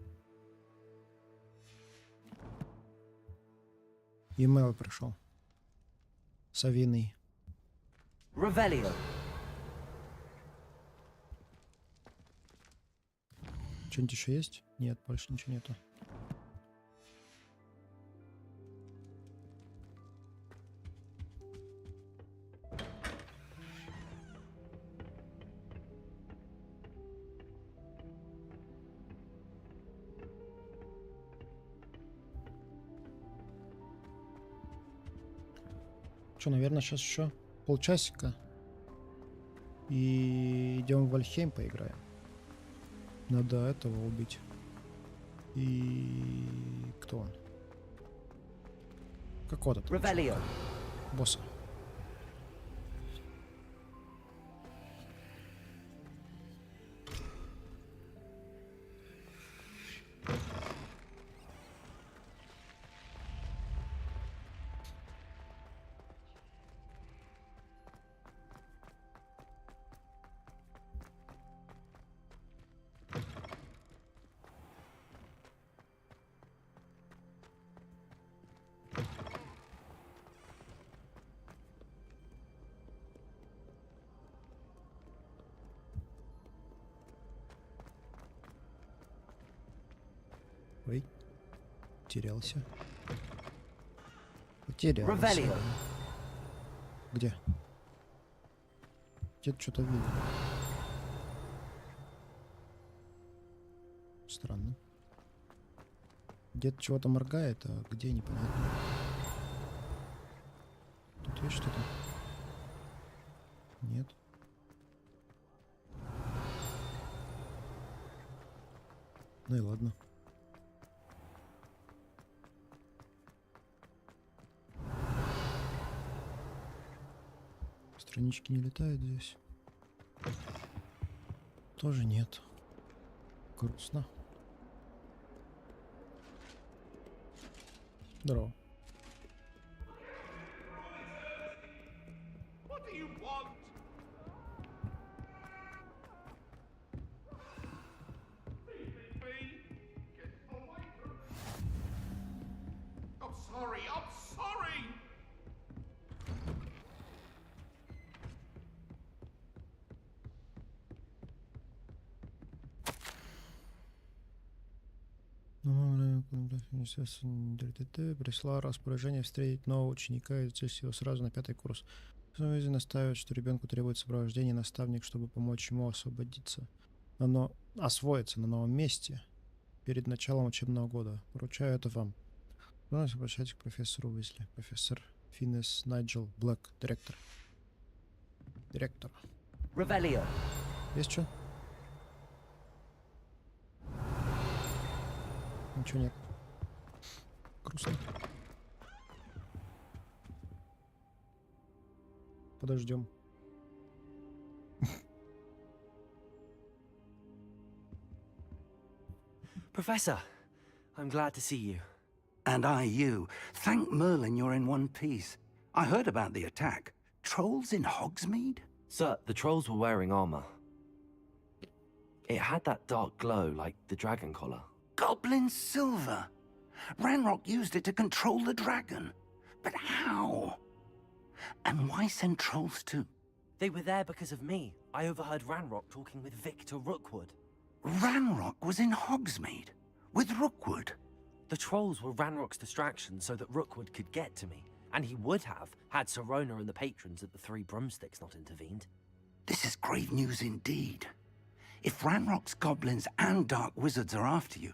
Имейл пришел. Савиный. Revelio. Что-нибудь еще есть? Нет, больше ничего нету. Что, наверное, сейчас еще полчасика. И идем в Вальхейм поиграем. Надо этого убить. И кто он? Какого-то там чувака. Босса. Ой, потерялся. Потерялся. Где? Где-то что-то видел. Странно. Где-то чего-то моргает, а где непонятно. Тут есть что-то? Нет. Ну и ладно. Странички не летают здесь. Тоже нет. Грустно. Здорово. Прислала распоряжение встретить нового ученика и взять его сразу на 5-й курс. Связи настаивает, что ребенку требуется сопровождение и наставник, чтобы помочь ему освоиться на новом месте перед началом учебного года. Поручаю это вам. Пожалуйста, обращайтесь к профессору Уизли. Профессор Финес Найджел Блэк, директор. Директор. Ревелио. Есть что? Ничего нет. Грустно. Подождем. Professor, I'm glad to see you. And I you. Thank Merlin you're in one piece. I heard about the attack. Trolls in Hogsmeade? Sir, the trolls were wearing armor. It had that dark glow like the dragon collar. Goblin silver. Ranrock used it to control the dragon. But how? And why send trolls too? They were there because of me. I overheard Ranrock talking with Victor Rookwood. Ranrock was in Hogsmeade? With Rookwood? The trolls were Ranrock's distraction so that Rookwood could get to me. And he would have, had Sirona and the patrons at the Three Broomsticks not intervened. This is grave news indeed. If Ranrock's goblins and dark wizards are after you,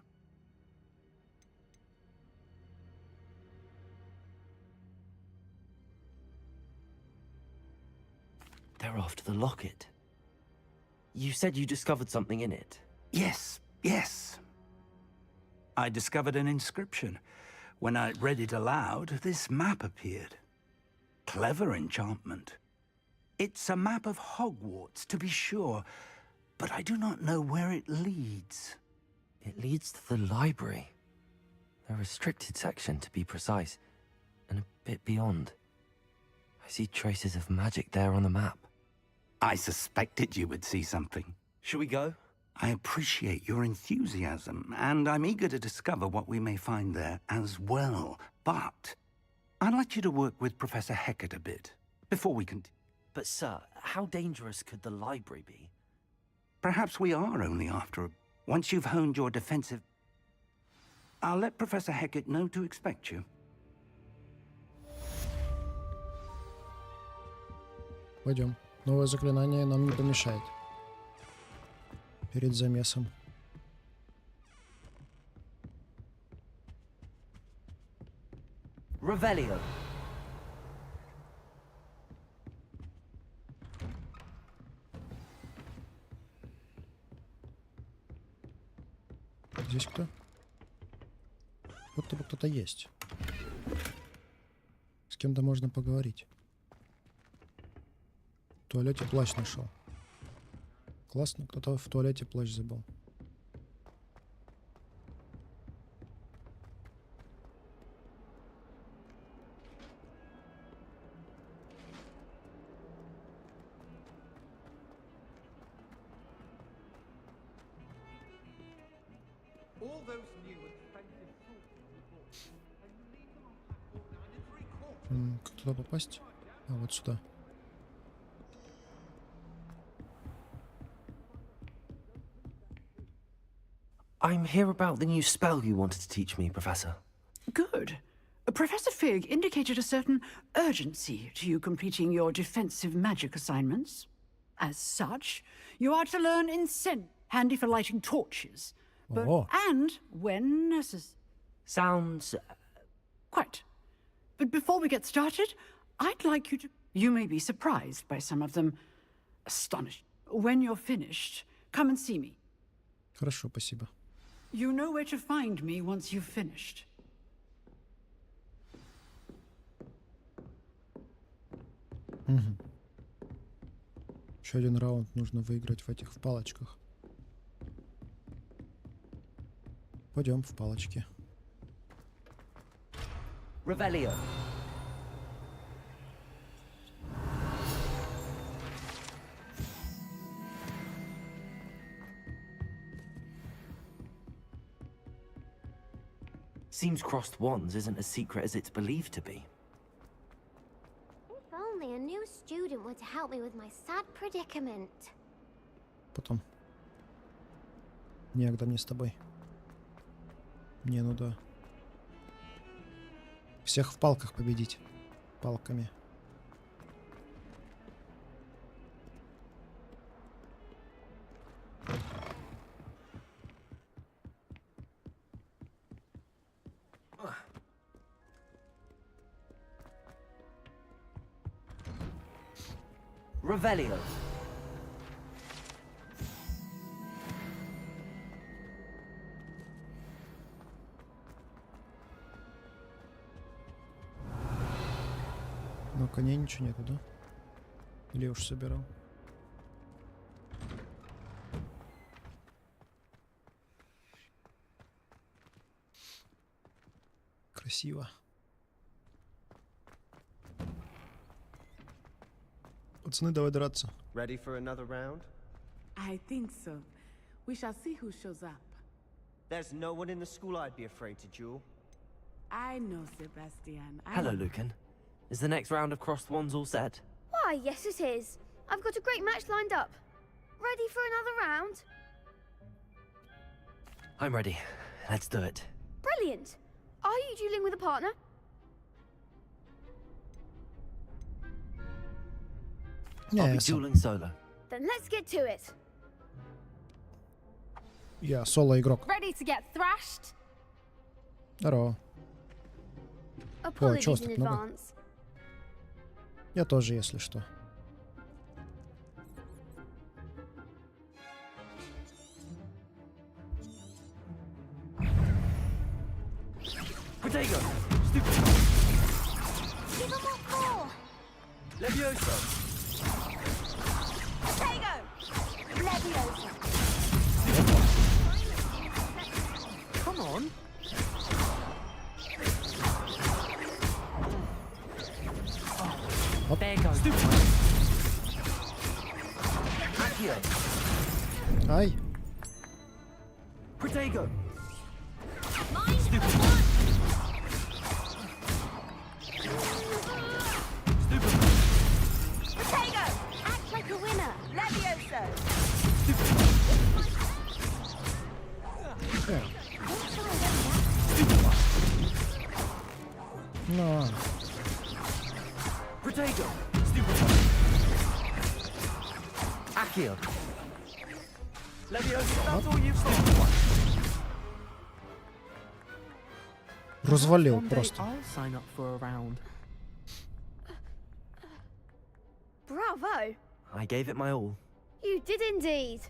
they're after the locket. You said you discovered something in it. Yes. I discovered an inscription. When I read it aloud, this map appeared. Clever enchantment. It's a map of Hogwarts, to be sure, but I do not know where it leads. It leads to the library. A restricted section, to be precise, and a bit beyond. I see traces of magic there on the map. I suspected you would see something. Shall we go? I appreciate your enthusiasm, and I'm eager to discover what we may find there as well. But I'd like you to work with Professor Hecat a bit, before we continue. But sir, how dangerous could the library be? Perhaps we are only after... Once you've honed your defensive... I'll let Professor Hecat know to expect you. Пойдем. Новое заклинание нам не помешает. Перед замесом. Revelio. Здесь кто? Будто бы кто-то есть. С кем-то можно поговорить. В туалете плащ нашел. Классно, кто-то в туалете плащ забыл. Как туда попасть? А, вот сюда. I'm here about the new spell you wanted to teach me, Professor. Good. Professor Fig indicated a certain urgency to you completing your defensive magic assignments. As such, you are to learn Incense, handy for lighting torches. But, and when necessary. Sounds... Quite. But before we get started, I'd like you to... You may be surprised by some of them. Astonished. When you're finished, come and see me. Хорошо, спасибо. You know where to find me once you've finished. Угу. Еще один раунд нужно выиграть в этих в палочках. Пойдем в палочки. Revelio. Seems crossed wands isn't as secret as it's believed to be. If only a new student were to help me with my sad predicament. Потом. Некогда мне с тобой. Не, ну да. Всех в палках победить. Палками. Revelio. Но коней ничего нету, да? Или я уж собирал? Красиво. Пацаны, давай драться. Ready for another round? I think so. We shall see who shows up. There's no one in the school I'd be afraid to duel. I know, Sebastian. Hello, Lucan. Is the next round of crossed wands all set? Why, yes it is. I've got a great match lined up. Ready for another round? I'm ready. Let's do it. Brilliant. Are you dueling with a partner? I'll be dueling solo. Then let's get to it. Я соло-игрок. Ready to get thrashed? Здорово. О, чего вас так много? Я тоже, если что. Protego! Stupid! Give him what for! Levioso! Protego! Levioso! Come on! There goes. Stupid! Accio! Ай! Protego! Stupid! Protego! Act like a winner! Levioso! Ну. Protego! Stupid! Accio! Levioso, that's all you've got! Развалил просто. I'll sign up for a round. Bravo! I gave it my all. You did indeed.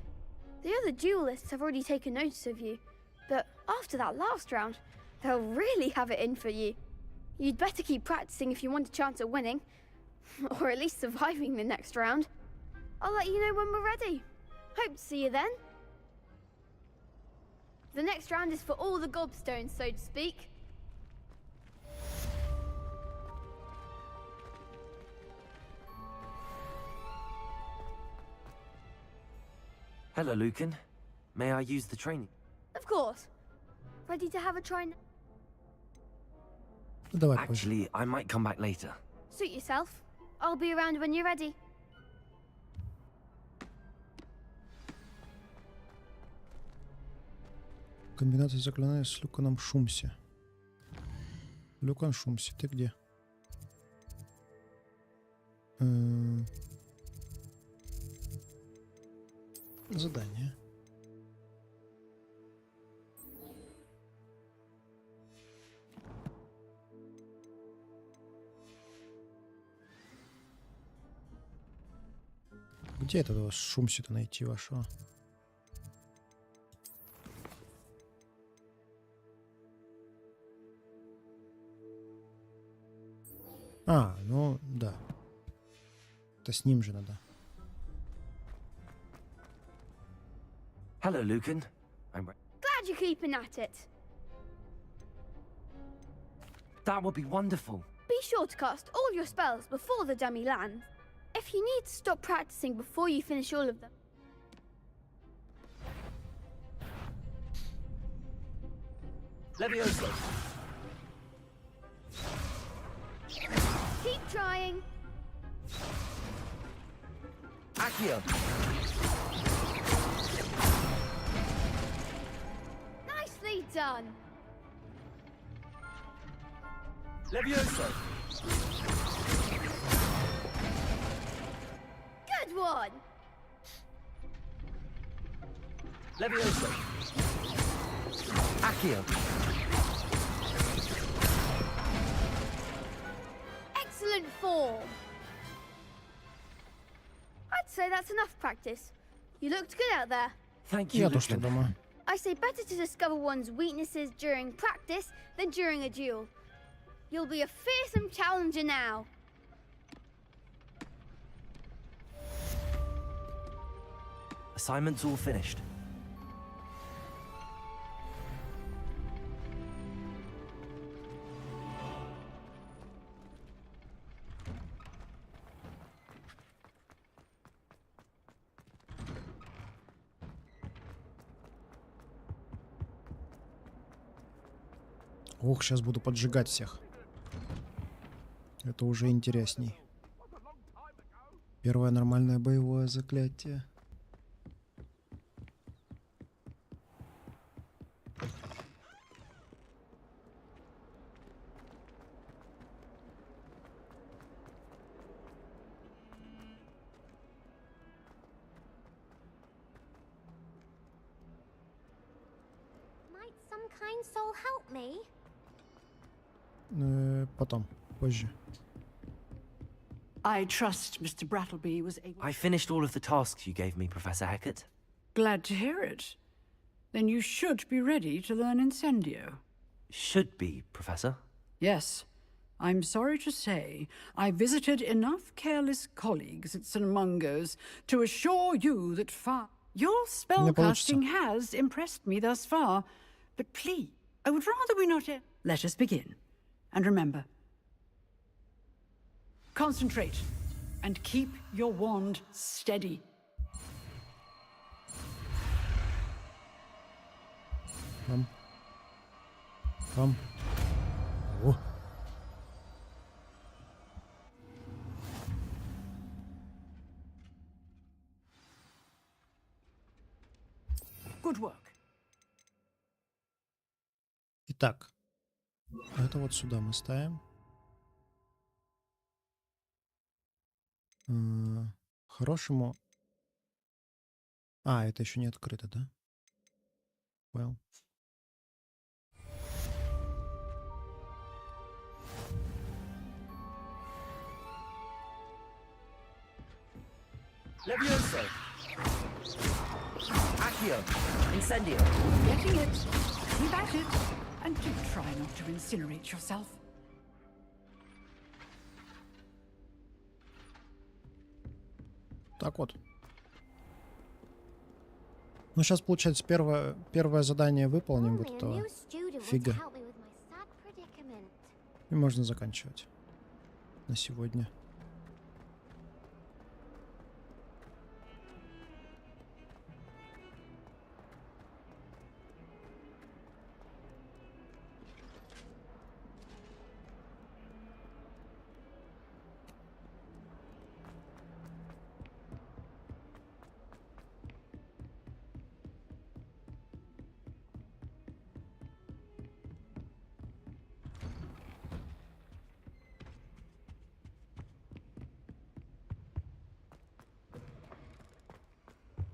The other duelists have already taken notice of you, but After that last round, they'll really have it in for you. You'd better keep practicing if you want a chance at winning. Or at least surviving the next round. I'll let you know when we're ready. Hope to see you then. The next round is for all the gobstones, so to speak. Hello, Lucan. May I use the training? Of course. Ready to have a try now? Давай позже. Actually, I might come back later. Suit yourself. I'll be around when you're ready. Комбинация заклинания с Люканом Шумси. Люкан Шумси, ты где? Задание. Где этого Шумси-то найти вашего? А, ну да. Это с ним же надо. Hello, Lucan. I'm Glad you're keeping at it. That would be wonderful. Be sure to cast all your spells before the dummy lands. If you need to stop practicing before you finish all of them. Levioso. Keep trying. Accio. Nicely done. Levioso. Good one. Levioso. Accio. Excellent form. I'd say that's enough practice. You looked good out there. Thank you, Lucan. I say better to discover one's weaknesses during practice than during a duel. You'll be a fearsome challenger now. Assignment's all finished. Ох, сейчас буду поджигать всех. Это уже интересней. Первое нормальное боевое заклятие. Might some kind soul help me? Потом, позже. I trust Mr. Brattleby was able... I finished all of the tasks you gave me, Professor Hackett. Glad to hear it. Then you should be ready to learn Incendio. Should be, Professor. Yes. I'm sorry to say, I visited enough careless colleagues at St. Mungo's to assure you that your spellcasting has impressed me thus far. But please, I would rather we not... Let us begin. And remember, concentrate and keep your wand steady. Come. О. Good work. Итак, это вот сюда мы ставим. Хорошему. А, это еще не открыто, да? Well. Levioso. Accio. Incendio. Getting it. Keep at it, and do try not to incinerate yourself. Так вот. Ну, сейчас, получается, первое задание выполним вот этого фига. И можно заканчивать на сегодня.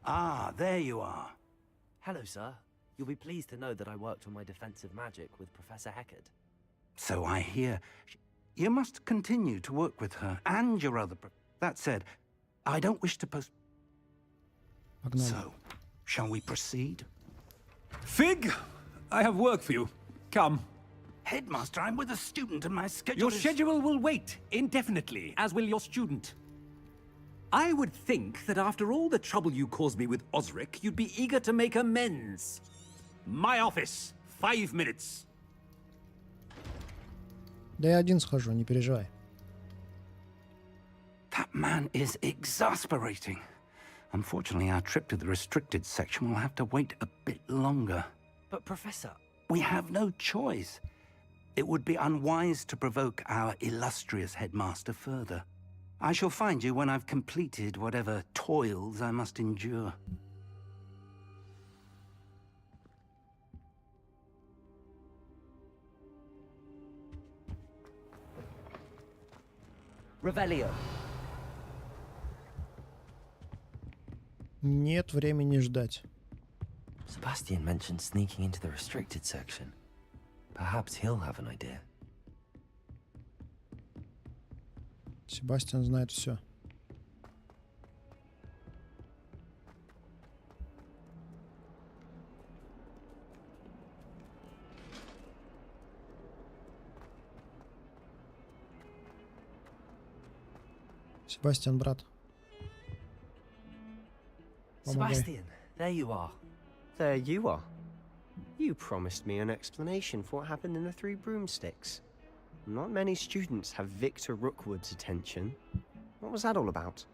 Ah, there you are. Hello, sir. You'll be pleased to know that I worked on my defensive magic with Professor Heckard. So I hear. You must continue to work with her and your other... That said, I don't wish to post... So, shall we proceed? Fig, I have work for you. Come. Headmaster, I'm with a student and my schedule Your schedule will wait indefinitely, as will your student. I would think that after all the trouble you caused me with Osric, you'd be eager to make amends. My office. 5 minutes. Да я один схожу, не переживай. That man is exasperating. Unfortunately, our trip to the restricted section will have to wait a bit longer. But, Professor... We have no choice. It would be unwise to provoke our illustrious headmaster further. I shall find you when I've completed whatever toils I must endure. Revelio. Нет времени ждать. Sebastian mentioned sneaking into the restricted section. Perhaps he'll have an idea. Себастьян знает все. Себастьян, брат. Sebastian, there you are. There you are. You promised me an explanation for what happened in the Three Broomsticks. Not many students have Victor Rookwood's attention. What was that all about?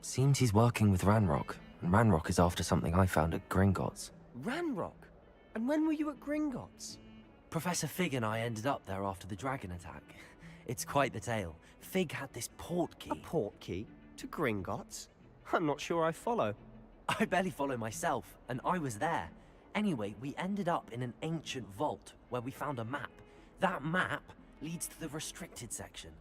Seems he's working with Ranrock, and Ranrock is after something I found at Gringotts. Ranrock? And when were you at Gringotts? Professor Fig and I ended up there after the dragon attack. It's quite the tale. Fig had this port key. A port key? To Gringotts? I'm not sure I follow. I barely follow myself, and I was there. Anyway, we ended up in an ancient vault where we found a map. That map leads to the restricted section.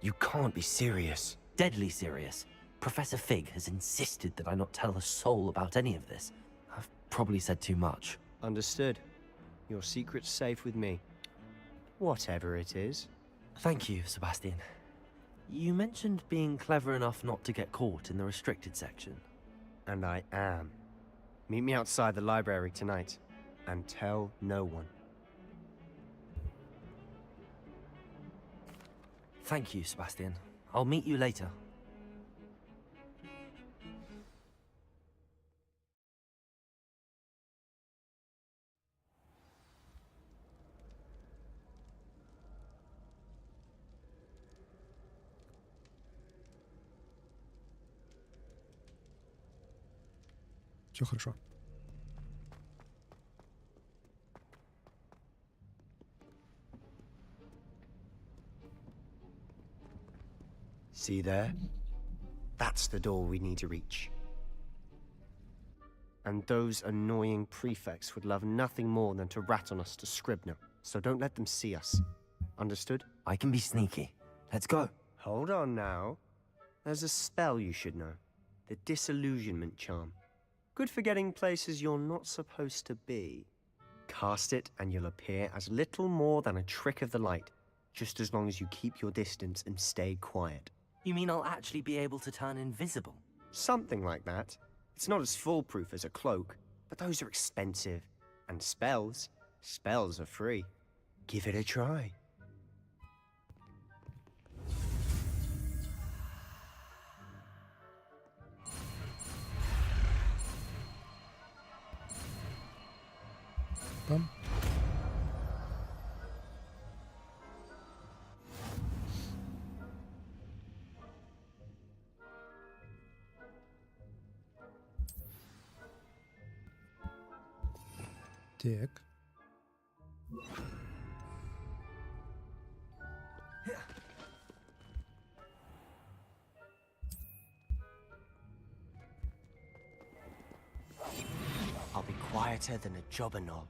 You can't be serious. Deadly serious. Professor Fig has insisted that I not tell a soul about any of this. I've probably said too much. Understood. Your secret's safe with me. Whatever it is. Thank you, Sebastian. You mentioned being clever enough not to get caught in the restricted section. And I am. Meet me outside the library tonight, and tell no one. Thank you, Sebastian. I'll meet you later. Все хорошо. See there? That's the door we need to reach. And those annoying prefects would love nothing more than to rat on us to Scribner, so don't let them see us. Understood? I can be sneaky. Let's go. Hold on now. There's a spell you should know. The Disillusionment Charm. Good for getting places you're not supposed to be. Cast it and you'll appear as little more than a trick of the light, just as long as you keep your distance and stay quiet. You mean I'll actually be able to turn invisible? Something like that. It's not as foolproof as a cloak, but those are expensive. And spells are free. Give it a try. Пам. Так. I'll be quieter than a jobberknoll.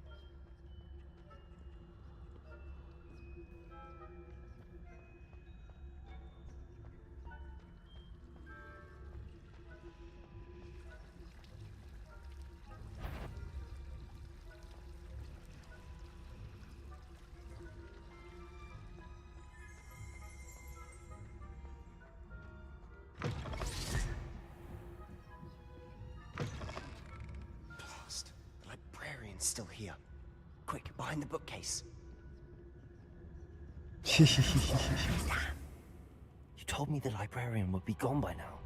Blast. The librarian's still here. Quick, behind the bookcase. You told me the librarian would be gone by now.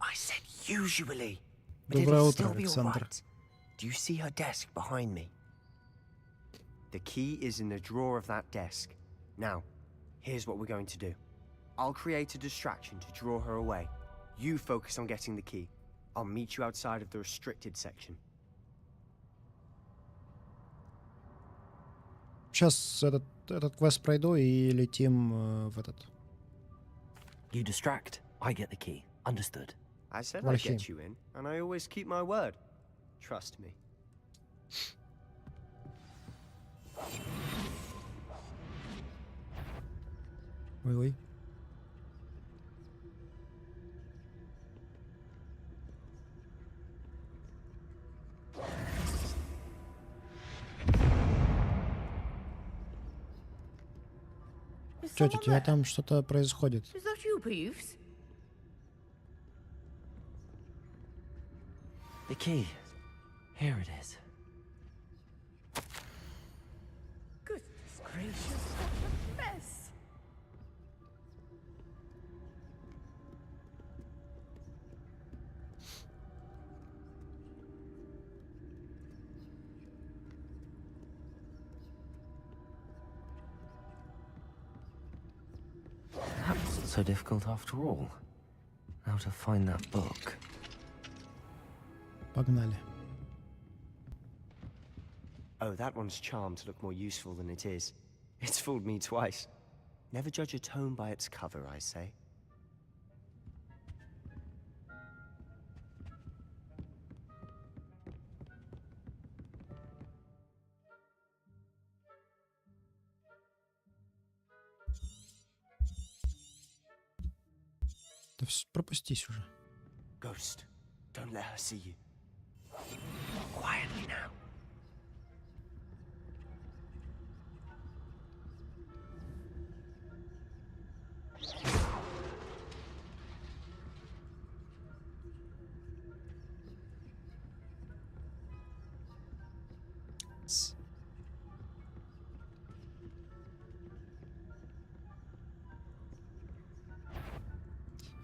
I said usually. But Доброе it'll утро, still be Александр. alright. Do you see her desk behind me? The key is in the drawer of that desk. Now, here's what we're going to do. I'll create a distraction to draw her away. You focus on getting the key. I'll meet you outside of the restricted section. Сейчас этот квест пройду и летим в этот. You distract, I get the key. Understood. I said I'd Вальхейм. get you in, and I always keep my word. Trust me. Oui. Тетя, у тебя там что-то происходит. Is that you, Peeves? The key. Here it is. Goodness gracious, what a mess. That wasn't so difficult after all. Now to find that book. Погнали. Oh, that one's charmed to look more useful than it is. It's fooled me twice. Never judge a tome by its cover, I say. Да пропустись уже. Ghost, don't let her see you. Quietly now.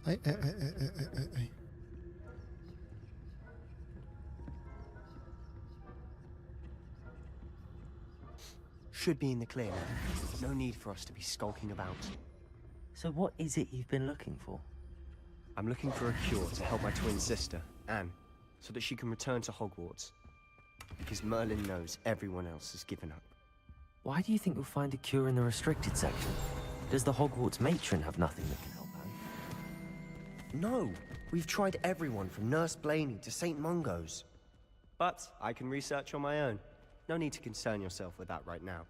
Ай. Should be in the clear now. No need for us to be skulking about. So what is it you've been looking for? I'm looking for a cure to help my twin sister, Anne, so that she can return to Hogwarts. Because Merlin knows everyone else has given up. Why do you think you'll find a cure in the restricted section? Does the Hogwarts matron have nothing that can help Anne? No! We've tried everyone from Nurse Blaney to St. Mungo's. But I can research on my own. No need to concern yourself with that right now.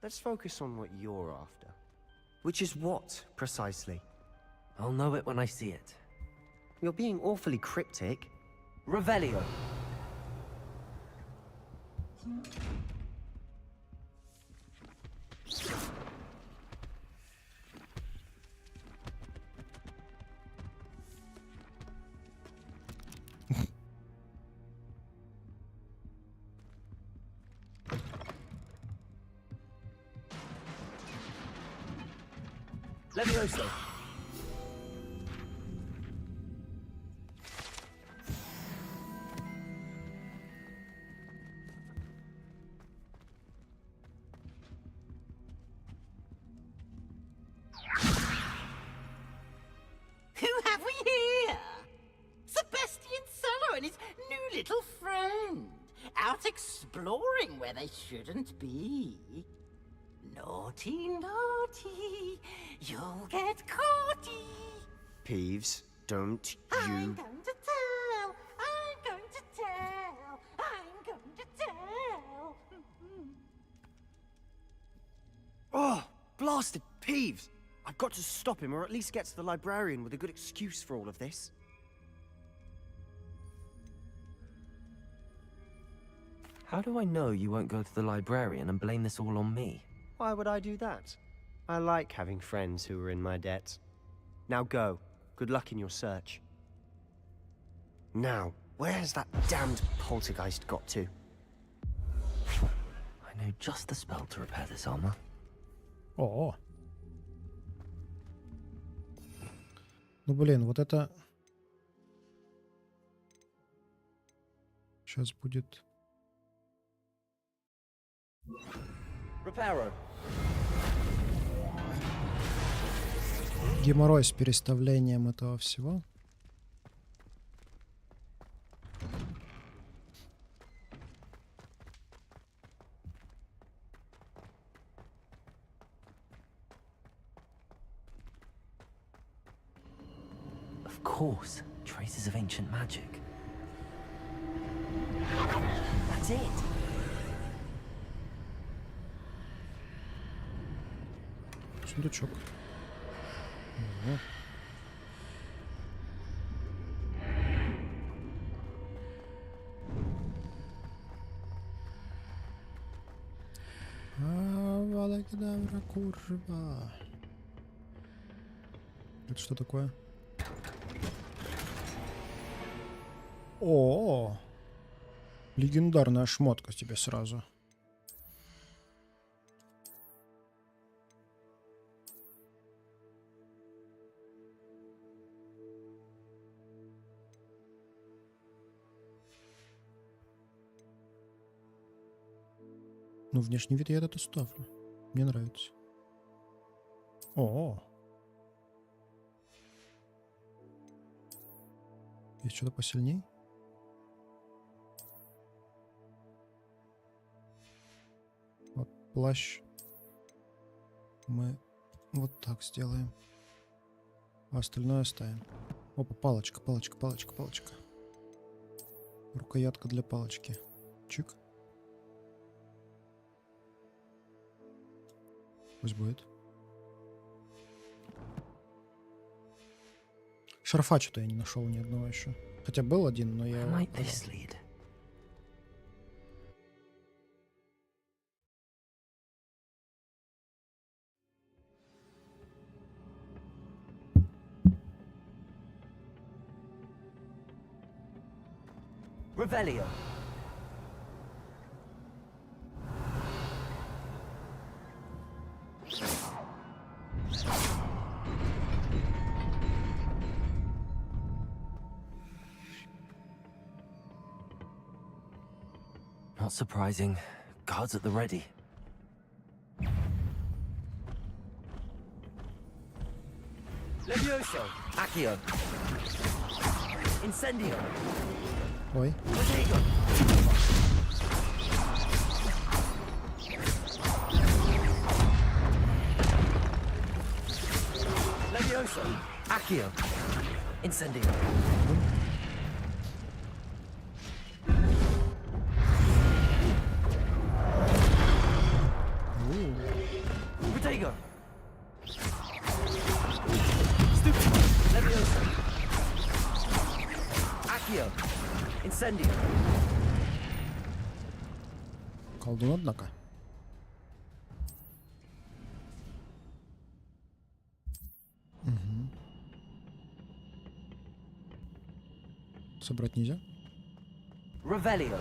Let's focus on what you're after. Which is what, precisely? I'll know it when I see it. You're being awfully cryptic. Revelio. Levioso. Who have we here? Sebastian Cello and his new little friend. Out exploring where they shouldn't be. Naughty, naughty. You'll get caughty. Peeves, don't I'm you... going to tell. I'm going to tell. I'm going to tell. Oh, blasted Peeves! I've got to stop him, or at least get to the librarian with a good excuse for all of this. How do I know you won't go to the librarian and blame this all on me? Why would I do that? I like having friends who are in my debt. Now go. Good luck in your search. Now, where has that damned poltergeist got to? I know just the spell to repair this armor. О. Ну, блин, вот это... Сейчас будет... Reparo. Геморрой с переставлением этого всего. Of course, traces of ancient magic. That's it. Сундучок. Ого. Авалакадабра, курва. Это что такое? О, легендарная шмотка тебе сразу. Ну, внешний вид я этот оставлю. Мне нравится. О. Есть что-то посильней? Вот плащ. Мы вот так сделаем. А остальное оставим. Опа, палочка, палочка, палочка, палочка. Рукоятка для палочки. Чик. Пусть будет. Шарфа что-то я не нашел ни одного еще. Хотя был один, но я... Revelio. Not surprising. Guards at the ready. Levioso. Accio. Incendio. Ой. Protego. Levioso. Accio. Incendio. Protego. Stupid. Levioso. Accio. Incendio. Колдун, однако. Угу. Собрать нельзя? Revelio.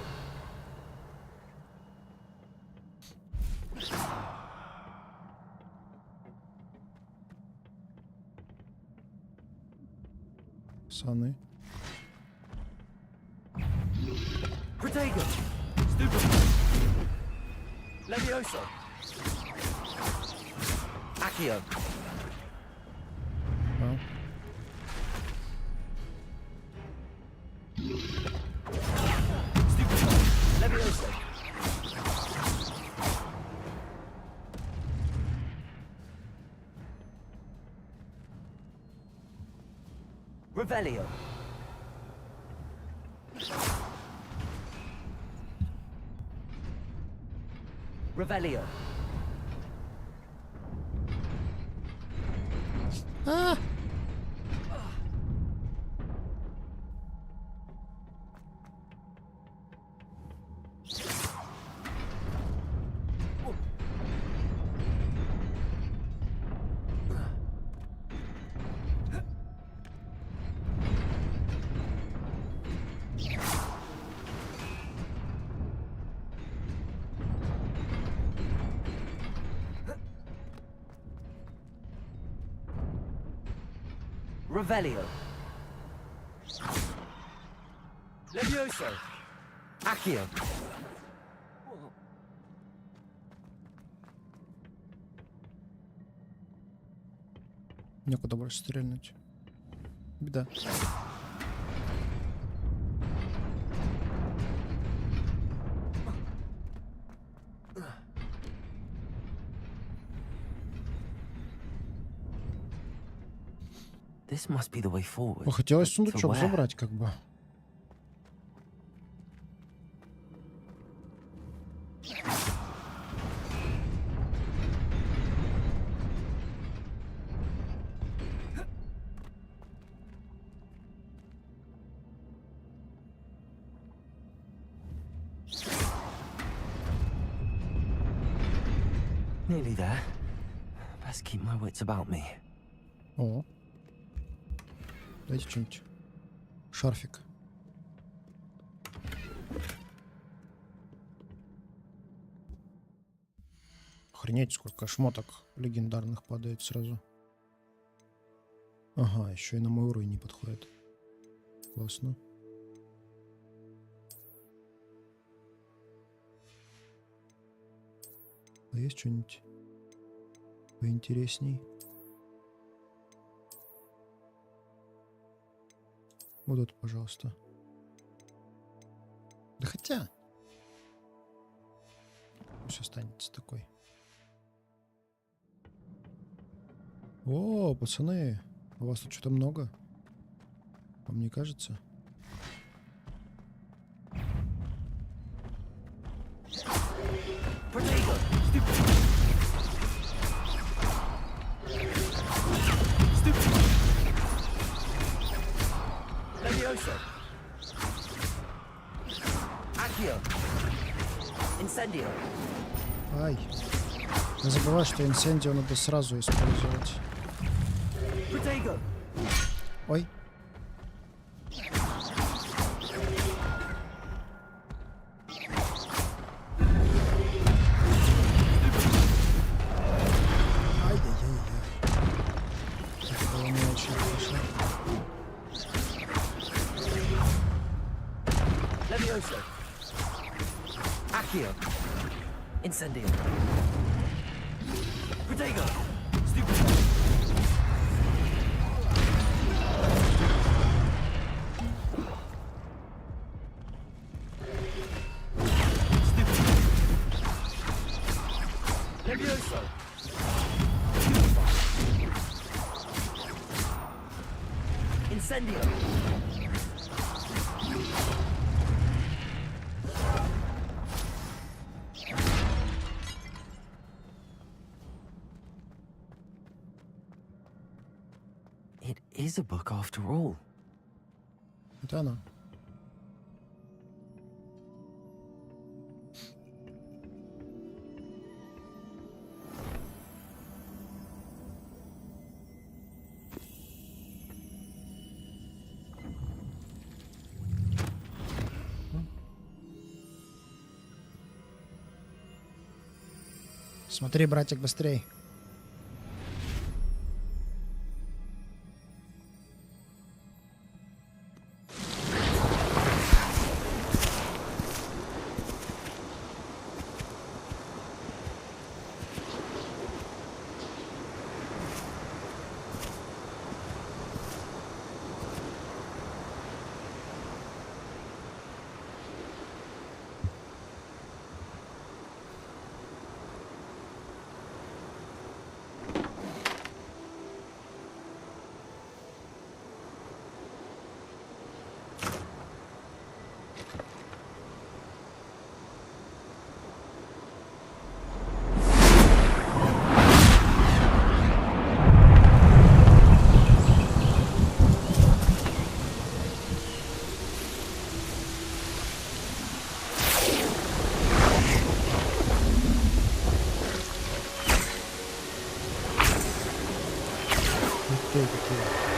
Пацаны. Protego! Stupid! Levioso! Accio! А. Stupid! Levioso! Revelio! Revelio! А! Revelio! Levioso! Accio! Некуда больше стрельнуть. Беда. This must be the way forward. Ну, хотелось but to сундучок where? забрать, как бы. Nearly there. Best keep my wits about me. О. Дайте что-нибудь. Шарфик. Охренеть, сколько шмоток легендарных падает сразу. Ага, еще и на мой уровень не подходит. Классно. А есть что-нибудь поинтересней? Вот это, пожалуйста. Да хотя... Пусть останется такой. О, пацаны, у вас тут что-то много. Вам не кажется? Protego! Stupid! Levioso! Accio! Incendio! Ай. Не забывай, что инсендио надо сразу использовать. Protego! Ой. Levioso! Accio! Incendio! Protego! Stupid! Levioso! Incendio! It is a book after all. Это она. Смотри, братик, быстрей. Крутые какие.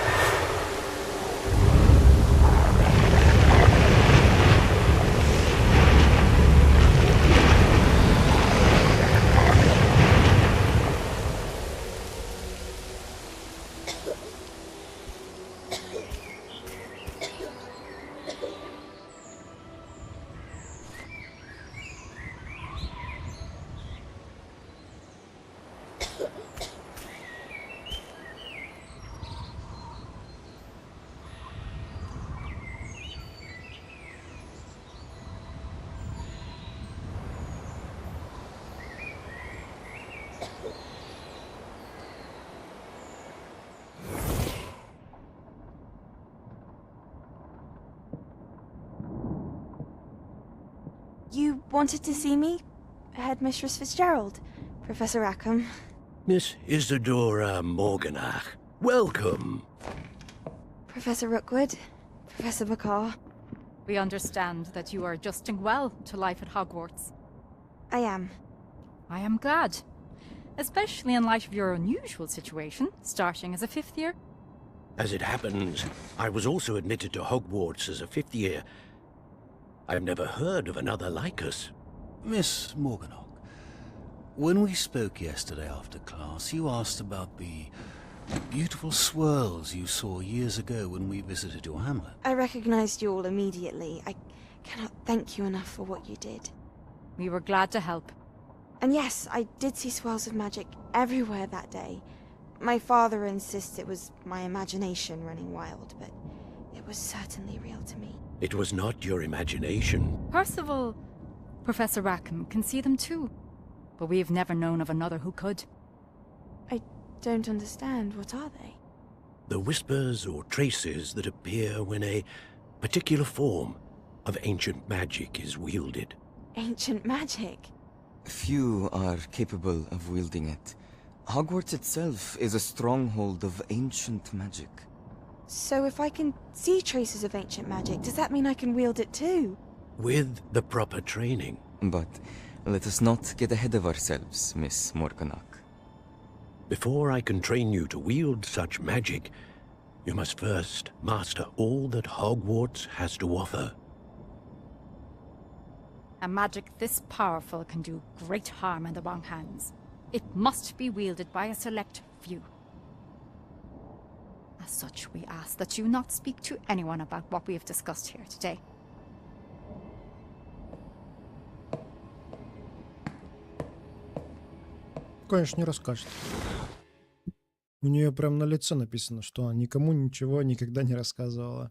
You wanted to see me? Headmistress Fitzgerald? Professor Rackham? Miss Isadora Morganach, welcome. Professor Rookwood? Professor McCaw? We understand that you are adjusting well to life at Hogwarts. I am. I am glad. Especially in light of your unusual situation, starting as a 5th year. As it happens, I was also admitted to Hogwarts as a 5th year. I've never heard of another like us. Miss Morganach, when we spoke yesterday after class, you asked about the beautiful swirls you saw years ago when we visited your hamlet. I recognized you all immediately. I cannot thank you enough for what you did. We were glad to help. And yes, I did see swirls of magic everywhere that day. My father insists it was my imagination running wild, but it was certainly real to me. It was not your imagination. Percival, Professor Rackham can see them too. But we have never known of another who could. I don't understand. What are they? The whispers or traces that appear when a particular form of ancient magic is wielded. Ancient magic? Few are capable of wielding it. Hogwarts itself is a stronghold of ancient magic. So if I can see traces of ancient magic, does that mean I can wield it too? With the proper training. But let us not get ahead of ourselves, Miss Morganach. Before I can train you to wield such magic, you must first master all that Hogwarts has to offer. A magic this powerful can do great harm in the wrong hands. It must be wielded by a select few. As such, we ask that you not speak to anyone about what we have discussed here today. Конечно, не расскажет. У нее прям на лице написано, что она никому ничего никогда не рассказывала.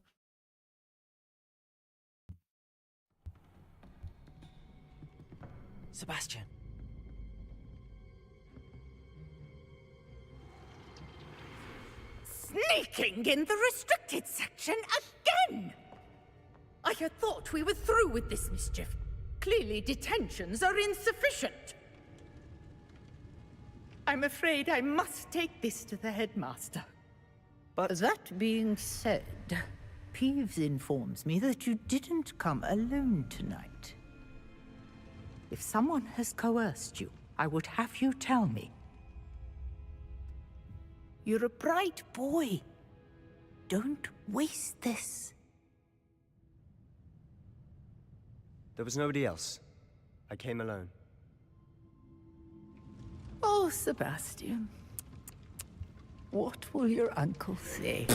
Sebastian. Sneaking in the restricted section again! I had thought we were through with this mischief. Clearly detentions are insufficient. I'm afraid I must take this to the headmaster. But that being said, Peeves informs me that you didn't come alone tonight. If someone has coerced you, I would have you tell me. You're a bright boy. Don't waste this. There was nobody else. I came alone. Oh, Sebastian. What will your uncle say?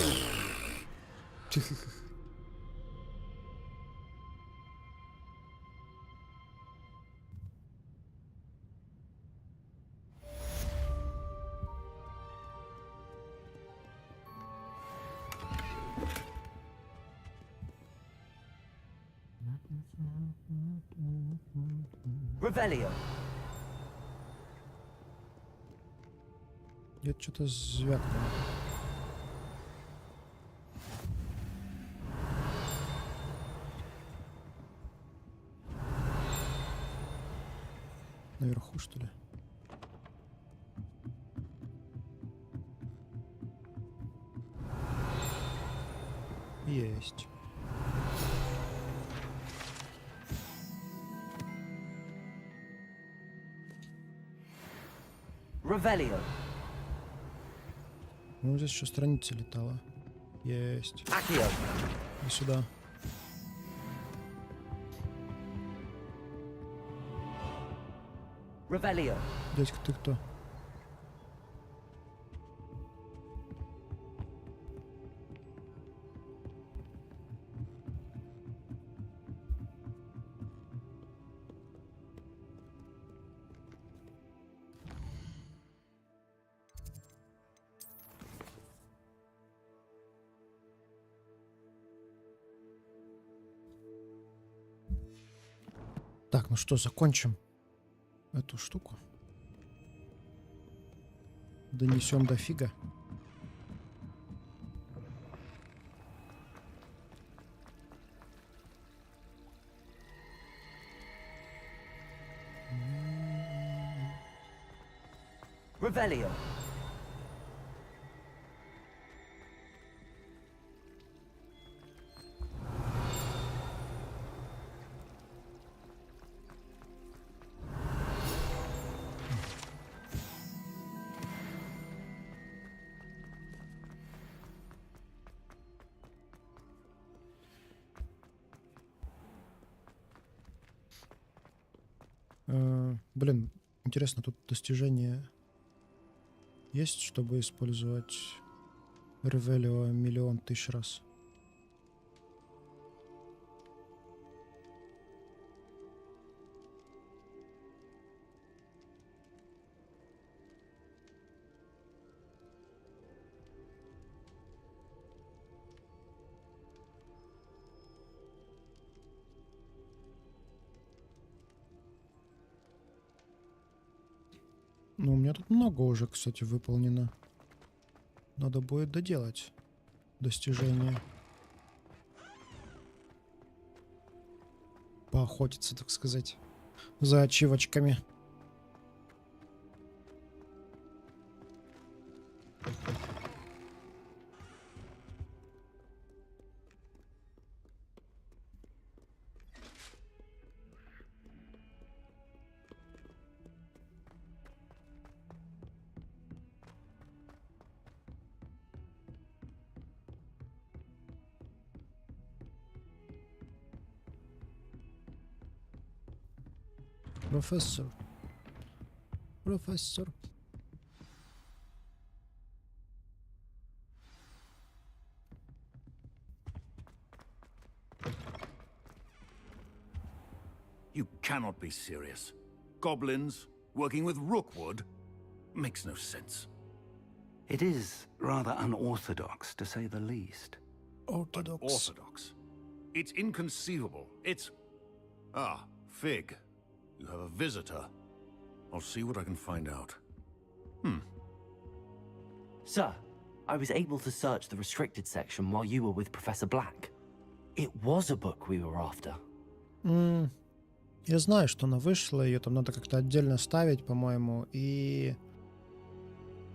Revelio. Где-то что-то звякнуло. Наверху, что ли? Есть. Revelio. Ну, здесь еще страница летала. Есть. И сюда. Дядька, ты кто? Так, ну что, закончим эту штуку. Донесем до фига. Revelio. Блин, интересно, тут достижение есть, чтобы использовать Ревелио 1 000 000 раз? Ну, у меня тут много уже, кстати, выполнено. Надо будет доделать достижение. Поохотиться, так сказать, за ачивочками. Профессор. Профессор. You cannot be serious. Goblins working with Rookwood makes no sense. It is rather unorthodox, to say the least. Orthodox. Orthodox. It's inconceivable. It's... Ah, Fig. You have a visitor. I'll see what I can find out. Sir, I was able to search the restricted section while you were with Professor Black. It was a book we were after. Я знаю, что она вышла, ее там надо как-то отдельно ставить, по-моему, и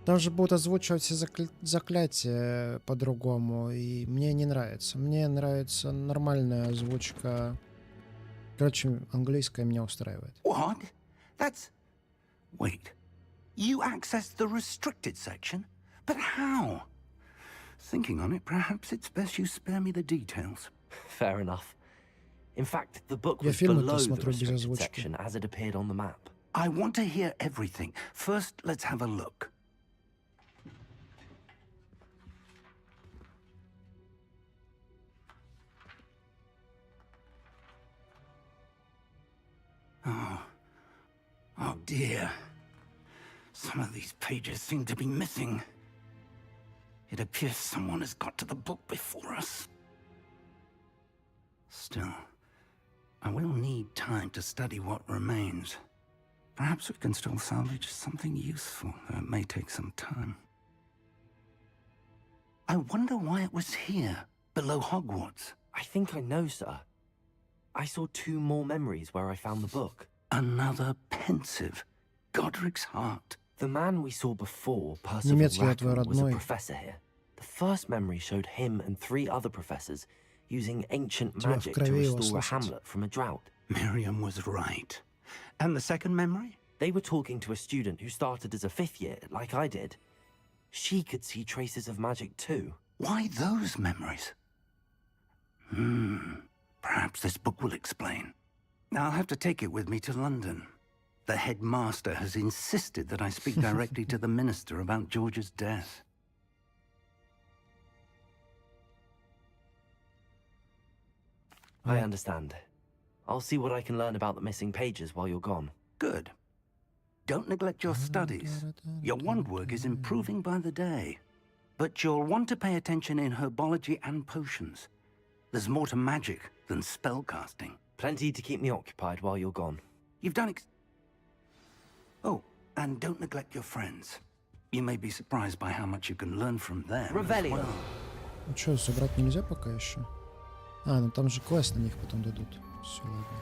там же будут озвучивать все заклятия по-другому, и мне не нравится. Мне нравится нормальная озвучка. Короче, английская меня устраивает. What? That's... Wait. You accessed the restricted section? But how? Thinking on it, perhaps it's best you spare me the details. Fair enough. In fact, the book Я was фильмы below the смотрю без restricted озвучки. section as it appeared on the map. I want to hear everything. First, let's have a look. Oh dear. Some of these pages seem to be missing. It appears someone has got to the book before us. Still, I will need time to study what remains. Perhaps we can still salvage something useful, though it may take some time. I wonder why it was here, below Hogwarts. I think I know, sir. I saw 2 more memories where I found the book. Another pensive. Godric's heart. The man we saw before, Percival Немецкий твой Rackham, was a родной. professor here. The first memory showed him and 3 other professors using ancient Тебя в magic to крови его restore a слышать. hamlet from a drought. Miriam was right. And the second memory? They were talking to a student who started as a 5th year, like I did. She could see traces of magic too. Why those memories? Perhaps this book will explain. I'll have to take it with me to London. The headmaster has insisted that I speak directly to the minister about George's death. I understand. I'll see what I can learn about the missing pages while you're gone. Good. Don't neglect your studies. Your wand work is improving by the day. But you'll want to pay attention in herbology and potions. There's more to magic than spellcasting. Plenty to keep me occupied while you're gone. You've done Oh, and don't neglect your friends. You may be surprised by how much you can learn from them. Revelio. Ну что, собрать нельзя пока еще? А, ну там же квест на них потом дадут. Все, ладно.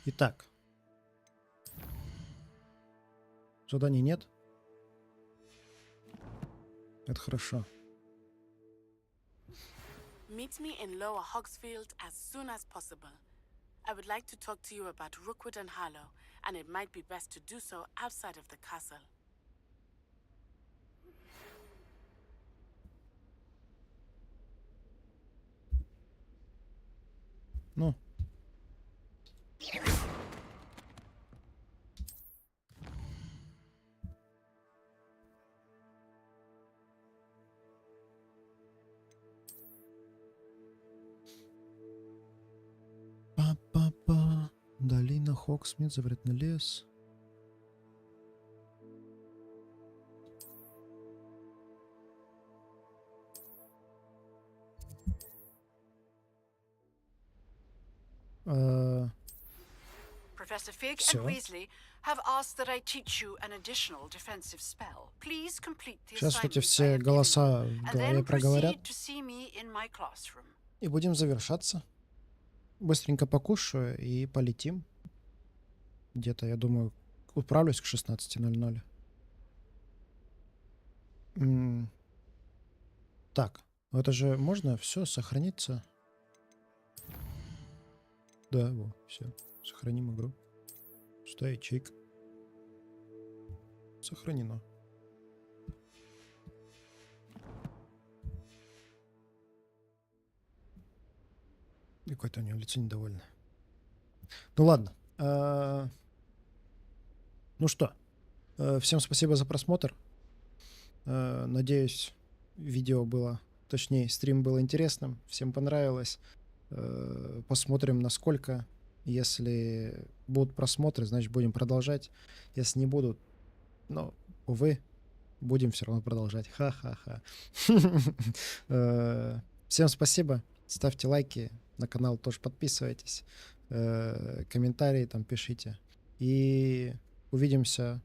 Итак. Заданий нет? Это хорошо. Meet me in Lower Hogsfield as soon as possible. I would like to talk to you about Rookwood and Harlow, and it might be best to do so outside of the castle. Ну. Па-па-па. Долина Хоксмит, запретный лес. Professor Fig Всё. and Weasley have asked that I teach you an additional defensive spell. Please complete the Сейчас вот эти assignments I все have given голоса you, в and голове then проговорят. proceed to see me in my classroom. И будем завершаться. Быстренько покушаю и полетим. Где-то, я думаю, управлюсь к 16:00. Так, это же можно все сохраниться? Да, вот, все. Сохраним игру. Пустая ячейка. Сохранено. И какое-то у него лицо недовольное. Ну ладно. Ну что, всем спасибо за просмотр. Надеюсь, видео было, точнее, стрим был интересным. Всем понравилось. Посмотрим, насколько. Если будут просмотры, значит, будем продолжать. Если не будут, ну, увы, будем все равно продолжать. Ха-ха-ха. Всем спасибо. Ставьте лайки. На канал тоже подписывайтесь. Комментарии там пишите. И увидимся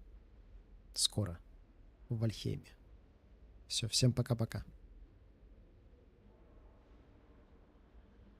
скоро в Вальхейме. Все, всем пока-пока.